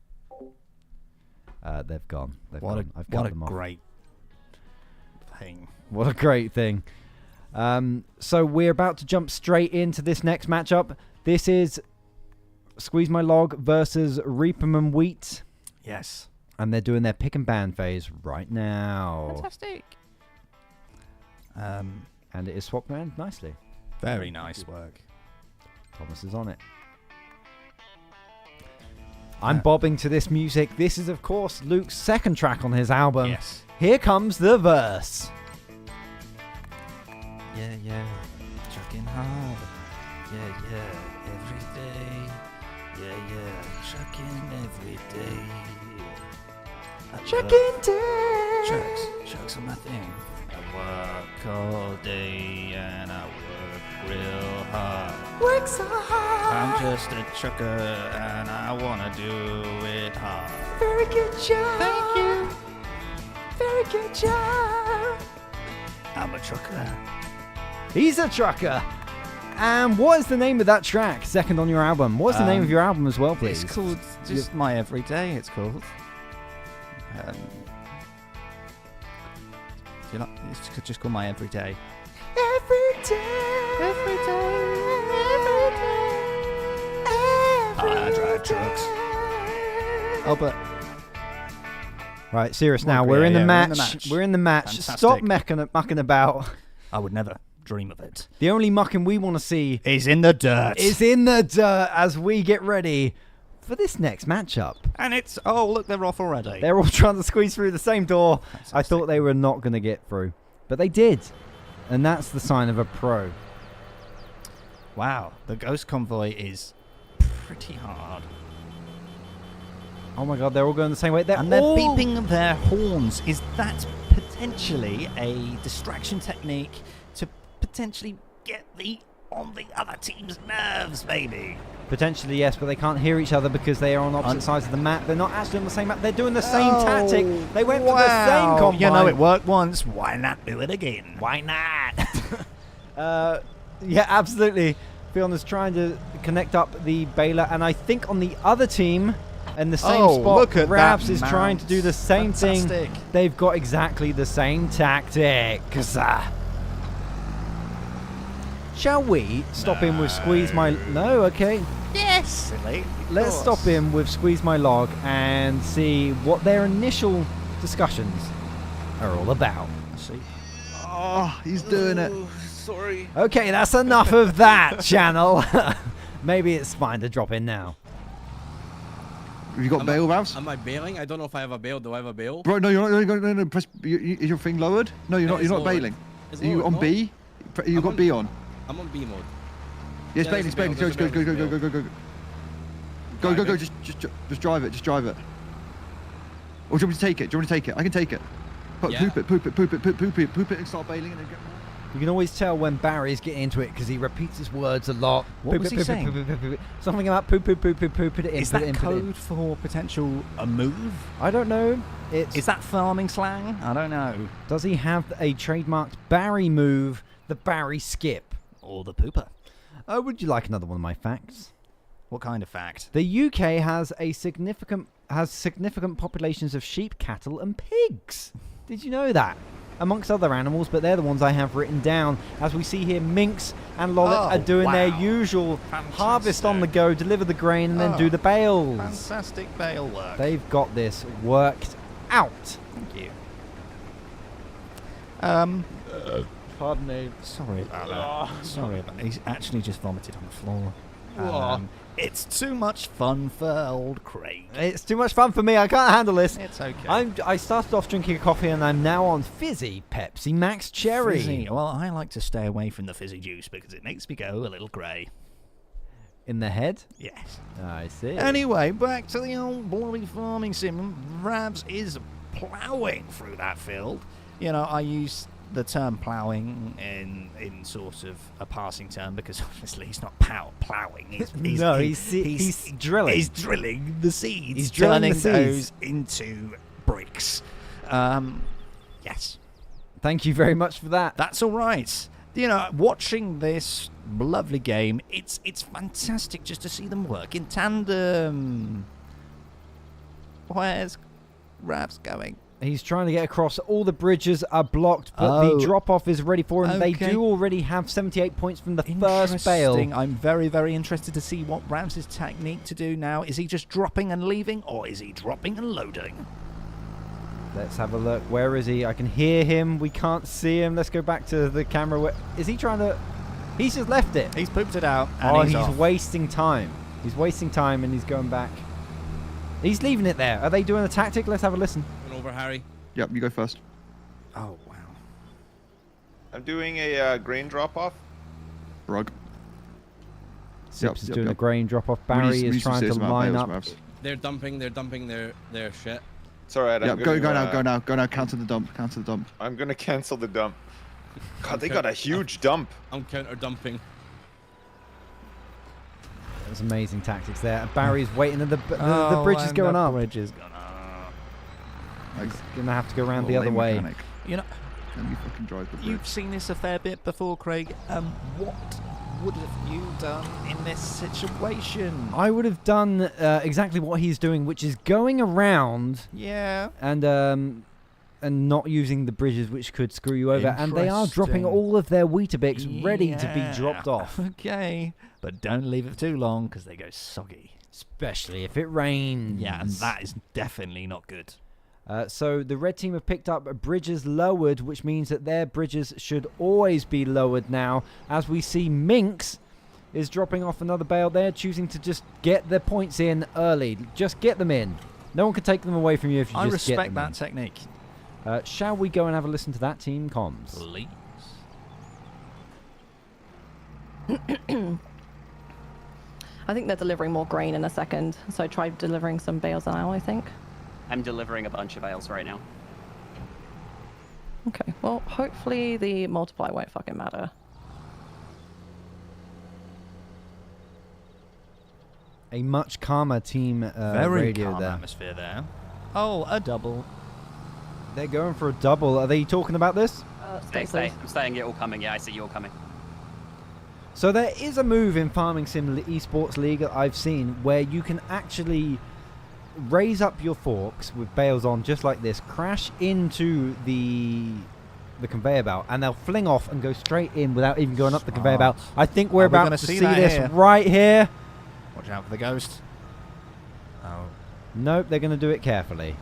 They've gone. What a great thing. What a great thing. So we're about to jump straight into this next matchup. This is Squeeze My Log versus Reap'em and Wheat. Yes. And they're doing their pick and ban phase right now. Fantastic. And it is swapped around nicely. Very nice work. Thomas is on it. I'm bobbing to this music. This is, of course, Luke's second track on his album. Yes. Here comes the verse. Yeah, trucking hard. Yeah, every day. Yeah, trucking every day. Trucking day. Trucks are my thing. I work all day and I work real hard. Work so hard. I'm just a trucker and I wanna do it hard. Very good job. Thank you. Very good job. I'm a trucker. He's a trucker. And what is the name of that track? Second on your album. What's the name of your album as well, please? It's called just My Everyday. It's called. You know, it's just call my everyday. Every day, every day, every day, I drive trucks. Oh, but Right, serious now. Well, We're yeah, in the yeah, match. We're in the match. Fantastic. Stop mucking about. I would never dream of it. The only mucking we want to see is in the dirt. Is in the dirt as we get ready for this next matchup. And it's look, they're off already. They're all trying to squeeze through the same door. I thought they were not going to get through, but they did, and that's the sign of a pro. Wow, the Ghost Convoy is pretty hard. Oh my God, they're all going the same way. And they're beeping their horns. Is that potentially a distraction technique to potentially get on the other team's nerves, maybe? Potentially, yes, but they can't hear each other because they are on opposite sides of the map. They're not actually on the same map. They're doing the same tactic. They went for the same combine. You know, it worked once. Why not do it again? Why not? Yeah, absolutely. Fiona's trying to connect up the Bale, and I think on the other team, in the same spot, look at Rabs that is trying to do the same Fantastic. thing. They've got exactly the same tactic. Shall we stop him with squeeze my... No, okay. Yes. Let's stop him with squeeze my log and see what their initial discussions are all about. See. Oh, he's doing it. Sorry. Okay, that's enough of that, channel. Maybe it's fine to drop in now. Have you got Bale, Ravs? Am I bailing? I don't know if I have a bail. Do I have a bail? Bro, no, you're not. No. Press. Is your thing lowered? No, you're not. You're not bailing. Are you on B? You got B on. I'm on B mode. Yes, bailing. Bailing. Go. Just drive it. Just drive it. Or do you want me to take it? I can take it. Poop it, and start bailing, and then get more. You can always tell when Barry's getting into it because he repeats his words a lot. What was he saying? Something about poop it in. Is that code for potential a move? I don't know. Is that farming slang? I don't know. Does he have a trademarked Barry move, the Barry skip? Or the pooper? Would you like another one of my facts? What kind of fact? The UK has significant populations of sheep, cattle, and pigs. Did you know that? Amongst other animals, but they're the ones I have written down. As we see here, Minx and Lollip are doing their usual harvest on the go, deliver the grain, and then do the bales. Fantastic bale work. They've got this worked out. Thank you. Pardon me. Sorry about that. Sorry about that. He's actually just vomited on the floor. It's too much fun for old Craig. It's too much fun for me. I can't handle this. It's okay. I started off drinking a coffee and I'm now on fizzy Pepsi Max Cherry. Fizzy. Well, I like to stay away from the fizzy juice because it makes me go a little grey. In the head? Yes. I see. Anyway, back to the old bloody farming sim. Rabs is ploughing through that field. You know, I use the term ploughing in sort of a passing term because obviously he's not ploughing. He's drilling. He's drilling the seeds. He's drilling turning the seeds those into bricks. Yes. Thank you very much for that. That's all right. You know, watching this lovely game, it's fantastic just to see them work in tandem. Where's Rabs going? He's trying to get across. All the bridges are blocked, but the drop-off is ready for him. Okay. They do already have 78 points from the first bale. I'm very, very interested to see what Rabs' technique to do now. Is he just dropping and leaving, or is he dropping and loading? Let's have a look. Where is he? I can hear him. We can't see him. Let's go back to the camera. Where is he trying to... He's just left it. He's pooped it out, and he's off. wasting time. He's wasting time, and he's going back. He's leaving it there. Are they doing a tactic? Let's have a listen. Over, Harry. Yep, you go first. Oh, wow. I'm doing a grain drop-off. Rug. Sips is doing a grain drop-off. Barry is trying to line up. They're dumping their shit. It's alright. Yeah, go now. Cancel the dump. I'm gonna cancel the dump. God, they got a huge dump. I'm counter dumping. There's amazing tactics there. Barry's waiting, and the bridge is going up. Bridge is gone up. He's gonna have to go around the other way. You know, Let me fucking drive the bridge. You've seen this a fair bit before, Craig. What would have you done in this situation? I would have done exactly what he's doing, which is going around. Yeah. And not using the bridges, which could screw you over. And they are dropping all of their Weetabix ready to be dropped off. Okay. But don't leave it too long because they go soggy. Especially if it rains. Yeah, and that is definitely not good. So the red team have picked up bridges lowered, which means that their bridges should always be lowered now. As we see Minx is dropping off another bale. They're choosing to just get their points in early. Just get them in. No one can take them away from you if you just get them in. I respect that technique. Shall we go and have a listen to that team comms? Please. I think they're delivering more grain in a second, so try delivering some bales now, I think. I'm delivering a bunch of bales right now. Okay, well, hopefully the multiply won't fucking matter. A much calmer team Very radio calm there. atmosphere there. Oh, a double. They're going for a double. Are they talking about this? Stay. I'm staying. You're all coming. Yeah, I see you all coming. So there is a move in Farming Sim Esports League that I've seen where you can actually raise up your forks with bales on just like this, crash into the conveyor belt, and they'll fling off and go straight in without even going up the conveyor belt. I think we're about to see this right here. Watch out for the ghost. Oh. Nope, they're going to do it carefully.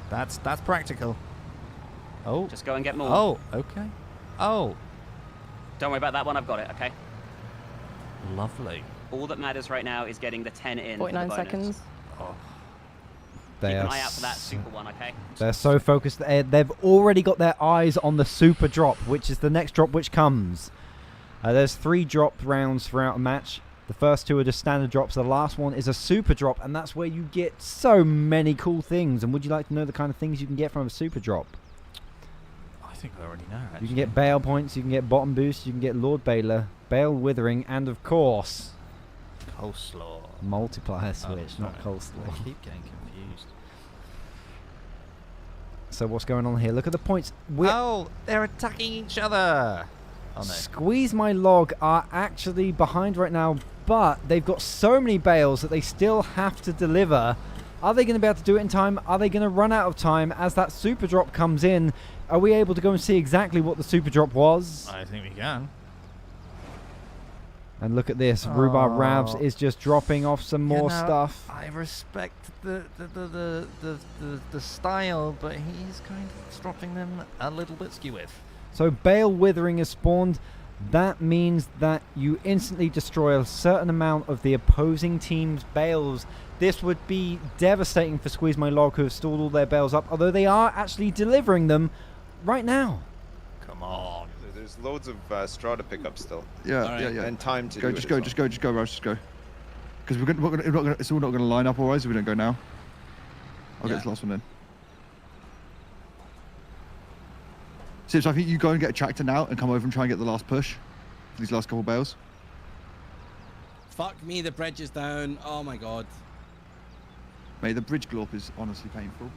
That's practical. Oh. Just go and get more. Oh, okay. Oh. Don't worry about that one. I've got it. Okay. Lovely. All that matters right now is getting the 10 in. 49 for the bonus. seconds. Oh. Keep an eye out for that super one, okay? They're so focused. They've already got their eyes on the super drop, which is the next drop which comes. There's 3 drop rounds throughout a match. The first 2 are just standard drops. The last one is a super drop, and that's where you get so many cool things. And would you like to know the kind of things you can get from a super drop? I think I already know, actually. You can get Bale points, you can get bottom boost, you can get Lord Baler, Bale Withering, and of course... Coleslaw. Multiplier switch, not coleslaw. I keep getting confused. So what's going on here? Look at the points. Oh, they're attacking each other. Oh, no. Squeeze My Log are actually behind right now, but they've got so many bales that they still have to deliver. Are they going to be able to do it in time? Are they going to run out of time as that super drop comes in? Are we able to go and see exactly what the super drop was? I think we can. And look at this. Rhubarb Ravs is just dropping off some more stuff. I respect the style, but he's kind of dropping them a little bit skew-with. So Bale Withering is spawned. That means that you instantly destroy a certain amount of the opposing team's bales. This would be devastating for Squeeze My Log, who have stored all their bales up, although they are actually delivering them right now. Come on. There's loads of straw to pick up still. Yeah. And time to go. do Just it go. as Just go. Just go, Rose. Just go. Because it's all not going to line up, alright. So we don't go now. I'll get this last one in. So I think you go and get a tractor now and come over and try and get the last push for these last couple bales. Fuck me, the bridge is down. Oh my god. Mate, the bridge glorp is honestly painful.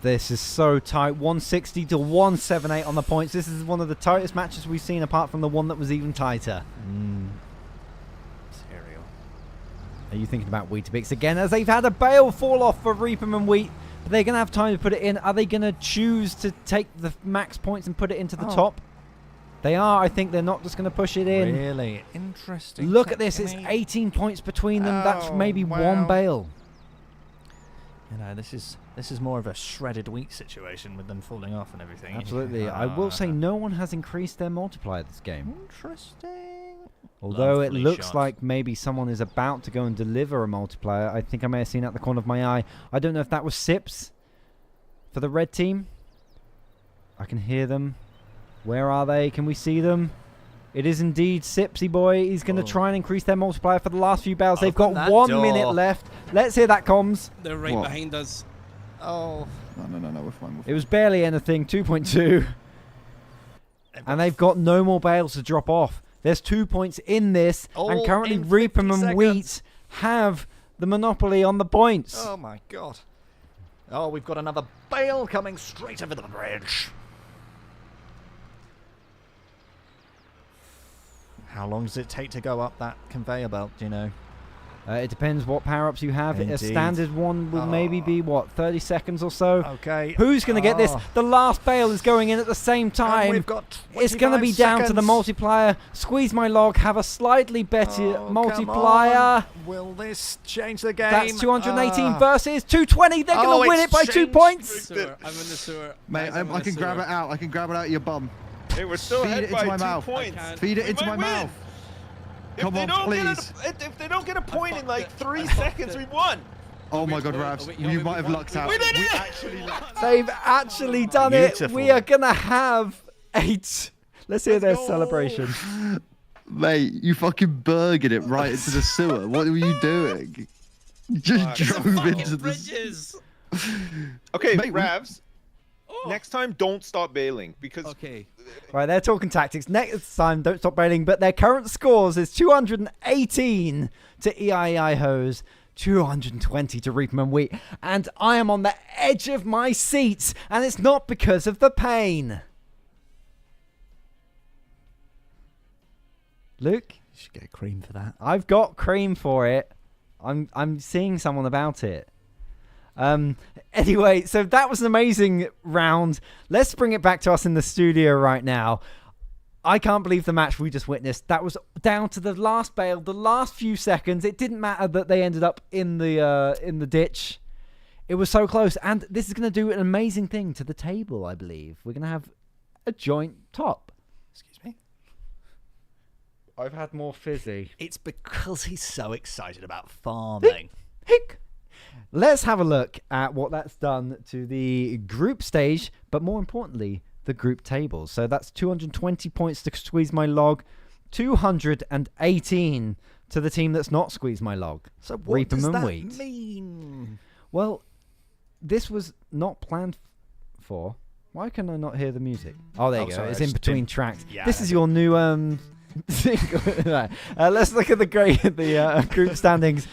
This is so tight. 160 to 178 on the points. This is one of the tightest matches we've seen, apart from the one that was even tighter. Cereal. Are you thinking about Weetabix again, as they've had a bale fall off for Reapem and Wheat? But they're going to have time to put it in. Are they going to choose to take the max points and put it into the top? They are. I think they're not just going to push it in. Really interesting. Look at this. It's 18 points between them. That's maybe one bale. You know, this is more of a shredded wheat situation with them falling off and everything. Absolutely. I will say no one has increased their multiplier this game. Interesting. Although Lovely it looks shot. like maybe someone is about to go and deliver a multiplier. I think I may have seen out the corner of my eye. I don't know if that was Sips for the red team. I can hear them. Where are they? Can we see them? It is indeed Sipsy Boy. He's going to try and increase their multiplier for the last few bales. They've got 1 minute left. Let's hear that comms. They're right behind us. Oh. No, we're fine. It was barely anything. 2.2. And they've got no more bales to drop off. There's 2 points in this. And currently Reapem and Wheat have the monopoly on the points. Oh my god. Oh, we've got another bale coming straight over the bridge. How long does it take to go up that conveyor belt, do you know? It depends what power-ups you have. Indeed. A standard one will maybe be, 30 seconds or so? Okay. Who's going to get this? The last bale is going in at the same time. we've got It's going to be 25 down to the seconds. multiplier. Squeeze my log, have a slightly better multiplier. Will this change the game? That's 218 versus 220. They're going to win it by 2 points. I'm in the sewer. Mate, I can grab it out. I can grab it out of your bum. Hey, we're still Feed ahead it by into my 2 mouth. points. Feed it We into might my win. mouth. Come on, please. If they don't get a point in like 3 seconds, we won. Oh my God, Ravs, you might have lucked out. We did it! actually lucked. They've actually done it. We are going to have 8. Let's hear their celebration. Mate, you fucking burgered it right into the sewer. What were you doing? You just drove into the... Okay, Mate, Ravs. Next time, don't stop bailing because. Okay. Right, they're talking tactics. Next time, don't stop bailing. But their current scores is 218 to EII Hoes, 220 to Reapman and Wheat. And I am on the edge of my seat. And it's not because of the pain. Luke? You should get cream for that. I've got cream for it. I'm seeing someone about it. Anyway, so that was an amazing round. Let's bring it back to us in the studio right now. I can't believe the match we just witnessed. That was down to the last bale, the last few seconds. It didn't matter that they ended up in the ditch. It was so close, and this is going to do an amazing thing to the table. I believe we're going to have a joint top. Excuse me. I've had more fizzy. It's because he's so excited about farming. Let's have a look at what that's done to the group stage, but more importantly, the group tables. So that's 220 points to Squeeze My Log, 218 to the team that's not Squeeze My Log. So what does that Wheat. mean? Well, this was not planned for. Why can I not hear the music? Oh, there you go. Sorry, It's I in just between didn't- tracks. Yeah, This is your new single. Right. Let's look at the group standings.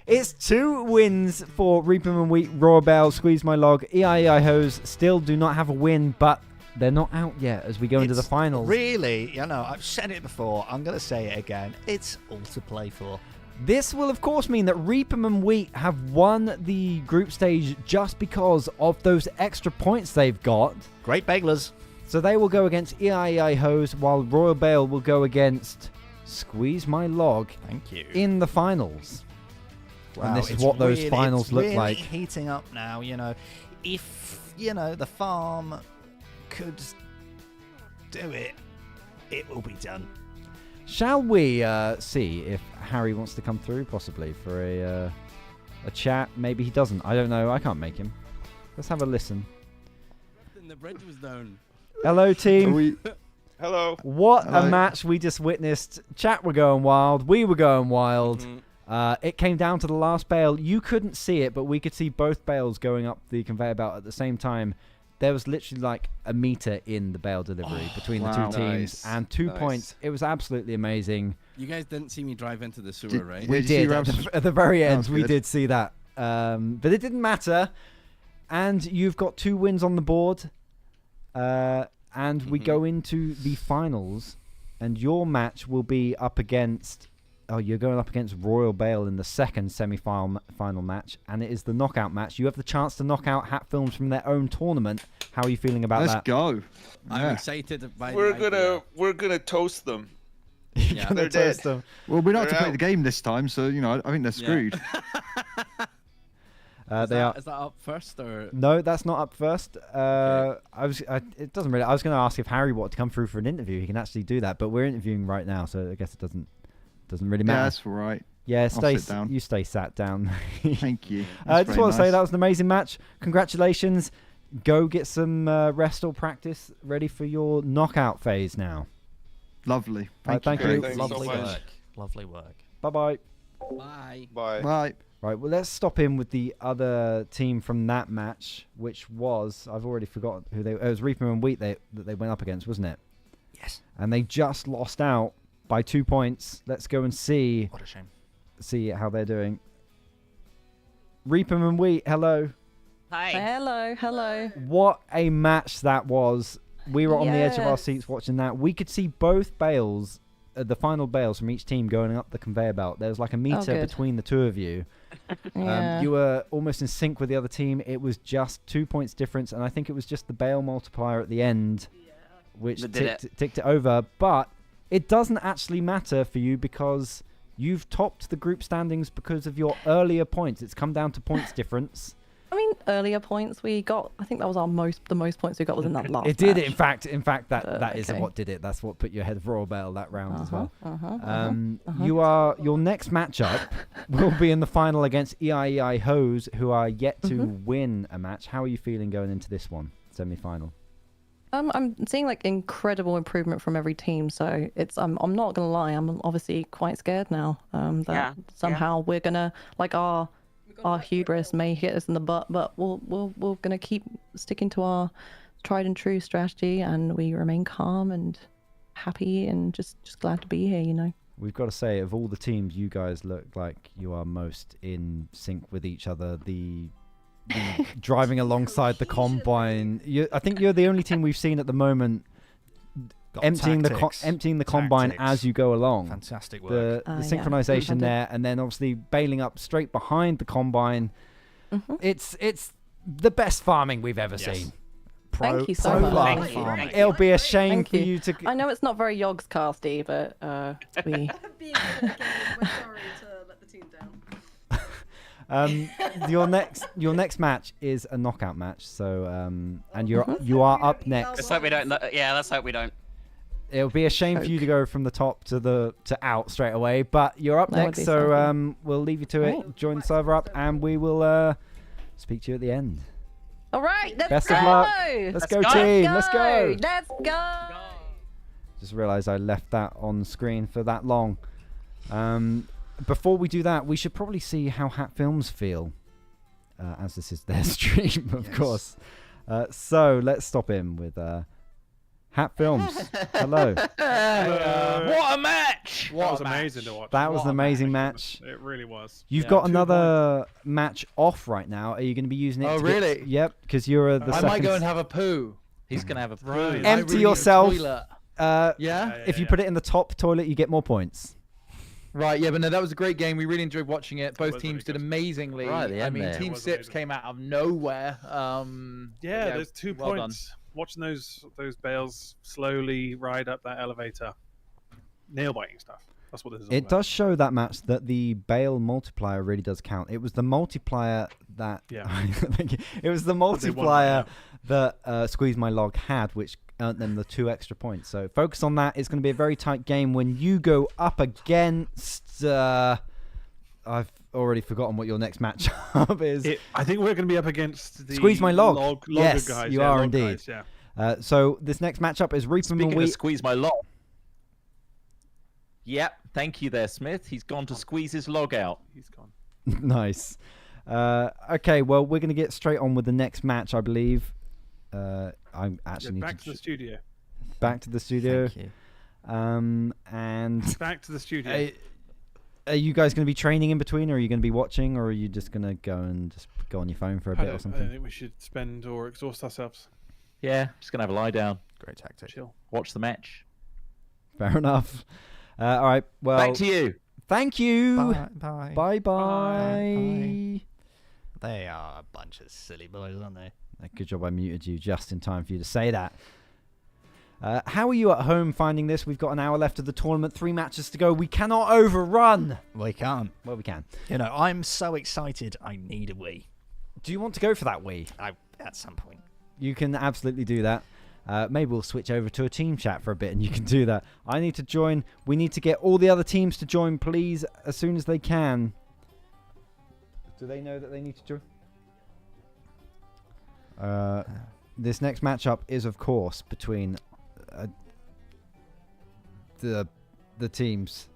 It's 2 wins for Reapman and Wheat, Royal Bale, Squeeze My Log. EII Hoes still do not have a win, but they're not out yet as we go into the finals. Really, I've said it before. I'm going to say it again. It's all to play for. This will, of course, mean that Reapman and Wheat have won the group stage just because of those extra points they've got. Great Baglers. So they will go against EII Hoes, while Royal Bale will go against Squeeze My Log. Thank you. In the finals. Wow, and this is it's what those really- finals it's look really like. Heating up now, If, the farm could do it, it will be done. Shall we see if Harry wants to come through, possibly, for a chat? Maybe he doesn't. I don't know. I can't make him. Let's have a listen. The bridge was down. Hello, team. Hello. What Hello. a match we just witnessed. Chat were going wild. We were going wild. It came down to the last bale. You couldn't see it, but we could see both bales going up the conveyor belt at the same time. There was literally like a meter in the bale delivery between the two teams, and 2 points. It was absolutely amazing. You guys didn't see me drive into the sewer, right? We did at the very end. We good. did see that, but it didn't matter. And you've got 2 wins on the board, and we go into the finals. And your match will be up against. Oh, you're going up against Royal Bale in the second semi-final match, and it is the knockout match. You have the chance to knock out Hat Films from their own tournament. How are you feeling about that? Let's go. I'm excited by We're gonna toast them. Yeah. They're dead. Well, we don't have They're to play out. the game this time, so I think they're screwed. Is They are. that up first or? No, that's not up first. It doesn't really. I was going to ask if Harry wanted to come through for an interview. He can actually do that, but we're interviewing right now, so I guess it doesn't really matter. Yeah, that's all right. Yeah, I'll sit down. You stay sat down. Thank you. I That's just very want to say nice. that was an amazing match. Congratulations. Go get some rest or practice ready for your knockout phase now. Lovely. Thank Thank you. you. Thanks Lovely so much. work. Lovely work. Bye-bye. Bye. Bye. Bye. Right, well, let's stop in with the other team from that match, which was, I've already forgotten who they. It was Reaper and Wheat that they went up against, wasn't it? Yes. And they just lost out by 2 points. Let's go and see. What a shame. See how they're doing. Reaper and Wheat, hello. Hi. Hello. What a match that was. We were on the edge of our Yes. seats watching that. We could see both bales the final bales from each team going up the conveyor belt. There was like a meter good. between the two of you. Yeah. You were almost in sync with the other team. It was just 2 points difference, and I think it was just the bale multiplier at the end, which ticked it over. But it doesn't actually matter for you because you've topped the group standings because of your earlier points. It's come down to points difference. I mean, earlier points we got. I think that was the most points we got was in that last. It did. match. In fact, that okay. isn't what did it. That's what put you ahead of Royal Bale that round as well. Uh-huh. Your next matchup will be in the final against EII Hoes, who are yet to win a match. How are you feeling going into this one, semi-final? I'm seeing like incredible improvement from every team, so it's I'm not gonna lie, I'm obviously quite scared now. That somehow we're gonna like our hubris may hit us in the butt, but we're gonna keep sticking to our tried and true strategy, and we remain calm and happy and just glad to be here, you know. We've got to say, of all the teams, you guys look like you are most in sync with each other. The driving alongside the combine. I think you're the only team we've seen at the moment emptying the combine as you go along. Fantastic work. The synchronization there, and then obviously bailing up straight behind the combine. It's the best farming we've ever seen. Thank you so much. It'll be a shame for you to. I know it's not very Yogs casty, but we. Sorry to let the team down. Your next match is a knockout match. So and you are up next. Let's hope we don't. Yeah, let's hope we don't. It'll be a shame for you to go from the top to out straight away, but you're up next, so we'll leave you to it. Join the server up, and we will speak to you at the end. All right, let's Best go. of luck. Let's go, team. Let's go. Let's go. Just realised I left that on screen for that long. Before we do that, we should probably see how Hat Films feel, as this is their stream, of course. So let's stop in with Hat Films. Hello. What a match! That was amazing to watch. That was an amazing match. It really was. You've got another match off right now. Are you going to be using it? Oh, really? Yep, because you're the second. I might go and have a poo. He's going to have a poo. Right. Empty yourself. If you put it in the top toilet, you get more points. Right, yeah, but no, that was a great game. We really enjoyed watching it. Both teams did amazingly. Right, I mean, Team Sips came out of nowhere. There's 2 points. Done. Watching those bales slowly ride up that elevator, nail biting stuff. That's what this is all It about. does show that match that the Bale multiplier really does count. It was the multiplier that it was the multiplier that Squeeze My Log had, which earned them the 2 extra points. So focus on that. It's going to be a very tight game when you go up against. I've already forgotten what your next matchup is. I think we're going to be up against the Squeeze My Log. Yes, guys. You are indeed. Guys, yeah. So this next matchup is Reaper and Wheat. Squeeze My Log. Yep, thank you there, Smith. He's gone to squeeze his log out. He's gone. Nice. Okay, well, we're going to get straight on with the next match, I believe. I actually need back to the studio. Back to the studio. Thank you. And back to the studio. Are you guys going to be training in between, or are you going to be watching, or are you just going to go on your phone for a bit or something? I don't think we should spend or exhaust ourselves. Yeah, just going to have a lie down. Great tactic. Chill. Watch the match. Fair enough. All right, well... Back to you. Thank you. Bye. Bye-bye. They are a bunch of silly boys, aren't they? Good job I muted you just in time for you to say that. How are you at home finding this? We've got an hour left of the tournament, 3 matches to go. We cannot overrun. We can't. Well, we can. You know, I'm so excited. I need a Wii. Do you want to go for that Wii? At some point. You can absolutely do that. Maybe we'll switch over to a team chat for a bit and you can do that. I need to join. We need to get all the other teams to join, please, as soon as they can. Do they know that they need to join? This next matchup is, of course, between the teams.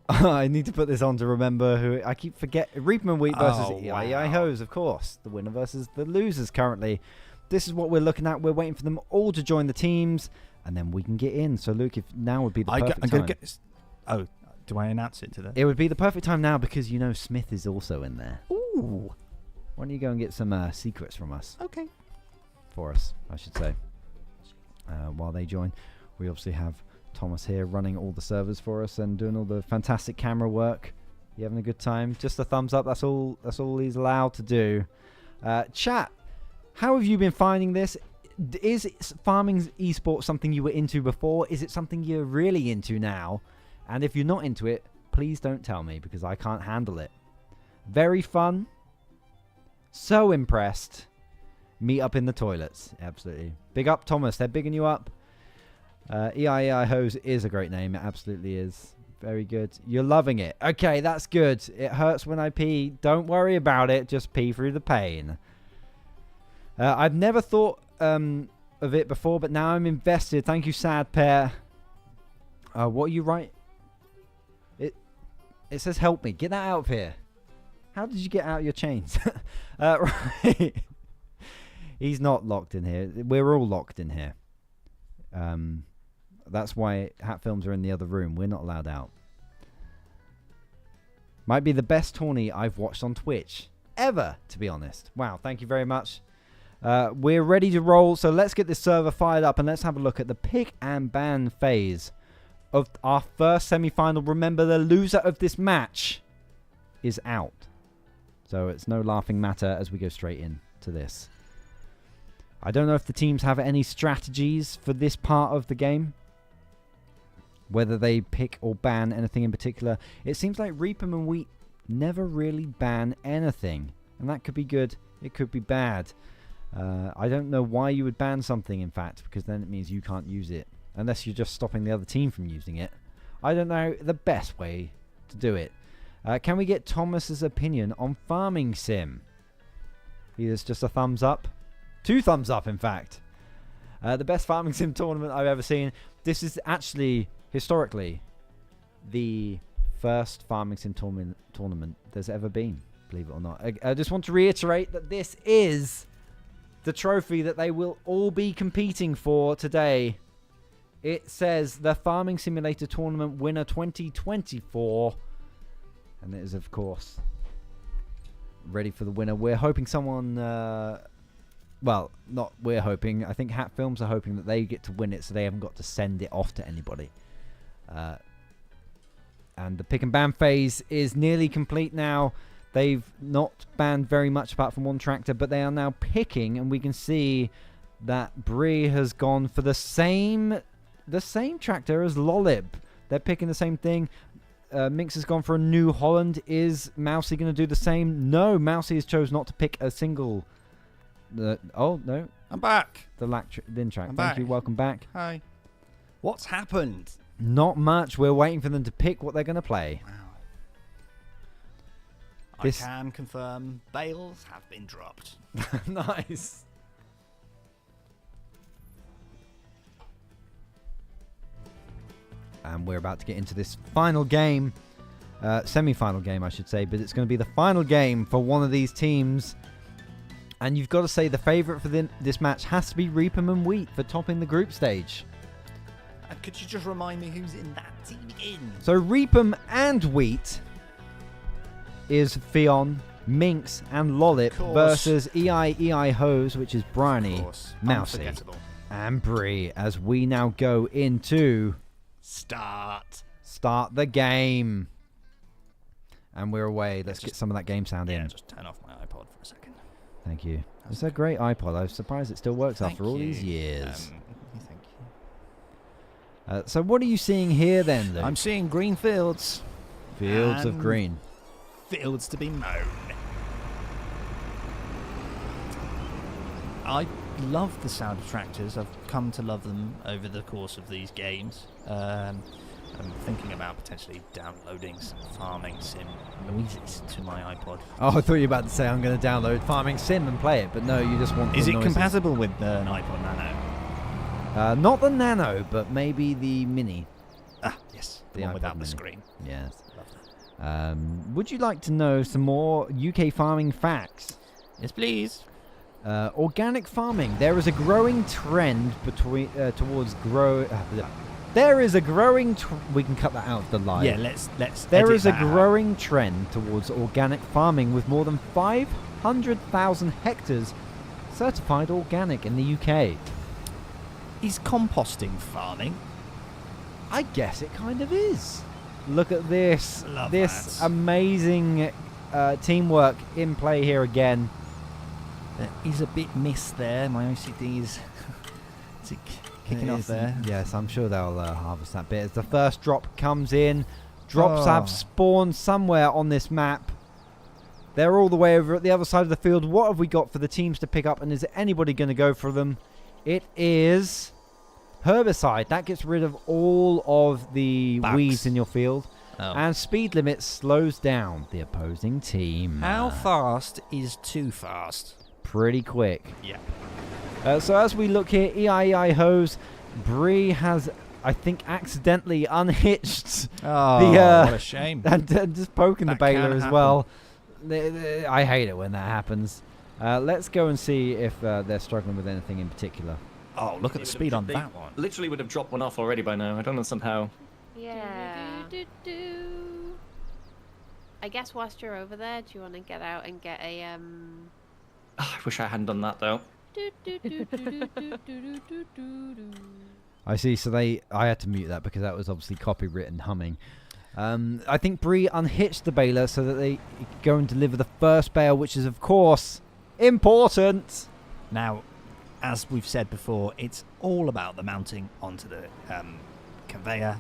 I need to put this on to remember who I keep forgetting. Reaper and Wheat versus EII Hoes, of course. The winner versus the losers currently. This is what we're looking at. We're waiting for them all to join the teams, and then we can get in. So, Luke, if now would be the perfect time. Do I announce it today? It would be the perfect time now because, you know, Smith is also in there. Ooh. Why don't you go and get some secrets from us? Okay. For us, I should say. While they join, we obviously have Thomas here running all the servers for us and doing all the fantastic camera work. You having a good time? Just a thumbs up. That's all he's allowed to do. Chat, how have you been finding this? Is farming esports something you were into before? Is it something you're really into now? And if you're not into it, please don't tell me because I can't handle it. Very fun. So impressed. Meet up in the toilets. Absolutely. Big up, Thomas. They're bigging you up. EII Hoe is a great name. It absolutely is. Very good. You're loving it. Okay, that's good. It hurts when I pee. Don't worry about it. Just pee through the pain. I've never thought of it before, but now I'm invested. Thank you, Sad Pair. What are you writing? It says help me. Get that out of here. How did you get out your chains? Right. He's not locked in here. We're all locked in here. That's why Hat Films are in the other room. We're not allowed out. Might be the best tourney I've watched on Twitch ever, to be honest. Wow, thank you very much. We're ready to roll, so let's get this server fired up and let's have a look at the pick and ban phase of our first semi-final. Remember, the loser of this match is out. So it's no laughing matter as we go straight into this. I don't know if the teams have any strategies for this part of the game. Whether they pick or ban anything in particular. It seems like Reap'em and Wheat never really ban anything. And that could be good. It could be bad. I don't know why you would ban something, in fact. Because then it means you can't use it. Unless you're just stopping the other team from using it. I don't know the best way to do it. Can we get Thomas's opinion on Farming Sim? Either just a thumbs up. 2 thumbs up, in fact. The best Farming Sim tournament I've ever seen. This is actually, historically, the first Farming Sim tournament there's ever been, believe it or not. I just want to reiterate that this is the trophy that they will all be competing for today. It says the Farming Simulator Tournament Winner 2024. And it is, of course, ready for the winner. We're hoping someone... well, not we're hoping. I think Hat Films are hoping that they get to win it so they haven't got to send it off to anybody. And the pick and ban phase is nearly complete now. They've not banned very much apart from one tractor, but they are now picking, and we can see that Bree has gone for the same tractor as Lollip. They're picking the same thing. Minx has gone for a New Holland. Is Mousy going to do the same? No, Mousy has chose not to pick a single... oh, no. I'm back. The Lin track. I'm Thank back. you. Welcome back. Hi. What's happened? Not much. We're waiting for them to pick what they're going to play. Wow. I can confirm Bales have been dropped. Nice. And we're about to get into this final game. Semi-final game, I should say. But it's going to be the final game for one of these teams. And you've got to say the favourite for this match has to be Reap'em and Wheat for topping the group stage. And could you just remind me who's in that team again? So Reap'em and Wheat is Fionn, Minx and Lollip versus EII Hoes, which is Bryony, Mousy and Bree, as we now go into... Start the game. And we're away. Let's get some of that game sound in. Just turn off my iPod for a second. Thank you. It's a great iPod. I'm surprised it still works after all these years. Thank you. So what are you seeing here then, Luke? I'm seeing green fields. Fields of green. Fields to be mown. I love the sound of tractors. I've come to love them over the course of these games. I'm thinking about potentially downloading some Farming Sim noises to my iPod. Oh, I thought you were about to say I'm going to download Farming Sim and play it, but no, you just want Is the it noises. compatible with an iPod Nano? Not the Nano, but maybe the Mini. Ah, yes. The one without the screen. Yes. Would you like to know some more UK farming facts? Yes, please. Organic farming. There is a growing trend towards There is a growing... we can cut that out of the live. Yeah, let's There is a growing trend towards organic farming with more than 500,000 hectares certified organic in the UK. Is composting farming? I guess it kind of is. Look at this. Love this that. amazing teamwork in play here again. There is a bit missed there. My OCD is kicking off there. Yes, I'm sure they'll harvest that bit. As the first drop comes in, drops have spawned somewhere on this map. They're all the way over at the other side of the field. What have we got for the teams to pick up, and is anybody going to go for them? It is herbicide. That gets rid of all of the weeds in your field. And speed limit slows down the opposing team. How fast is too fast? Pretty quick. Yeah. So as we look here, EII Hoes, Bree has, I think, accidentally unhitched what a shame. And just poking That the baler can as happen. well. I hate it when that happens. Let's go and see if they're struggling with anything in particular. Oh, look at the speed on that one. Literally would have dropped one off already by now. I don't understand how. Yeah. I guess whilst you're over there, do you want to get out and get a I wish I hadn't done that though. I see. So I had to mute that because that was obviously copywritten humming. I think Bree unhitched the baler so that they go and deliver the first bale, which is of course important. Now, as we've said before, it's all about the mounting onto the conveyor,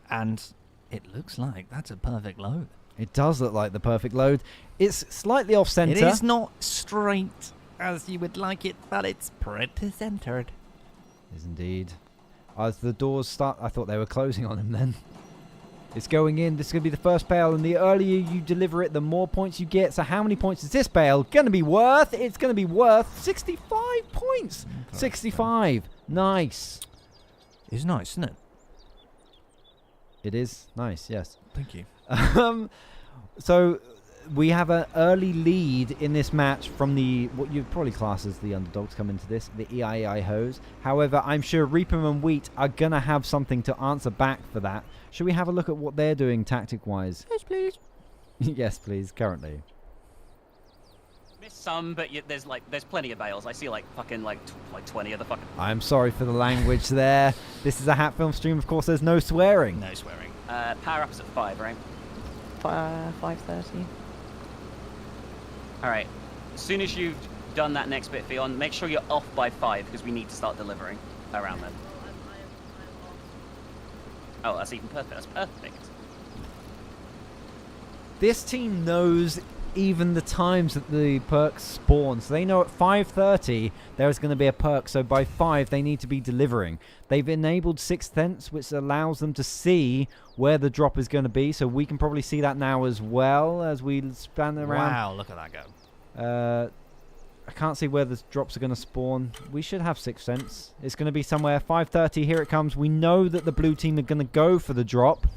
and it looks like that's a perfect load. It does look like the perfect load. It's slightly off center. It is not straight as you would like it, but it's pretty centered. Is indeed. As the doors start, I thought they were closing on him then. It's going in. This is going to be the first bale, and the earlier you deliver it, the more points you get. So how many points is this bale going to be worth? It's going to be worth 65 points. 65. Nice. It's nice, isn't it? It is nice, yes. Thank you. So we have an early lead in this match from what you'd probably class as the underdogs come into this, the EII Hoes. However, I'm sure Reaper and Wheat are going to have something to answer back for that. Should we have a look at what they're doing tactic-wise? Yes, please. Yes, please, currently. Missed some, but there's plenty of bales. I see fucking 20 of the fucking. I'm sorry for the language there. This is a Hat Film stream, of course. There's no swearing. No swearing. Power up is at 5, right? 5:30. All right. As soon as you've done that next bit, Fion, make sure you're off by 5 because we need to start delivering around then. Oh, that's even perfect. That's perfect. This team knows even the times that the perks spawn. So they know at 5:30 there's going to be a perk. So by 5 they need to be delivering. They've enabled 6th Sense, which allows them to see where the drop is going to be. So we can probably see that now as well as we span around. Wow, look at that go. I can't see where the drops are going to spawn. We should have 6th Sense. It's going to be somewhere. 5:30, here it comes. We know that the blue team are going to go for the drop.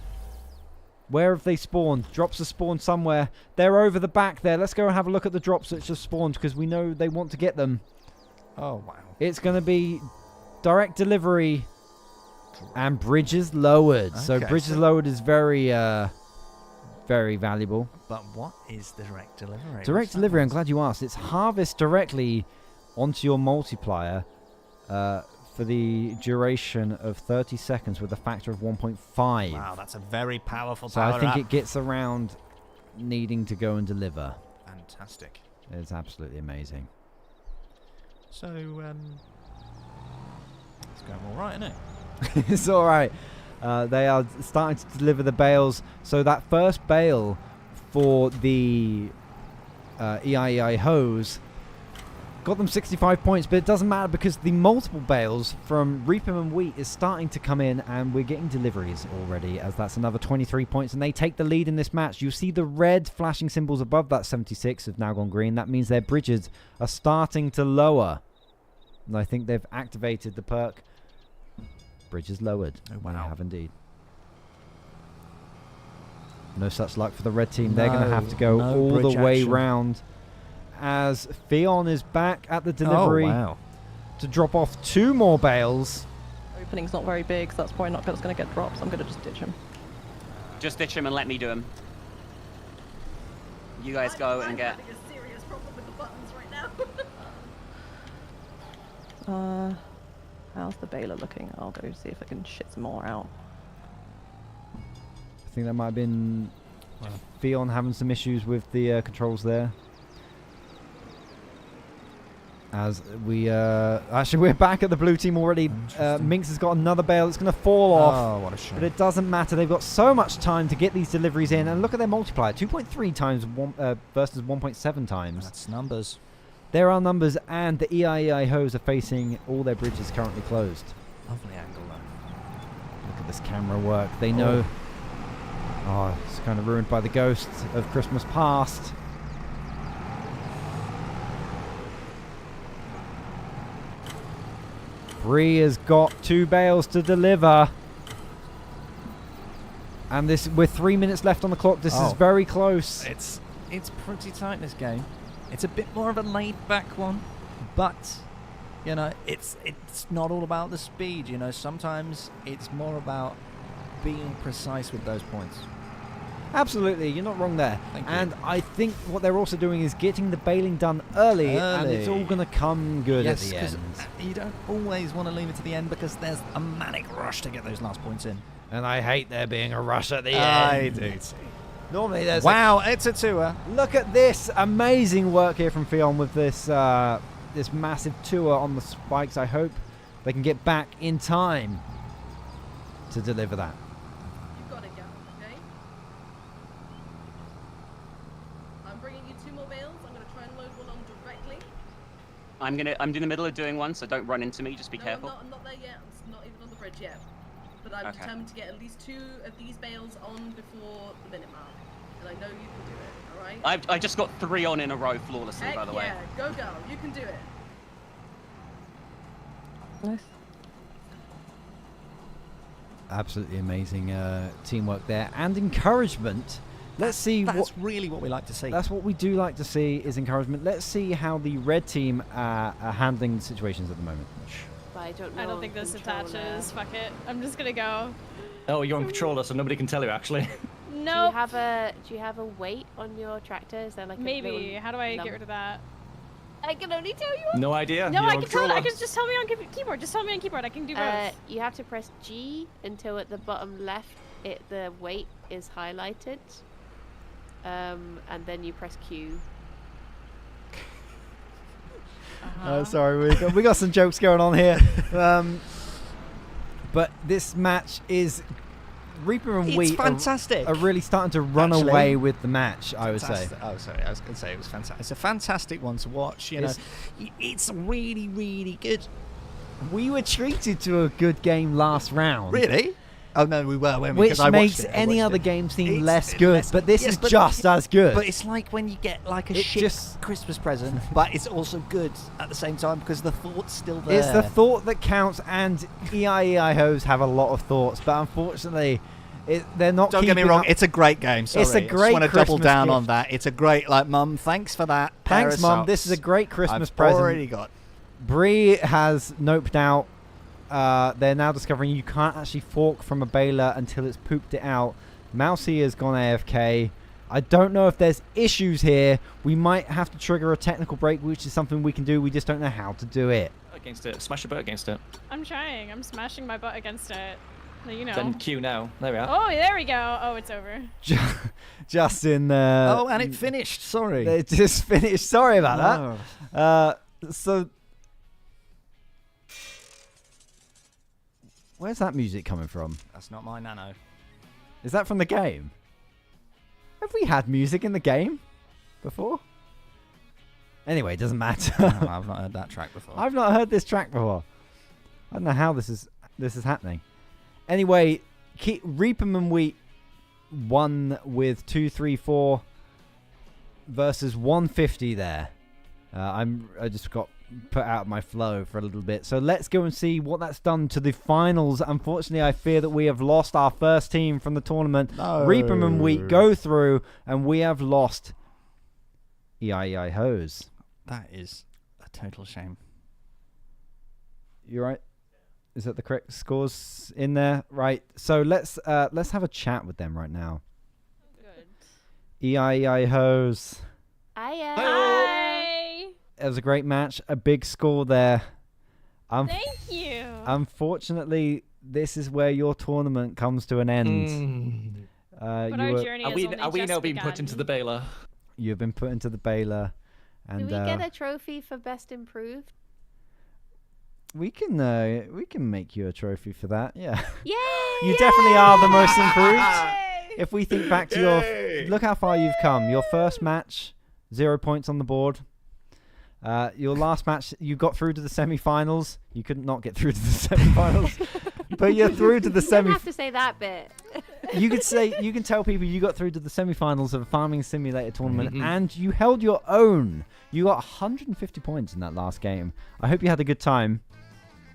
Where have they spawned? Drops are spawned somewhere. They're over the back there. Let's go and have a look at the drops that just spawned because we know they want to get them. Oh, wow. It's going to be direct delivery and bridges lowered. Okay, So bridges lowered is very, very valuable. But what is direct delivery? Direct delivery, I'm glad you asked. It's harvest directly onto your multiplier for the duration of 30 seconds with a factor of 1.5. Wow, that's a very powerful So power I think up. it gets around needing to go and deliver. Fantastic. It's absolutely amazing. So, it's going all right, isn't it? It's all right. They are starting to deliver the bales. So that first bale for the EII Hoes got them 65 points, but it doesn't matter because the multiple bales from Reaper and Wheat is starting to come in, and we're getting deliveries already, as that's another 23 points, and they take the lead in this match. You see the red flashing symbols above that 76 have now gone green. That means their bridges are starting to lower, and I think they've activated the perk. Bridges lowered. Oh, Wow. wow. They have indeed. No such luck for the red team. They're going to have to go all the bridge way action. round as Fion is back at the delivery to drop off 2 more bales. Opening's not very big, so that's probably not going to get drops. I'm going to just ditch him. Just ditch him and let me do him. You guys go and get. I'm having a serious problem with the buttons right now. How's the baler looking? I'll go see if I can shit some more out. I think that might have been Fion having some issues with the controls there. As we actually we're back at the blue team already. Minx has got another bale. It's going to fall off. Oh, what a shame. But it doesn't matter. They've got so much time to get these deliveries in. And look at their multiplier: 2.3 times versus 1.7 times. That's numbers. There are numbers, and the EII Hoes are facing all their bridges currently closed. Lovely angle though. Look at this camera work. They know. Oh, it's kind of ruined by the ghost of Christmas past. Bree has got 2 bales to deliver. And this, with 3 minutes left on the clock, this is very close. It's pretty tight, this game. It's a bit more of a laid-back one, but you know, it's not all about the speed. You know, sometimes it's more about being precise with those points. Absolutely, you're not wrong there. Thank you. And I think what they're also doing is getting the baling done early. And it's all going to come good at the end. You don't always want to leave it to the end because there's a manic rush to get those last points in. And I hate there being a rush at the end. I do too. Normally there's it's a tour. Look at this amazing work here from Fion with this this massive tour on the spikes. I hope they can get back in time to deliver that. You've got it, Gavin, okay? I'm bringing you 2 more bales. I'm going to try and load one on directly. I'm in the middle of doing one, so don't run into me. Just be careful. I'm not there yet. I'm not even on the bridge yet. But I'm determined to get at least 2 of these bales on before the minute mark. And I know you can do it, alright? I just got 3 on in a row flawlessly, by the way. Yeah, go girl, you can do it. Nice. Absolutely amazing teamwork there and encouragement. Let's see. That's really what we like to see. That's what we do like to see is encouragement. Let's see how the red team are handling the situations at the moment. I don't know. I don't think this attaches. Fuck it. I'm just gonna go. Oh, you're on controller, so nobody can tell you actually. No. Do you have a weight on your tractor? Is there like maybe? How do I get rid of that? I can only tell you. No idea. No, You're I on can tell. I controller. can just tell me on keyboard. Just tell me on keyboard. I can do both. You have to press G until at the bottom left, the weight is highlighted, and then you press Q. Sorry, we got some jokes going on here. But this match is Reaper and Wheat fantastic. Are really starting to run away with the match, I would say. Oh, sorry. I was going to say it was fantastic. It's a fantastic one to watch. You know, it's really, really good. We were treated to a good game last round. Really? Oh no, we were. Which makes any other game seem less good, but this is just as good. But it's like when you get like a shit Christmas present, but it's also good at the same time because the thought's still there. It's the thought that counts, and EII Hoes have a lot of thoughts, but unfortunately, they're not. Don't get me wrong, it's a great game. Sorry. It's a great. I just want to double down on that. It's a great, Mum. Thanks for that. Thanks, Mum. This is a great Christmas present. I've already got. Bree has noped out. They're now discovering you can't actually fork from a baler until it's pooped it out. Mousy has gone AFK. I don't know if there's issues here. We might have to trigger a technical break, which is something we can do. We just don't know how to do it. Against it. Smash your butt against it. I'm trying. I'm smashing my butt against it. You know. Then Q now. There we are. Oh, there we go. Oh, it's over. Justin. Oh, and it finished. Sorry. It just finished. Sorry about that. So. Where's that music coming from? That's not my nano. Is that from the game? Have we had music in the game before? Anyway, it doesn't matter. No, I've not heard that track before. I've not heard this track before. I don't know how this is happening. Anyway, Reap'em and Wheat won with 2-3-4 versus 150 there. I just got put out of my flow for a little bit. So let's go and see what that's done to the finals. Unfortunately, I fear that we have lost our first team from the tournament. No. Reap'em and Wheat go through, and we have lost EII Hoes. That is a total shame. You right? Is that the correct scores in there? Right. So let's have a chat with them right now. Good. EII Hoes. Hi. It was a great match, a big score there. Thank you. Unfortunately, this is where your tournament comes to an end. But our journey Are has we only now just being put into the baler? You've been put into the baler, Do and we get a trophy for best improved? we can make you a trophy for that. Yeah. Yay! You definitely are the most improved. If we think back to look how far you've come. Your first match, 0 points on the board. Your last match, you got through to the semi-finals. You couldn't not get through to the semi-finals, but you're through to the You don't have to say that bit. You can tell people you got through to the semi-finals of a farming simulator tournament, and you held your own. You got 150 points in that last game. I hope you had a good time.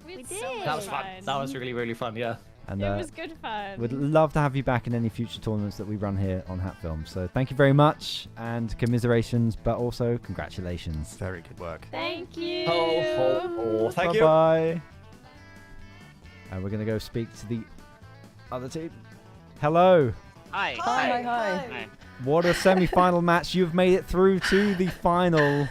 We did. That was fun. That was really, really fun, yeah. And It was good fun. We'd love to have you back in any future tournaments that we run here on Hat Films. So thank you very much, and commiserations, but also congratulations. Very good work. Thank you. Thank you. Bye-bye. And we're going to go speak to the other team. Hello. Hi. Hi. What a semi-final match. You've made it through to the final.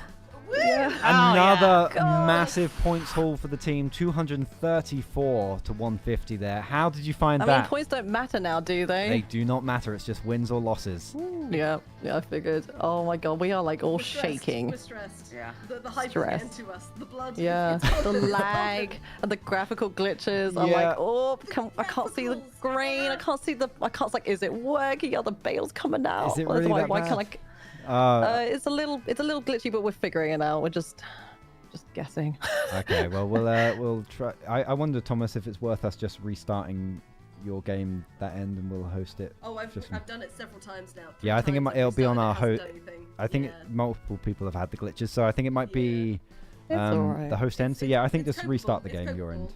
Yeah. Another massive points haul for the team, 234 to 150 there. How did you find I that? mean, points don't matter now, do they? They do not matter. It's just wins or losses. Yeah, I figured. Oh my god, we are like all We're stressed. shaking. We're stressed. Yeah. The hype is Stressed. getting to us. The blood. Yeah, it's the on lag and the graphical glitches. I'm Yeah. like, oh, I can't see the grain. I can't see like, is it working? Are the bales coming out? Is it really that why bad? can't it's a little glitchy, but we're figuring it out. We're just guessing. Okay, well, we'll try. I wonder, Thomas, if it's worth us just restarting your game that end, and we'll host it. Oh, I've just- done it several times now. Yeah, I think it'll be on our host. I think Yeah. multiple people have had the glitches, so I think it might be It's alright. the host end. So yeah, I think just restart the game your end.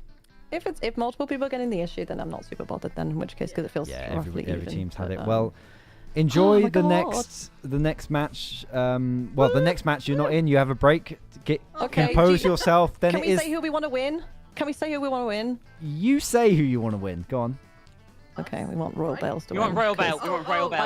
If multiple people are getting the issue, then I'm not super bothered. Then in which case, because it feels roughly every even, team's had but, it. Well, enjoy my the God. next match. Well, the next match you're not in. You have a break. Okay, Compose do you- yourself. Then Can it we is. say who we want to win? Can we say who we want to win? You say who you want to win. Go on. Okay, we want Royal Bales to You win. want Royal Bale. 'cause We want Royal Bale.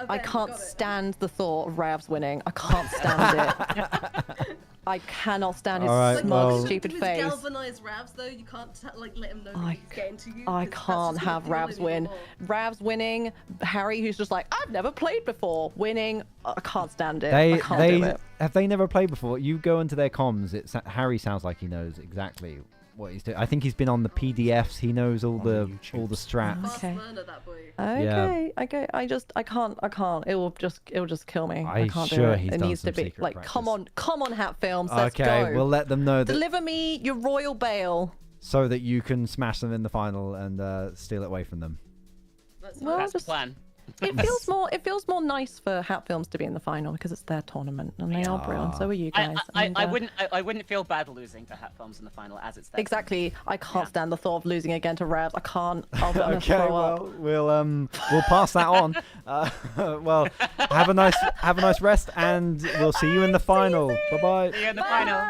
I can't stand the thought of Ravs winning. I can't stand it. I cannot stand his All right, smug, well- stupid With face. galvanized Ravs though, you can't let him know that he's getting to you. I 'cause that's can't just have gonna fuel Ravs him win. even more. Ravs winning, Harry who's just like, I've never played before, winning. I can't stand it. I can't do it. Have they never played before? You go into their comms. Harry sounds like he knows exactly what he's doing. I think he's been on the PDFs. He knows all the strats. Okay. Learner, that boy. Okay. I can't. It will just kill me. I I'm can't sure do it. he's It done needs some to be secret like, practice. come on, Hat Films. Let's Okay, go. we'll let them know that Deliver me your Royal Bale. so that you can smash them in the final and steal it away from them. Well, That's the just- plan. It feels more nice for Hat Films to be in the final because it's their tournament and they are brilliant. So are you guys. I wouldn't feel bad losing to Hat Films in the final as it's there. Exactly. I can't stand the thought of losing again to Ravs. I can't. I'm gonna Okay, throw up. well, we'll pass that on. Well, have a nice rest, and we'll see you in the final. Bye bye. See you in the final.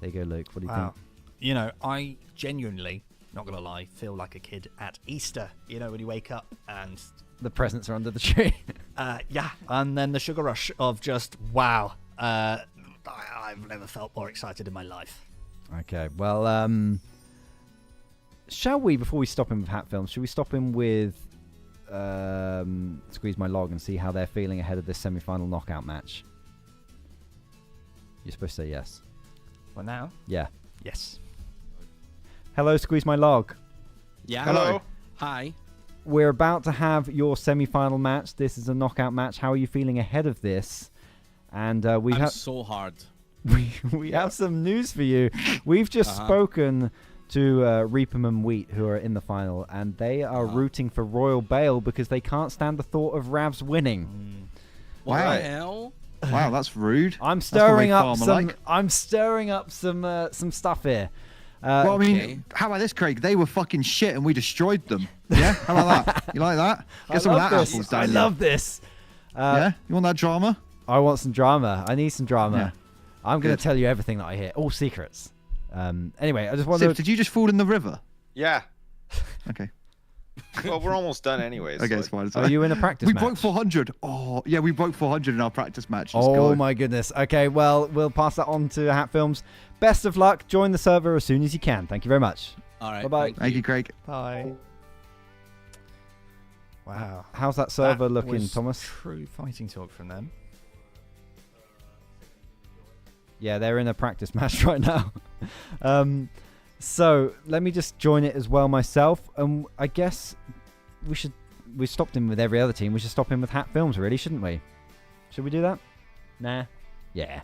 There you go, Luke. What do you Wow. You know, I genuinely, not gonna lie, feel like a kid at Easter. You know, when you wake up and The presents are under the tree. yeah, and then the sugar rush of just wow. I've never felt more excited in my life. Okay, well, shall we, before we stop him with Hat Films, should we stop him with Squeeze My Log and see how they're feeling ahead of this semi-final knockout match? You're supposed to say yes. Well, now? Yeah. Yes. Hello, Squeeze My Log. Yeah. Hello. Hi. We're about to have your semi-final match. This is a knockout match. How are you feeling ahead of this? And we I'm have so hard. we have some news for you. We've just spoken to Reapam and Wheat, who are in the final, and they are rooting for Royal Bale because they can't stand the thought of Ravs winning. What Wow. the hell? Wow, that's rude. I'm That's not very stirring up farmer-like. some. I'm stirring up some stuff here. Well, I mean, how about this, Craig? They were fucking shit and we destroyed them. Yeah? How about that? You like that? Get some of that apples down I you. love this. Yeah? You want that drama? I want some drama. I need some drama. Yeah. I'm going Good. to tell you everything that I hear. All secrets. Anyway, I just want Sips, to... did you just fall in the river? Yeah. Okay. Well, we're almost done anyways. Okay, so it's fine. It's Are fine. you in a practice We match? broke 400. Oh, yeah, we broke 400 in our practice match. Let's Oh go. my goodness. Okay, well, we'll pass that on to Hat Films. Best of luck. Join the server as soon as you can. Thank you very much. All right. Bye-bye. Thank you, Craig. Bye. Wow. How's that server That looking, was Thomas? True fighting talk from them. Yeah, they're in a practice match right now. So let me just join it as well myself. I guess we stopped him with every other team. We should stop him with Hat Films, really, shouldn't we? Should we do that? Nah. Yeah.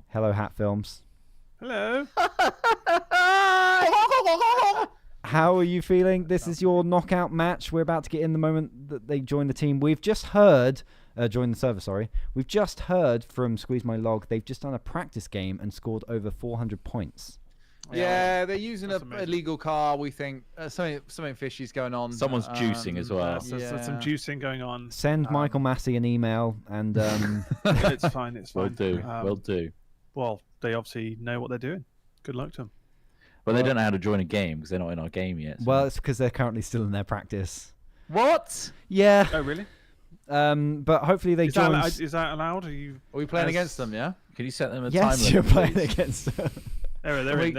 Hello, Hat Films. Hello. How are you feeling? This is your knockout match. We're about to get in the moment that they join the team. We've just heard, join the server, sorry. We've just heard from Squeeze My Log. They've just done a practice game and scored over 400 points. Yeah, they're using a illegal car. We think something fishy's going on. Someone's juicing as well. There's some juicing going on. Send Michael Massey an email and... It's fine, it's fine. Will do. Well, they obviously know what they're doing. Good luck to them. Well, they don't know how to join a game because they're not in our game yet. So. Well, it's because they're currently still in their practice. What? Yeah. Oh, really? But hopefully they join... Is that allowed? Are we playing against them, yeah? Can you set them a time limit? Yes, you're playing against them. They're in.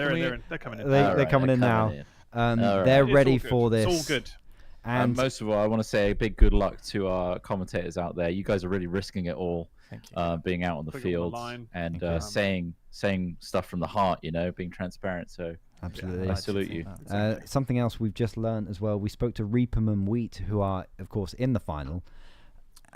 They're coming in. They're coming in now. They're ready for this. It's all good. And most of all, I want to say a big good luck to our commentators out there. You guys are really risking it all, being out on the field and saying stuff from the heart. Being transparent. So absolutely, I salute you. Something else we've just learned as well. We spoke to Reapam and Wheat, who are of course in the final.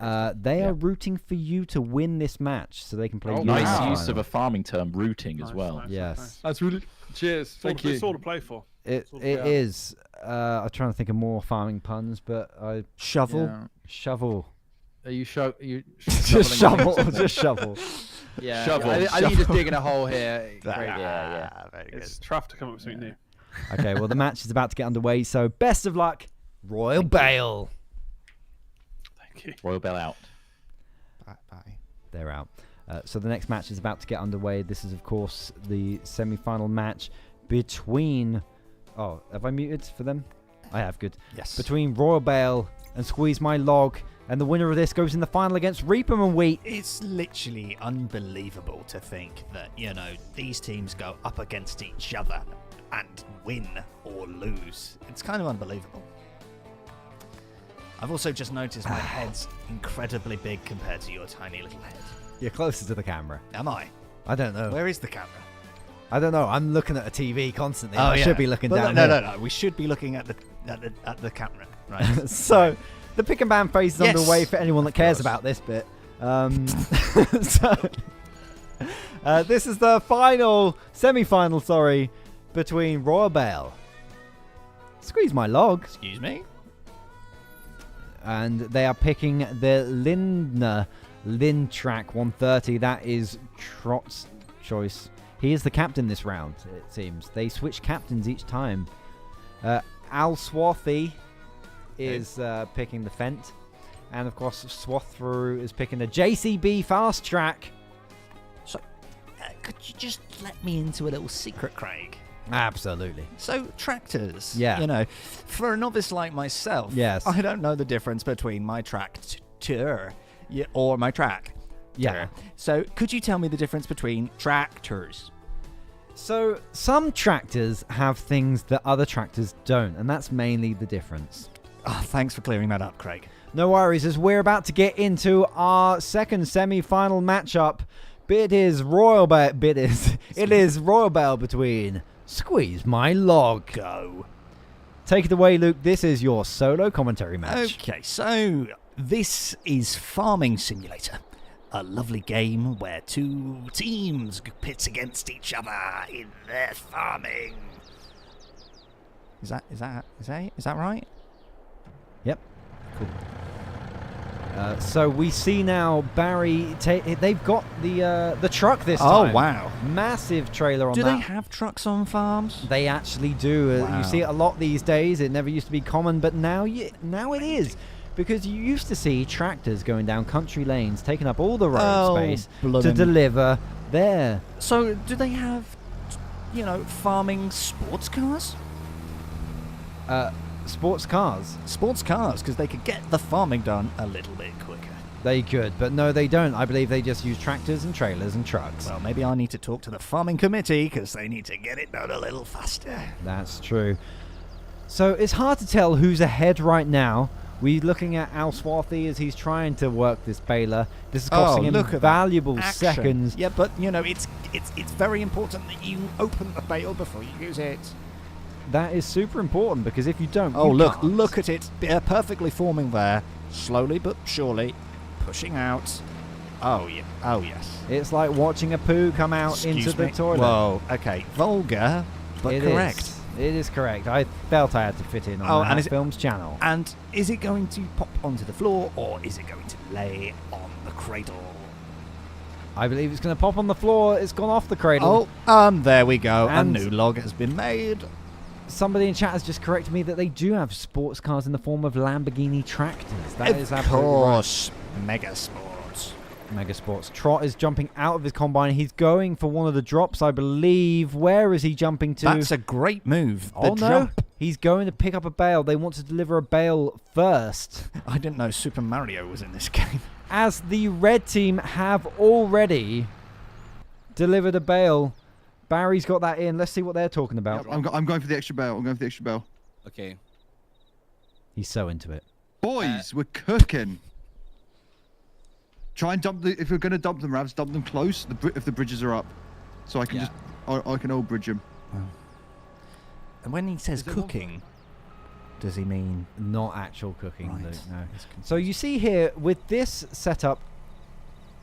They are rooting for you to win this match, so they can play. Nice use of a farming term, rooting as well. Yes, that's really cheers. Thank you. It's all to play for. It is. I'm trying to think of more farming puns, but shovel. Are you just shovel? Just shovel. Yeah, shovel. I think you're just digging a hole here. Great. Yeah. Very good. It's tough to come up with something new. Okay, well the match is about to get underway, so best of luck, Royal Bale. Royal Bale out. Bye. They're out. So the next match is about to get underway. This is, of course, the semi-final match between... Oh, have I muted for them? I have, good. Yes. Between Royal Bale and Squeeze My Log. And the winner of this goes in the final against Reapam and Wheat. It's literally unbelievable to think that, these teams go up against each other and win or lose. It's kind of unbelievable. I've also just noticed my head's incredibly big compared to your tiny little head. You're closer to the camera. Am I? I don't know. Where is the camera? I don't know. I'm looking at a TV constantly. I should be looking down. No. We should be looking at the camera, right? So, the pick and ban phase is underway for anyone that cares about this bit. This is the semi-final, between Royal Bale. Squeeze My Log. Excuse me. And they are picking the Lindtrack 130. That is Trot's choice. He is the captain this round, it seems. They switch captains each time. Al Swarthy is picking the Fent. And, of course, Swathru is picking the JCB Fast Track. So, could you just let me into a little secret, Craig? Absolutely. So, tractors. Yeah. For a novice like myself, yes. I don't know the difference between my tractor or my track. Yeah. So, could you tell me the difference between tractors? So, some tractors have things that other tractors don't, and that's mainly the difference. Oh, thanks for clearing that up, Craig. No worries, as we're about to get into our second semi-final matchup. It is Royal Bale between Squeeze My Log. Go. Take it away, Luke. This is your solo commentary match. Okay, so this is Farming Simulator. A lovely game where two teams pit against each other in their farming. Is that right? Yep. Cool. So we see now Barry. They've got the truck this time. Oh wow! Massive trailer on that. Do they have trucks on farms? They actually do. Wow. You see it a lot these days. It never used to be common, but now it is. Because you used to see tractors going down country lanes, taking up all the road space to deliver there. So do they have, farming sports cars? Sports cars? Sports cars, because they could get the farming done a little bit quicker. They could, but no, they don't. I believe they just use tractors and trailers and trucks. Well, maybe I need to talk to the farming committee, because they need to get it done a little faster. That's true. So it's hard to tell who's ahead right now. We're looking at Al Swarthy as he's trying to work this baler. This is costing him valuable seconds. Yeah, but you know it's very important that you open the bale before you use it. That is super important because if you don't, oh you look, can't. look at it, perfectly forming there, slowly but surely, pushing out. Oh yeah, oh yes. It's like watching a poo come out into the toilet. Whoa, okay, vulgar, but correct. It is correct. I felt I had to fit in on the Hat Films channel. And is it going to pop onto the floor or is it going to lay on the cradle? I believe it's going to pop on the floor. It's gone off the cradle. Oh, there we go. And a new log has been made. Somebody in chat has just corrected me that they do have sports cars in the form of Lamborghini tractors. That is absolutely right. Mega Sports. Trot is jumping out of his combine. He's going for one of the drops, I believe. Where is he jumping to? That's a great move. Oh, no. He's going to pick up a bale. They want to deliver a bale first. I didn't know Super Mario was in this game. As the red team have already delivered a bale. Barry's got that in. Let's see what they're talking about. Yep, I'm going for the extra bale. Okay. He's so into it. Boys, we're cooking. Try and dump if we're going to dump them, Ravs, dump them close if the bridges are up. So I can I can old bridge them. And when he says cooking, does he mean not actual cooking? Right. No. So you see here, with this setup,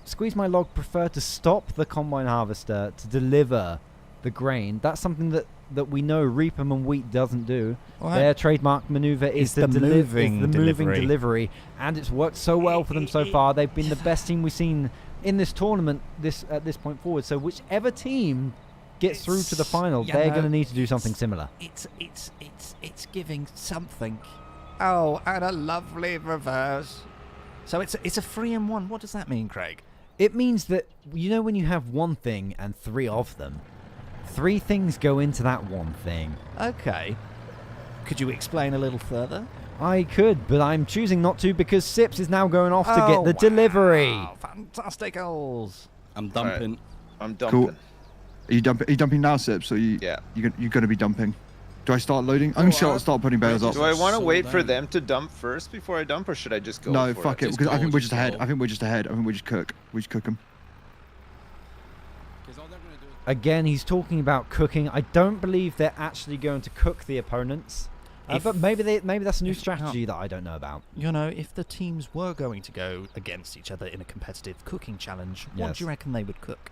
Squeeze My Log preferred to stop the combine harvester to deliver the grain. That's something that we know Reap'em and Wheat doesn't do. Well, their trademark maneuver is the moving delivery, and it's worked so well for them so far. They've been the best team we've seen in this tournament at this point forward. So whichever team gets through to the final, they're going to need to do something similar. It's giving something. Oh, and a lovely reverse. So it's a 3-in-1. What does that mean, Craig? It means that, you know, when you have one thing and three of them, three things go into that one thing. Okay. Could you explain a little further? I could, but I'm choosing not to because Sips is now going off to get the delivery. Fantastic goals. I'm dumping. Right. I'm dumping. Cool. Are you dumping now, Sips? Or you're going to be dumping? Do I start loading? I'm going to start putting bales up. Do I want to wait for them to dump first before I dump, or should I just go? No, fuck it, because I think we're just ahead. I think we just cook. We just cook them. Again, he's talking about cooking. I don't believe they're actually going to cook the opponents. But maybe that's a new strategy that I don't know about. You know, if the teams were going to go against each other in a competitive cooking challenge, what do you reckon they would cook?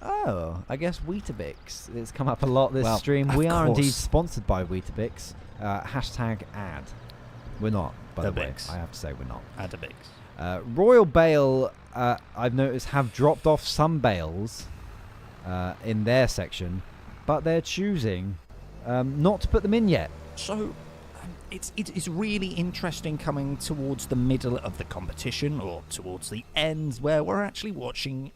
Oh, I guess Weetabix. It's come up a lot this stream. We are indeed sponsored by Weetabix. Hashtag ad. We're not, by the way. I have to say we're not. Adabix. Royal Bale, I've noticed, have dropped off some bales in their section, but they're choosing not to put them in yet. So it's really interesting coming towards the middle of the competition or towards the end where we're actually watching,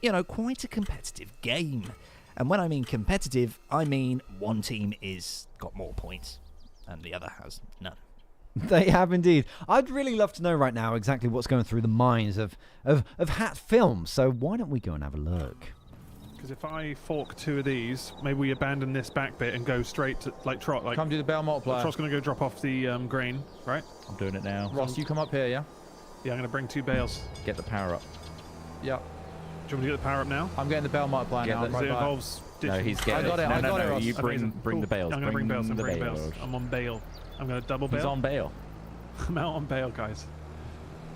you know, quite a competitive game. And when I mean competitive, I mean one team is got more points and the other has none. They have indeed. I'd really love to know right now exactly what's going through the minds of Hat Films. So why don't we go and have a look? Because if I fork two of these, maybe we abandon this back bit and go straight to Trot. Come do the bale multiplier. Trot's going to go drop off the grain, right? I'm doing it now. Ross, you come up here, yeah? Yeah, I'm going to bring two bales. Get the power up. Yeah. Do you want me to get the power up now? I'm getting the bale multiplier now. It involves no, he's getting I got it. No, Ross. you bring the bales. I'm going to bring bales. I'm on Bale. I'm going to double Bale. He's on Bale. I'm out on Bale, guys.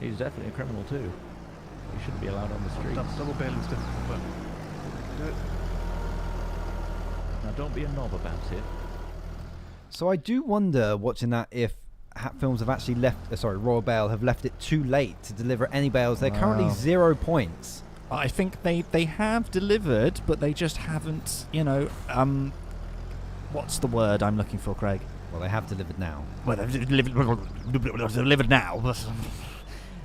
He's definitely a criminal too. He shouldn't be allowed on the streets. Double Bale is difficult, but do it. Now don't be a knob about it. So I do wonder, watching that, if Hat Films have actually left... Royal Bale have left it too late to deliver any bales. They're currently 0 points. I think they have delivered, but they just haven't, you know... what's the word I'm looking for, Craig? Well, they have delivered now. Well, they've delivered now.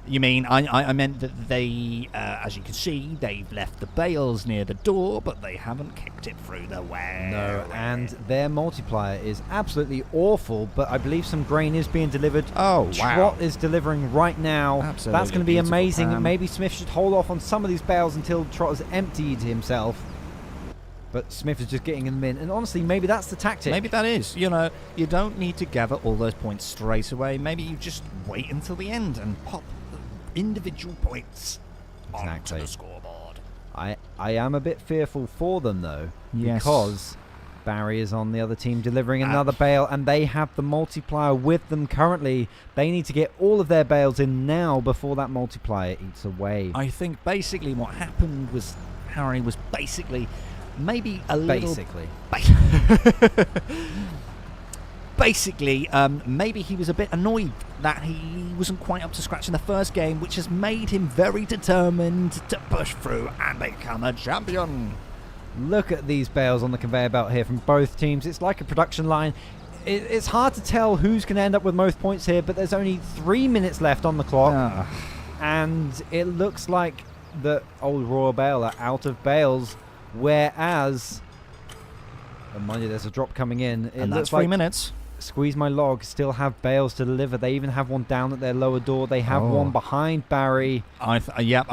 You mean, I meant that they, as you can see, they've left the bales near the door, but they haven't kicked it through the way. No, and their multiplier is absolutely awful, but I believe some grain is being delivered. Oh, wow. Trot is delivering right now. Absolutely. That's going to be amazing. Plan. Maybe Smith should hold off on some of these bales until Trot has emptied himself. But Smith is just getting them in. And honestly, maybe that's the tactic. Maybe that is. You know, you don't need to gather all those points straight away. Maybe you just wait until the end and pop individual points onto the scoreboard. I am a bit fearful for them, though. Yes. Because Barry is on the other team delivering another bale, and they have the multiplier with them currently. They need to get all of their bales in now before that multiplier eats away. I think basically what happened was Harry was basically maybe a little... Basically, maybe he was a bit annoyed that he wasn't quite up to scratch in the first game, which has made him very determined to push through and become a champion. Look at these bales on the conveyor belt here from both teams. It's like a production line. It's hard to tell who's going to end up with most points here, but there's only 3 minutes left on the clock. And it looks like the old Royal Bale are out of bales, whereas... And mind you, there's a drop coming in. And that's 3 minutes. Squeeze My Log still have bales to deliver. They even have one down at their lower door. They have one behind Barry. I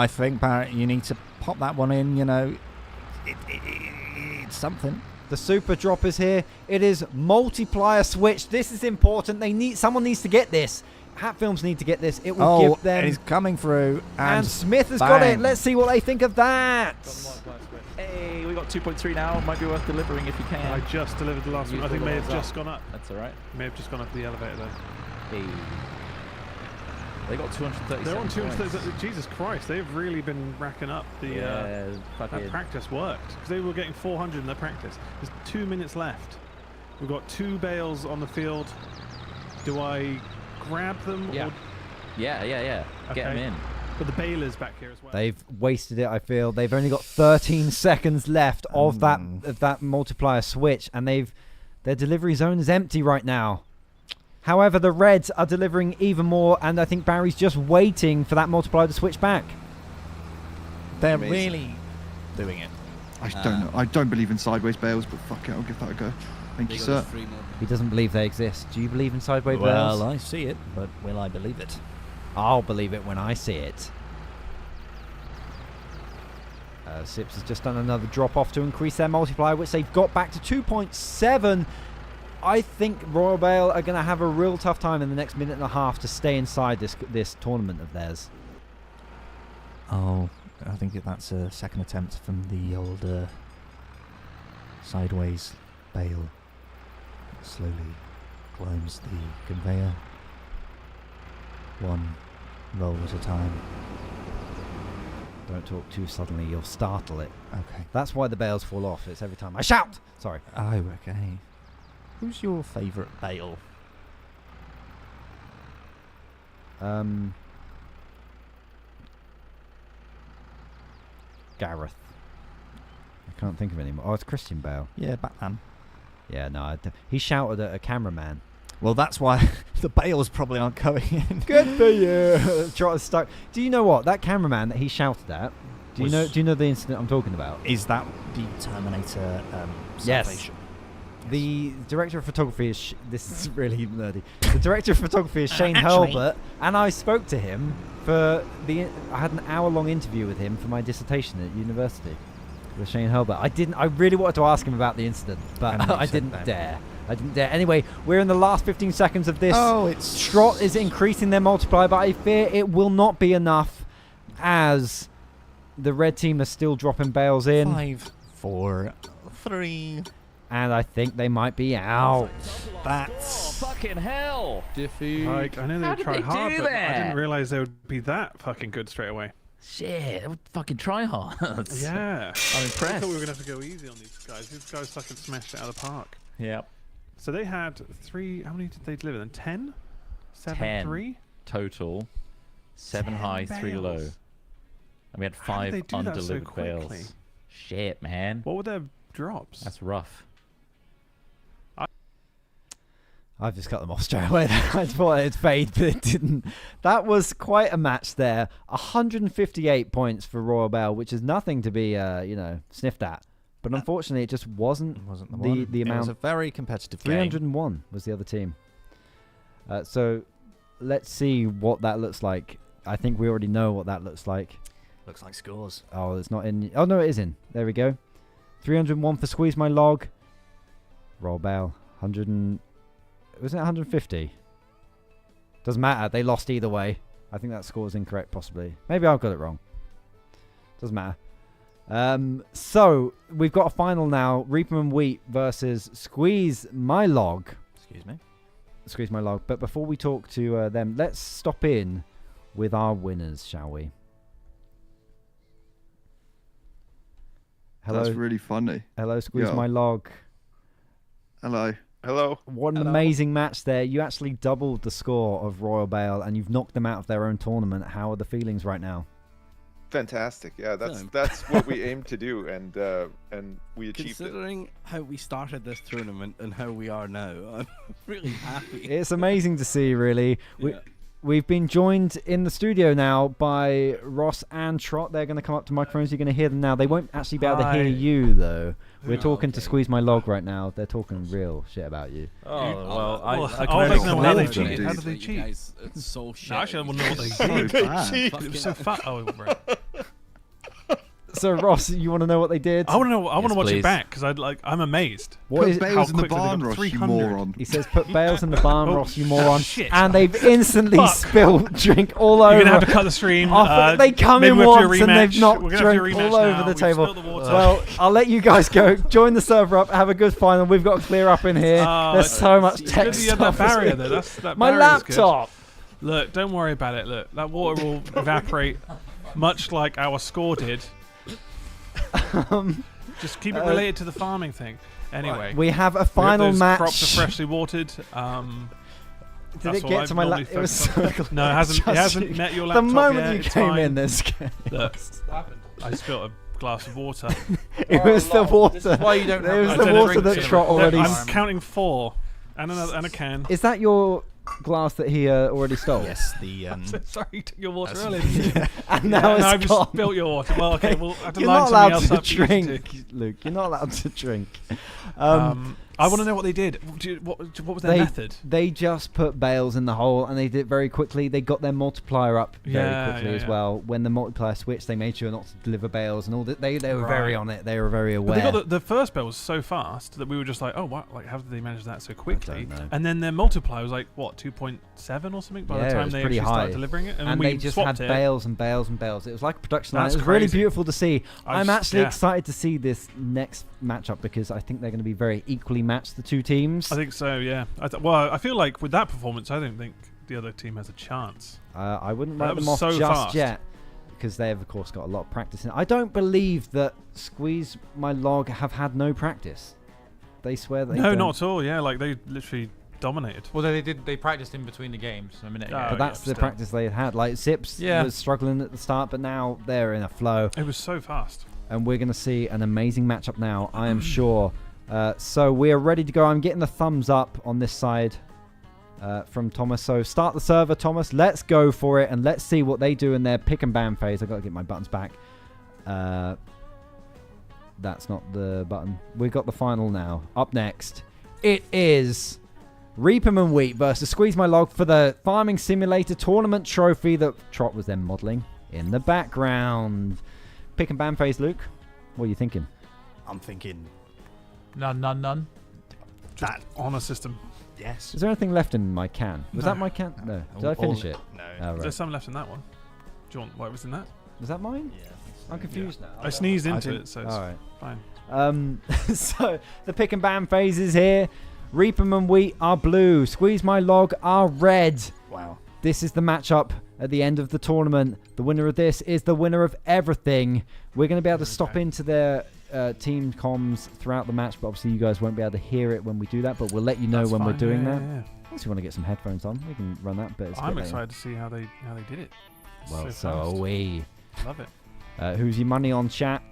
think, Barry, you need to pop that one in, you know. It's something. The super drop is here. It is multiplier switch. This is important. Someone needs to get this. Hat Films need to get this. It will give them... It's coming through. And Smith has got it. Let's see what they think of that. Hey, we got 2.3 now. Might be worth delivering if you can. I just delivered the last one. I think may have just gone up. That's all right. May have just gone up the elevator though. Hey. They got 237. They're on 237. Jesus Christ, they've really been racking up the. That practice worked because they were getting 400 in their practice. There's 2 minutes left. We've got 2 bales on the field. Do I grab them? Yeah. Or... Yeah. Okay. Get them in. But the balers back here as well. They've wasted it, I feel. They've only got 13 seconds left of that multiplier switch, and their delivery zone is empty right now. However, the Reds are delivering even more, and I think Barry's just waiting for that multiplier to switch back. They're really doing it. I don't know. I don't believe in sideways bales, but fuck it, I'll give that a go. Thank you, sir. He doesn't believe they exist. Do you believe in sideways bales? Well, I see it, but will I believe it? I'll believe it when I see it. Sips has just done another drop off to increase their multiplier, which they've got back to 2.7. I think Royal Bale are going to have a real tough time in the next minute and a half to stay inside this tournament of theirs. Oh, I think that's a second attempt from the old sideways Bale. Slowly climbs the conveyor. One roll at a time. Don't talk too suddenly, you'll startle it. Okay. That's why the bales fall off. It's every time I shout! Sorry. Oh, okay. Who's your favourite Bale? Gareth. I can't think of any more. Oh, it's Christian Bale. Yeah, Batman. Yeah, no. He shouted at a cameraman. Well, that's why the Bales probably aren't going in. Good for you. Trotter's stuck. Do you know what? That cameraman that he shouted at, do you know the incident I'm talking about? Is that the Terminator salvation? Yes. The director of photography is... this is really nerdy. The director of photography is Shane Hurlbert, and I spoke to him for I had an hour-long interview with him for my dissertation at university with Shane Hurlbert. I really wanted to ask him about the incident, but I didn't dare. Anyway, we're in the last 15 seconds of this. Trot is increasing their multiplier, but I fear it will not be enough as the red team are still dropping bales in. 5, 4, 3. And I think they might be out. That's fucking hell. Diffie. Like, I know they would try hard, but I didn't realize they would be that fucking good straight away. Shit, they would fucking try hard. Yeah. I'm impressed. I thought we were going to have to go easy on these guys. These guys fucking smashed it out of the park. Yep. So they had 3... How many did they deliver then? 10? 7, 10 3? Total. 7 high, 3 low. And we had 5 undelivered bales. Shit, man. What were their drops? That's rough. I've just cut them off straight away. I thought it'd fade, but it didn't. That was quite a match there. 158 points for Royal Bale, which is nothing to be, sniffed at. But unfortunately, it just wasn't the amount. It was a very competitive 301 game. Was the other team. So let's see what that looks like. I think we already know what that looks like. Looks like scores. Oh, it's not in. Oh, no, it is in. There we go. 301 for Squeeze My Log. Royal Bale, 100 and... Wasn't it 150? Doesn't matter. They lost either way. I think that score is incorrect, possibly. Maybe I've got it wrong. Doesn't matter. So, we've got a final now. Reaper and Wheat versus Squeeze My Log. Excuse me. Squeeze My Log. But before we talk to them, let's stop in with our winners, shall we? Hello. That's really funny. Hello, Squeeze Yo. My Log. Hello. Hello. What an amazing match there. You actually doubled the score of Royal Bale and you've knocked them out of their own tournament. How are the feelings right now? Fantastic. Yeah, that's what we aimed to do, and we achieved Considering how we started this tournament and how we are now, I'm really happy. It's amazing to see, really. We've been joined in the studio now by Ross and Trot. They're going to come up to microphones. You're going to hear them now. They won't actually be able to hear you, though. We're talking to Squeeze My Log right now. They're talking real shit about you. Oh, well, I I can don't know how they them, cheated. dude. How did they cheat? Guys, it's so shit. No, actually, I want to know what they So did. bad. It was so fat. Oh, right. So, Ross, you want to know what they did? I want to know. I want to watch please. it back because I'm amazed. What is Put how Bales in the quickly they got barn, Ross, you 300. moron. He says, put Bales in the barn, Oh, Ross, you moron. shit. And they've instantly Fuck. spilled drink all over. You're going to have to cut the stream. They come maybe in we'll have to once and rematch. they've knocked We're gonna have to drink rematch all over now. the We've table. spilled the water. Well, I'll let you guys go. Join the server up. Have a good final. We've got to clear up in here. There's so much It's tech good that you had stuff. that barrier there. That My barrier's good. laptop. Look, don't worry about it. Look, that water will evaporate much like our score did. Just keep it related to the farming thing. Anyway, we have a final those match. Crops are freshly watered. Did it get to my laptop? It was so close. No, it hasn't. It hasn't met your laptop The moment yet. you It's came fine. in, there's Look, I spilled a glass of water. It was the water. This is why you don't It have was a the drink water that in Trot a- already. I'm counting 4 and a can. Is that your glass that he already stole? Yes, the Sorry, you took your water That's- earlier. And now it's I've just gone. spilt your water. Well, okay, well, I have to You're line not something allowed else to up. You used drink, Luke. You're not allowed to drink. I want to know what they did. What was their method? They just put Bales in the hole, and they did it very quickly. They got their multiplier up very quickly as well. When the multiplier switched, they made sure not to deliver Bales and all that. They were very on it. They were very aware. But they got the first Bale was so fast that we were just like, oh, what? Like, how did they manage that so quickly? don't know. And then their multiplier was like, what, 2.7 or something by the it time was they pretty actually high. started delivering it? And we they just had swapped it. Bales and Bales and Bales. It was like a production line. That's It was really crazy. beautiful to see. I'm actually yeah. excited to see this next matchup because I think they're going to be very equally matched, the two teams. I think so, yeah. Well, I feel like with that performance, I don't think the other team has a chance. I wouldn't That write them was off so just fast. yet because they have, of course, got a lot of practice. I don't believe that Squeeze My Log have had no practice. They swear they No, don't. not at all. Yeah, like they literally dominated. Well, they did. They practiced in between the games a minute ago. But that's the practice they had. Like Zips was struggling at the start, but now they're in a flow. It was so fast. And we're going to see an amazing matchup now, I am sure. So we are ready to go. I'm getting the thumbs up on this side from Thomas. So start the server, Thomas. Let's go for it, and let's see what they do in their pick and ban phase. I've got to get my buttons back. That's not the button. We've got the final now. Up next, it is Reaper and Wheat versus Squeeze My Log for the Farming Simulator Tournament trophy that Trot was then modelling in the background. Pick and ban phase, Luke. What are you thinking? I'm thinking none. Just on a system. Yes. Is there anything left in my can? Was No. that my can? No. Did I finish it? No. Oh, right. There's some left in that one. Do you want what was in that? Was that mine? Yeah. I'm confused now. I sneezed into it, so it's all right. fine. So the pick and ban phase is here. Reaper and Wheat are blue. Squeeze My Log are red. Wow. This is the matchup at the end of the tournament. The winner of this is the winner of everything. We're going to be able to stop into their team comms throughout the match, but obviously you guys won't be able to hear it when we do that, but we'll let you know That's when we're fine, doing yeah, that. yeah. Unless you want to get some headphones on, we can run that. But it's a I'm bit later. excited to see how they did it. It's Well, so fast. are we. Love it. Who's your money on, chat?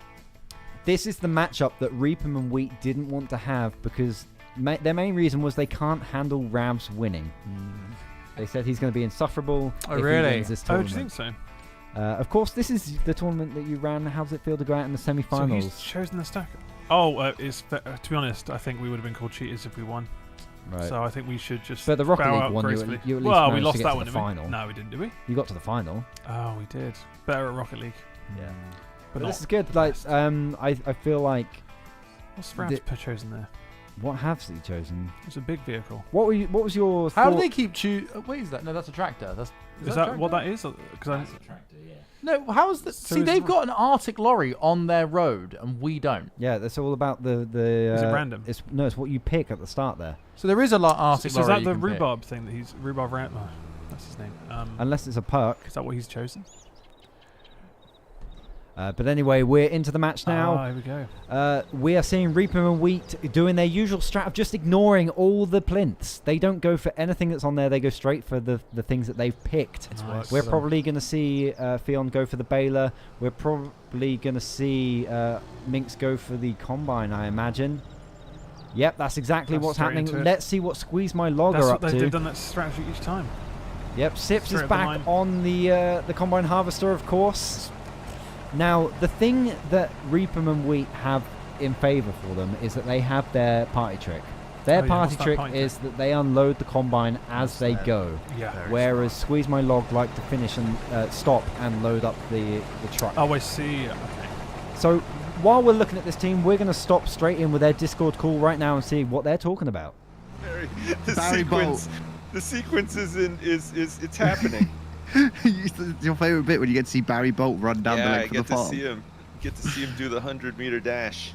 This is the matchup that Reaper and Wheat didn't want to have because their main reason was they can't handle Rav's winning. They said he's going to be insufferable. Oh, if he really? wins this Oh, do you tournament. think so? Of course, this is the tournament that you ran. How does it feel to go out in the So semi-finals? he's chosen the stack. Oh, to be honest, I think we would have been called cheaters if we won. Right. So I think we should just. But the Rocket bow League out one, gracefully. you at least well, we managed lost to get that to one, the didn't final. we? No, we didn't, did we? You got to the final. Oh, we did. Better at Rocket League. Yeah. But But not this is good. Like, I feel like What's Frav's chosen there? What has he chosen? It's a big vehicle. What was your? How do they keep wait, is that? No, that's a tractor. Is that what that is? That's a tractor, yeah. No, how is that? So See, they've got an Arctic lorry on their road, and we don't. Yeah, that's all about the. Is it random? It's what you pick at the start there. So there is a lot Arctic So lorry. is that the you can pick. rhubarb thing that he's rhubarb rat? Oh, that's his name. Unless it's a perk. Is that what he's chosen? But anyway, we're into the match now. Ah, here we go. We are seeing Reaper and Wheat doing their usual strat of just ignoring all the plinths. They don't go for anything that's on there. They go straight for the things that they've picked. Nice. We're probably going to see Fionn go for the Baler. We're probably going to see Minx go for the Combine, I imagine. Yep, that's exactly what's happening. Let's see what Squeeze My Log are up to. They've done that strategy each time. Yep, Sips Straight is up the back line. on the Combine Harvester, of course. Now, the thing that Reapham and Wheat have in favour for them is that they have their party trick. Their party trick is that they unload the Combine as they go. Yeah. Whereas Squeeze My Log like to finish and stop and load up the truck. Oh, I see. Okay. So, while we're looking at this team, we're going to stop straight in with their Discord call right now and see what they're talking about. The sequence is it's happening. Your favorite bit when you get to see Barry Bolt run down the lane for the farm. Get to see him do the 100-meter dash.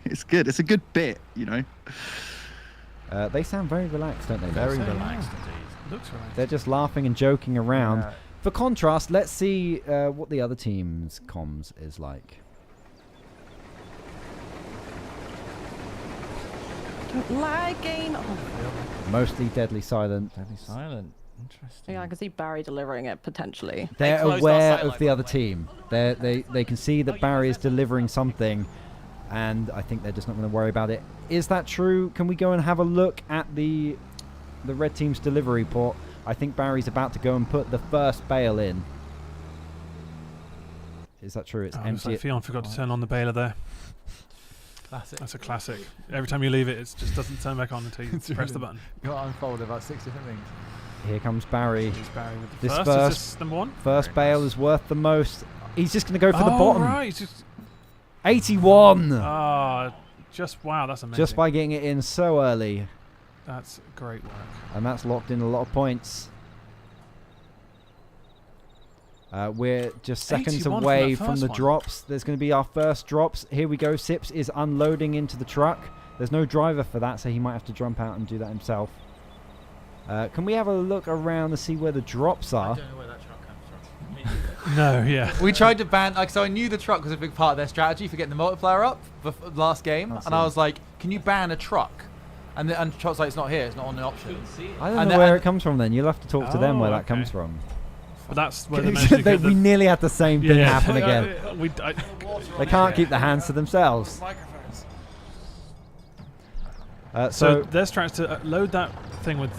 It's good. It's a good bit, you know. They sound very relaxed, don't they? Very relaxed indeed. Looks relaxed. They're just laughing and joking around. Yeah. For contrast, let's see what the other team's comms is like. Lagging. Mostly deadly silent. Deadly silent. Interesting. Yeah, I can see Barry delivering it potentially. They're aware of the other team. They can see that Barry is delivering something, and I think they're just not going to worry about it. Is that true? Can we go and have a look at the red team's delivery port? I think Barry's about to go and put the first Bale in. Is that true? It's empty. Like Fionn forgot to turn on the Baler there. Classic. That's a classic. Every time you leave it, it just doesn't turn back on until you press the button. You've got to unfold about 6 different things. Here comes Barry. Here's Barry with the This first. Is this number one? First Bale is worth the most. He's just going to go for the bottom. Right. He's just 81. Just wow, that's amazing. Just by getting it in so early. That's great work. And that's locked in a lot of points. We're just seconds away from the drops. There's going to be our first drops. Here we go. Sips is unloading into the truck. There's no driver for that, so he might have to jump out and do that himself. Can we have a look around to see where the drops are? I don't know where that truck comes from. No, yeah. We tried to ban, so I knew the truck was a big part of their strategy for getting the multiplier up for last game, and I was like, can you ban a truck? And the truck's like, it's not here, it's not on the option. I don't know where it comes from then. You'll have to talk to them where that comes from. But that's where the we nearly had the same thing happen again. They can't keep their hands to themselves. So their strat is to load that thing with.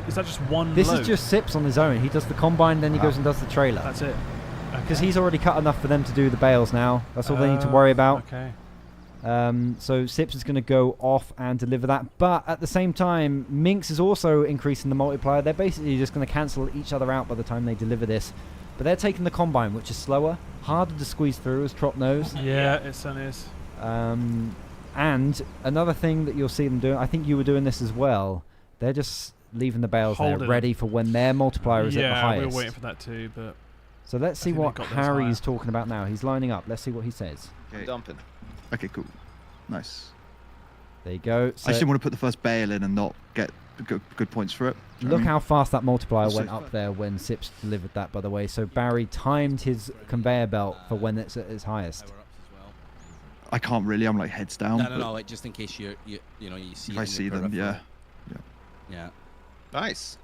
Is that just one This load? is just Sips on his own. He does the combine, then he goes and does the trailer. That's it. Because he's already cut enough for them to do the bales now. That's all they need to worry about. Okay. So Sips is going to go off and deliver that. But at the same time, Minx is also increasing the multiplier. They're basically just going to cancel each other out by the time they deliver this. But they're taking the combine, which is slower, harder to squeeze through, as Trop knows. Yeah, it certainly is. And another thing that you'll see them doing, I think you were doing this as well, they're just leaving the bales there ready for when their multiplier is at the highest. Yeah, we were waiting for that too, but... So let's see what Harry's talking about now. He's lining up. Let's see what he says. I'm dumping. Okay, cool. Nice. There you go. So I just want to put the first Bale in and not get good points for it. Look how fast that multiplier went up there when Sips delivered that, by the way. So Barry timed his conveyor belt for when it's at its highest. I can't really. I'm like heads down. No. Like, just in case you see. If I see them, yeah. Nice.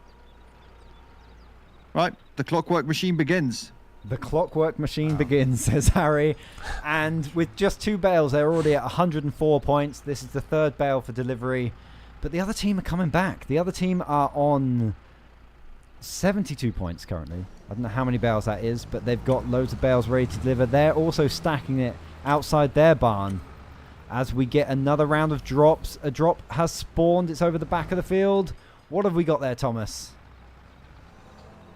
Right, the clockwork machine begins. The clockwork machine begins, says Harry. And with just 2 bales, they're already at 104 points. This is the 3rd bale for delivery. But the other team are coming back. The other team are on 72 points currently. I don't know how many bales that is, but they've got loads of bales ready to deliver. They're also stacking it outside their barn as we get another round of drops. A drop has spawned. It's over the back of the field. What have we got there, Thomas?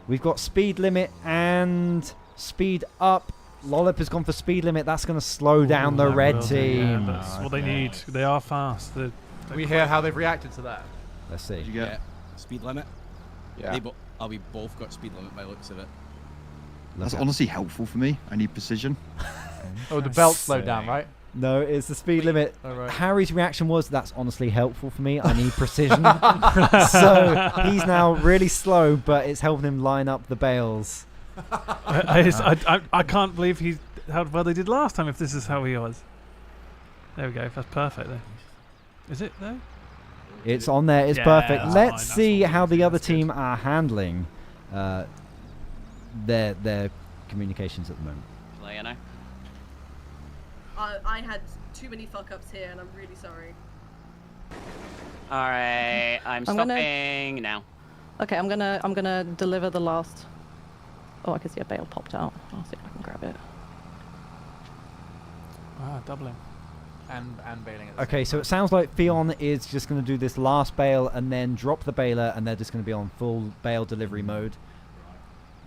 We've got speed limit and speed up Lollip has gone for speed limit. That's going to slow down the red team. Yeah, that's what they need. They are fast. We hear how they've reacted to that. Let's see. Did you get speed limit? Yeah. We both got speed limit by the looks of it. That's honestly helpful for me. I need precision. Oh, the belt slowed down, right? No, it's the speed limit. Right. Harry's reaction was, that's honestly helpful for me. I need precision. So he's now really slow, but it's helping him line up the bales. I can't believe how well they did last time if this is how he was. There we go. That's perfect then. Is it though? It's on there. It's perfect. Let's see how the other team are handling their communications at the moment. Player now. I had too many fuck-ups here, and I'm really sorry. Alright, I'm stopping now. Okay, I'm gonna deliver the last. Oh, I can see a bale popped out. I'll see if I can grab it. Ah, doubling. And bailing at the Okay, same so time. it sounds like Fionn is just going to do this last bale and then drop the baler, and they're just going to be on full bale delivery mode.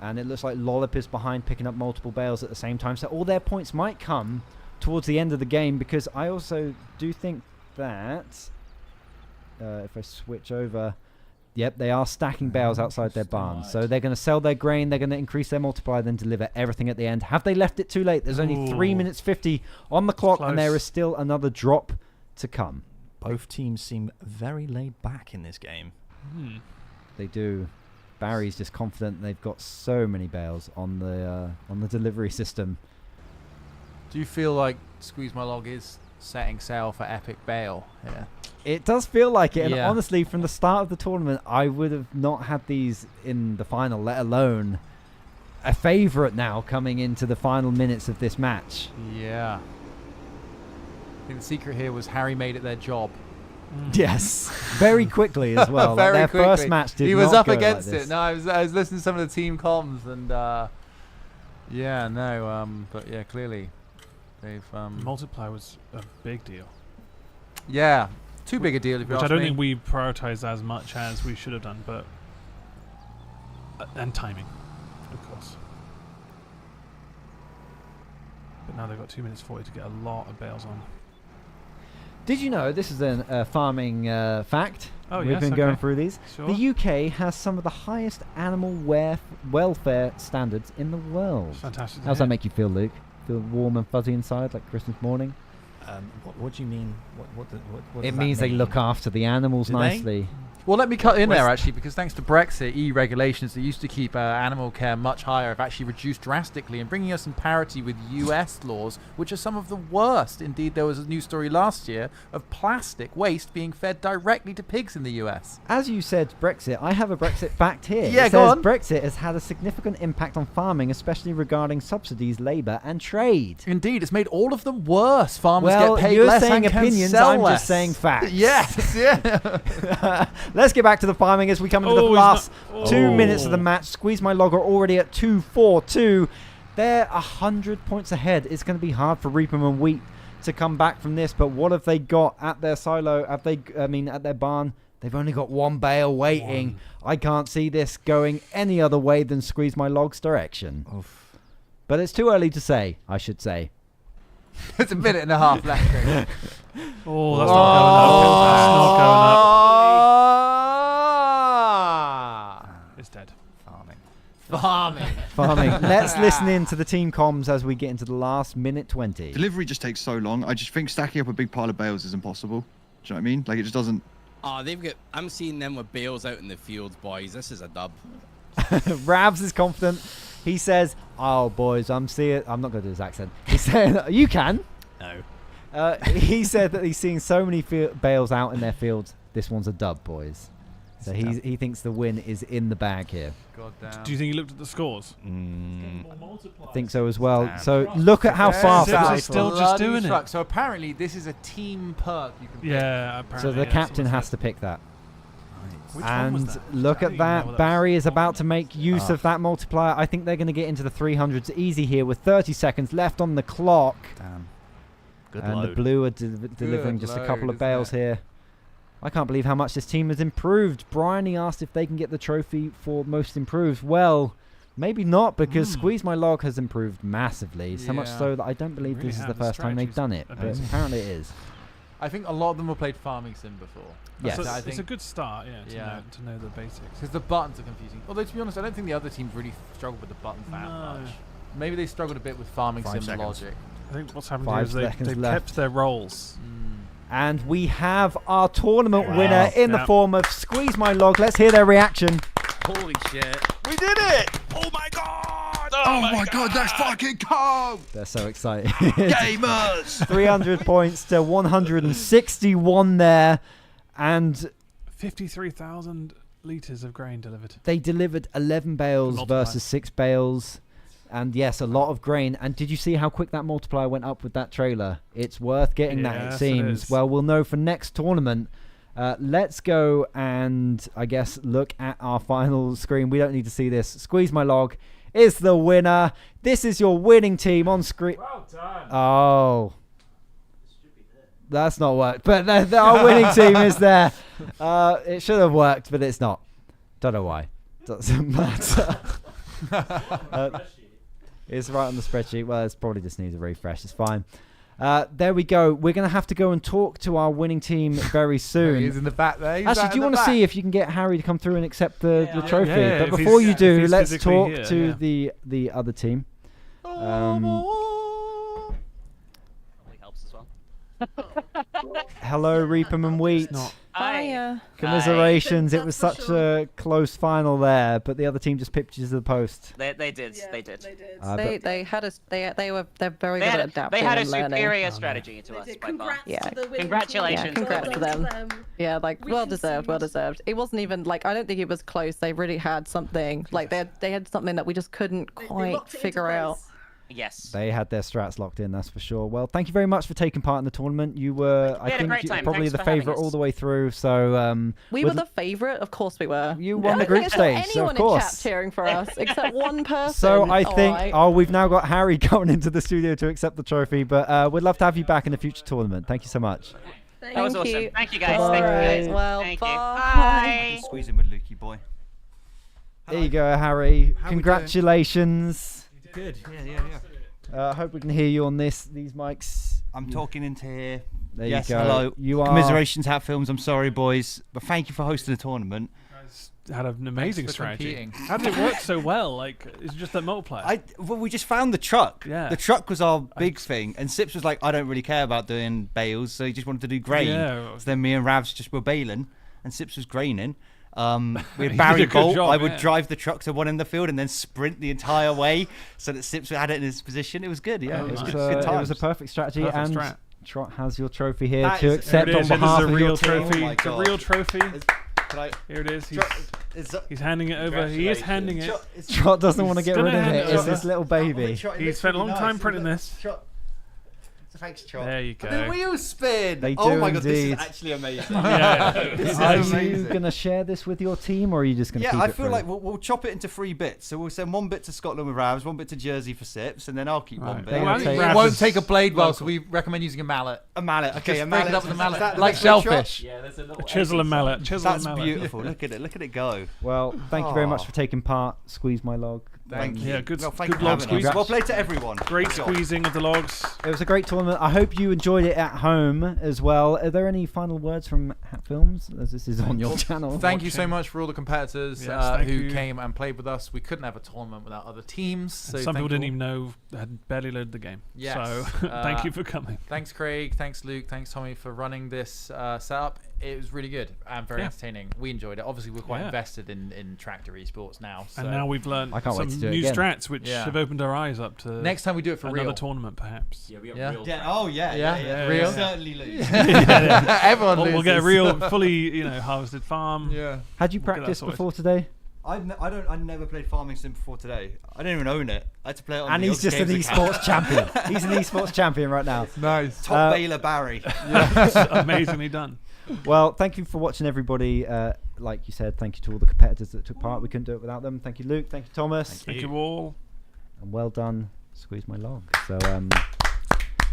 And it looks like Lollip is behind, picking up multiple bales at the same time. So all their points might come towards the end of the game, because I also do think that if I switch over, yep, they are stacking bales outside their barn. So they're going to sell their grain, they're going to increase their multiplier, then deliver everything at the end. Have they left it too late? There's only 3 minutes 50 on the clock, and there is still another drop to come. Both teams seem very laid back in this game. They do. Barry's just confident they've got so many bales on the delivery system. Do you feel like Squeeze My Log is setting sail for epic Bale here? It does feel like it, and Yeah. honestly, from the start of the tournament, I would have not had these in the final, let alone a favourite now coming into the final minutes of this match. Yeah. I think the secret here was Harry made it their job. Yes, very quickly as well. Very their quickly. first match did He was not up go against like it. this. No, I was listening to some of the team comms, and yeah, no, but yeah, clearly they've Multiplier was a big deal. Yeah, too big a deal if you Which ask I don't me. think we prioritized as much as we should have done, but and timing, of course. But now they've got 2 minutes 40 to get a lot of bales on. Did you know, this is a farming fact. Oh, We've yes, been going okay. through these. Sure. The UK has some of the highest animal welfare standards in the world. Fantastic to How's hear. that make you feel, Luke? Feel warm and fuzzy inside like Christmas morning? What do you mean? What It does means that they mean? look after the animals Do they? nicely. Well, let me cut in there, actually, because thanks to Brexit, EU regulations that used to keep animal care much higher have actually reduced drastically and bringing us in parity with US laws, which are some of the worst. Indeed, there was a news story last year of plastic waste being fed directly to pigs in the US. As you said, Brexit, I have a Brexit fact here. Yeah, it go says on. Brexit has had a significant impact on farming, especially regarding subsidies, labour and trade. Indeed, it's made all of them worse. Farmers Well, get paid you're less saying and can opinions, sell I'm less. just saying facts. Yes, yeah. Let's get back to the farming as we come into the last 2 minutes of the match. Squeeze My Log are already at 2-4-2. They're 100 points ahead. It's going to be hard for Reapham and Wheat to come back from this, but what have they got at their silo? At their barn? They've only got one bale waiting. I can't see this going any other way than Squeeze My Log's direction. Oof. But it's too early to say, I should say. It's a minute and a half left. Oh, that's not going up. That's not going up. It's dead. Farming. Let's listen in to the team comms as we get into the last minute 20. Delivery just takes so long. I just think stacking up a big pile of bales is impossible. Do you know what I mean? Like, it just doesn't... Oh, I'm seeing them with bales out in the fields, boys. This is a dub. Ravs is confident. He says, "Oh, boys, I'm not going to do his accent." He said, "You can." No. He said that he's seeing so many bales out in their fields. This one's a dub, boys. So he thinks the win is in the bag here. God damn. Do you think he looked at the scores? I think so as well. So look at how fast He's still just doing it. So apparently this is a team perk. You can Yeah, pick. apparently. So the captain has to pick that. Which one was And that? look I at don't even know that. what that Barry is about to make use of that multiplier. I think they're going to get into the 300s easy here with 30 seconds left on the clock. Damn. Good And load. the blue are delivering just a couple load, of bales isn't it? here. I can't believe how much this team has improved. Bryony asked if they can get the trophy for most improved. Well, Maybe not, because Squeeze My Log has improved massively. So much Yeah. so that I don't believe Really this is have. the The first time they've done it. But amazing. apparently it is. I think a lot of them have played Farming Sim before. Yes. So I it's think a good start, to know the basics. because the buttons are confusing. Although to be honest, I don't think the other teams really struggled with the buttons that No. much. Maybe they struggled a bit with Farming 5 Sim seconds. logic. I think what's happened 5 here is seconds they've left. kept their roles. And we have our tournament Wow. winner in the Yeah. form of Squeeze My Log. Let's hear their reaction. Holy shit. We did it! Oh my god! Oh my god, that's fucking cold! They're so excited. Gamers! 300 points to 161 there. And 53,000 litres of grain delivered. they delivered 11 bales Multiply. versus 6 bales. And yes, a lot of grain. And did you see how quick that multiplier went up with that trailer? It's worth getting that, it Yes, it seems. is. Well, we'll know for next tournament. Let's go and, I guess, look at our final screen. We don't need to see this. Squeeze My Log is the winner. This is your winning team on screen. Well done. Oh. That's not worked. But our winning team is there. It should have worked, but it's not. Don't know why. Doesn't matter. It's right on the spreadsheet. Well, it probably just needs a refresh. It's fine. There we go. We're going to have to go and talk to our winning team very soon. He is in the back there. He's Actually, out do you in the want to back. see if you can get Harry to come through and accept the trophy? Yeah, but if before he's- you if do, he's let's physically talk here, to yeah. the other team. Probably helps as well. Hello, Reapem and Wheat. Hiya. Commiserations. It was That's for such a close final there, but the other team just pipped you to the post. They did. Yeah, they did. They did. They had us. They're very They good had, at adapting they had a and learning. superior strategy to They us did. by far. Congrats Yeah. to the winning Congratulations. team. Congrats Well to done them. Yeah, like well deserved, well Recency. deserved. It wasn't even like I don't think it was close. They really had something. Like they had something that we just couldn't They quite locked it into figure out. place. Yes. They had their strats locked in, that's for sure. Well, thank you very much for taking part in the tournament. You were, I had a think, great time. probably Thanks the for having favourite us. all the way through. So We were the favourite, of course we were. You I won the don't group think there's stage, so anyone of course. in chat cheering for us except one person. So I think, Alright. we've now got Harry going into the studio to accept the trophy, but we'd love to have you back in a future tournament. Thank you so much. That was Thank awesome. you. Thank you guys. Bye. Thank you guys. Well, Thank you. bye. Bye. Squeezing with Lukey boy. There you go, Harry. How we doing? Congratulations. Good. Yeah. I hope we can hear you on these mics. I'm talking into here. There yes, you go. hello. You are. Commiserations, Hat Films. I'm sorry, boys, but thank you for hosting the tournament. Had an amazing for strategy. competing. How did it work so well? Like, it's just that multiplier. Well, we just found the truck. Yeah. The truck was our big thing, and Sips was like, I don't really care about doing bales, so he just wanted to do grain. Yeah. So then me and Ravs just were baling, and Sips was graining. We He had did Barry a good Bolt. job, I would yeah. drive the truck to one end of the field and then sprint the entire way so that Sips had it in his position. It was good, yeah. Oh, it was nice. good, good It was a times. perfect strategy, Perfect and strat. Trot has your trophy here That to is- accept Here it on is. behalf It is of a your real team. trophy. Oh my It's a God. real trophy. Can I- Here it is. It's He's handing it over. He is handing it. Trot doesn't want to He's get gonna rid of hand it. it It's over. this little baby. He spent a long time printing this. Thanks, Trot. There you The go. wheels spin. They Oh do my god, this is indeed. actually amazing. Yeah. This is Are amazing. you going to share this with your team, or are you just going to Yeah, keep I it feel for like we'll chop it into 3 bits. So we'll send 1 bit to Scotland with Ravs, 1 bit to Jersey for Sips, and then I'll keep 1 Right. bit. They're Well, gonna I think take- It Ravs won't is take a blade well, local. so we recommend using a mallet. A mallet. Okay, Just a break mallet. it up with a mallet. Is that the Like liquid shot? shellfish. Yeah, there's a little A chisel and mallet. Chisel That's and mallet. beautiful. Look at it. Look at it go. Well, thank you very much Aw. for taking part. Squeeze my log. Thank you. Yeah, good- Well, thank good you for log having us. squeeze. Well played to everyone. Great Good job. squeezing of the logs. It was a great tournament. I hope you enjoyed it at home as well. Are there any final words from Hat Films, as this is on your channel? Thank you so much for all the competitors Yes, thank who you. came and played with us. We couldn't have a tournament without other teams. So Some thank people didn't you even know had barely loaded the game. Yes. So thank you for coming. Thanks, Craig. Thanks, Luke. Thanks, Tommy, for running this setup. It was really good and very Yeah. entertaining. We enjoyed it. Obviously, we're quite Yeah. invested in tractor esports now. So. And now we've learned I can't wait some to do it new again. strats, which Yeah. have opened our eyes up to Next time we do it for another real. tournament, perhaps. Yeah, we have Yeah. real. Yeah. Oh yeah. Yeah, Yeah. real. We'll certainly lose. Everyone We'll get a loses. real, fully, harvested farm. Yeah. Had you We'll get that practiced sorted. before today? I never played Farming Sim before today. I didn't even own it. I had to play it on And the he's just an Games account. esports champion. He's an esports champion right now. Nice. Top Baler Barry. Amazingly done. Well, thank you for watching, everybody. Like you said, thank you to all the competitors that took part. We couldn't do it without them. Thank you, Luke. Thank you, Thomas. Thank you all. And well done, Squeeze My Log. So,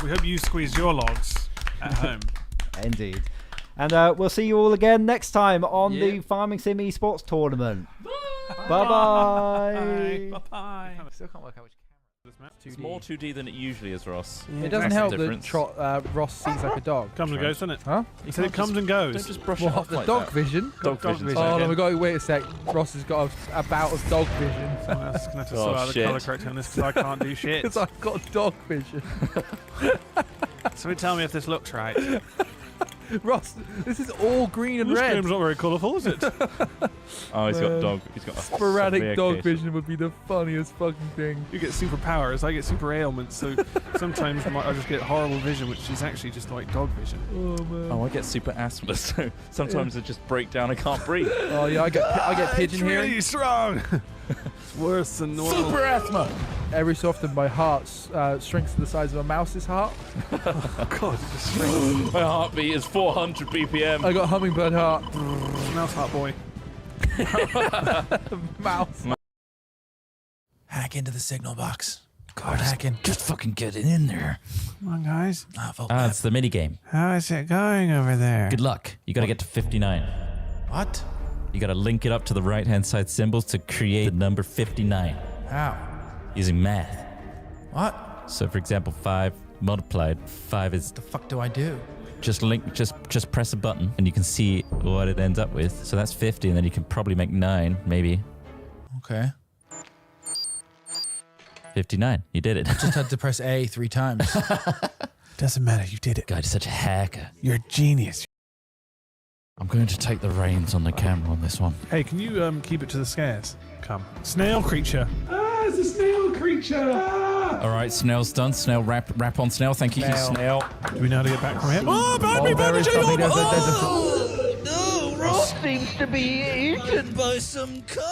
We hope you squeeze your logs at home. indeed. And we'll see you all again next time on Yeah. the Farming Sim Esports Tournament. Bye-bye. Bye-bye. Still can't work out which It's more 2D than it usually is, Ross. it doesn't help that Ross sees like a dog. Comes and goes, doesn't it? Huh? He said it comes and goes. Don't just brush it What, off the like dog that. vision? Dog vision. Oh, no, we got to wait a sec. Ross has got a bout of dog vision. Someone else is going to have to sort out the colour corrector on this because I can't do shit. Because I've got dog vision. So tell me if this looks right. Ross, this is all green and this red. game's not very colourful, is it? Oh, he's got dog. He's got a sporadic severe dog case. vision would be the funniest fucking thing. You get superpowers, I get super ailments, so sometimes I just get horrible vision, which is actually just like dog vision. Oh man. Oh, I get super asthma, so sometimes I just break down. I can't breathe. Oh yeah, I get pigeon hearing. Really strong. It's worse than normal. Super asthma. Every so often, my heart shrinks to the size of a mouse's heart. Oh God, it just shrinks. My heartbeat is 400 BPM. I got hummingbird heart. Mouse heart boy. Mouse. Hack into the signal box. Card hacking. Just fucking get it in there. Come on, guys. It's the mini game. How is it going over there? Good luck. You got to get to 59. What? You got to link it up to the right-hand side symbols to create the number 59 How? using math. What? So, for example, 5 multiplied 5 is. What the fuck do I do? Just press a button and you can see what it ends up with. So that's 50, and then you can probably make 9, maybe. Okay. 59. You did it. I just had to press A 3 times. Doesn't matter, you did it. God, you're such a hacker. You're a genius. I'm going to take the reins on the camera on this one. Hey, can you keep it to the scares? Come. Snail creature. Ah, it's a snail creature. Ah! All right, snail's done. Snail, wrap on snail. Thank you, snail. Do we know how to get back from here? Oh, Oh, there is something. no, Ross seems to be eaten by some car.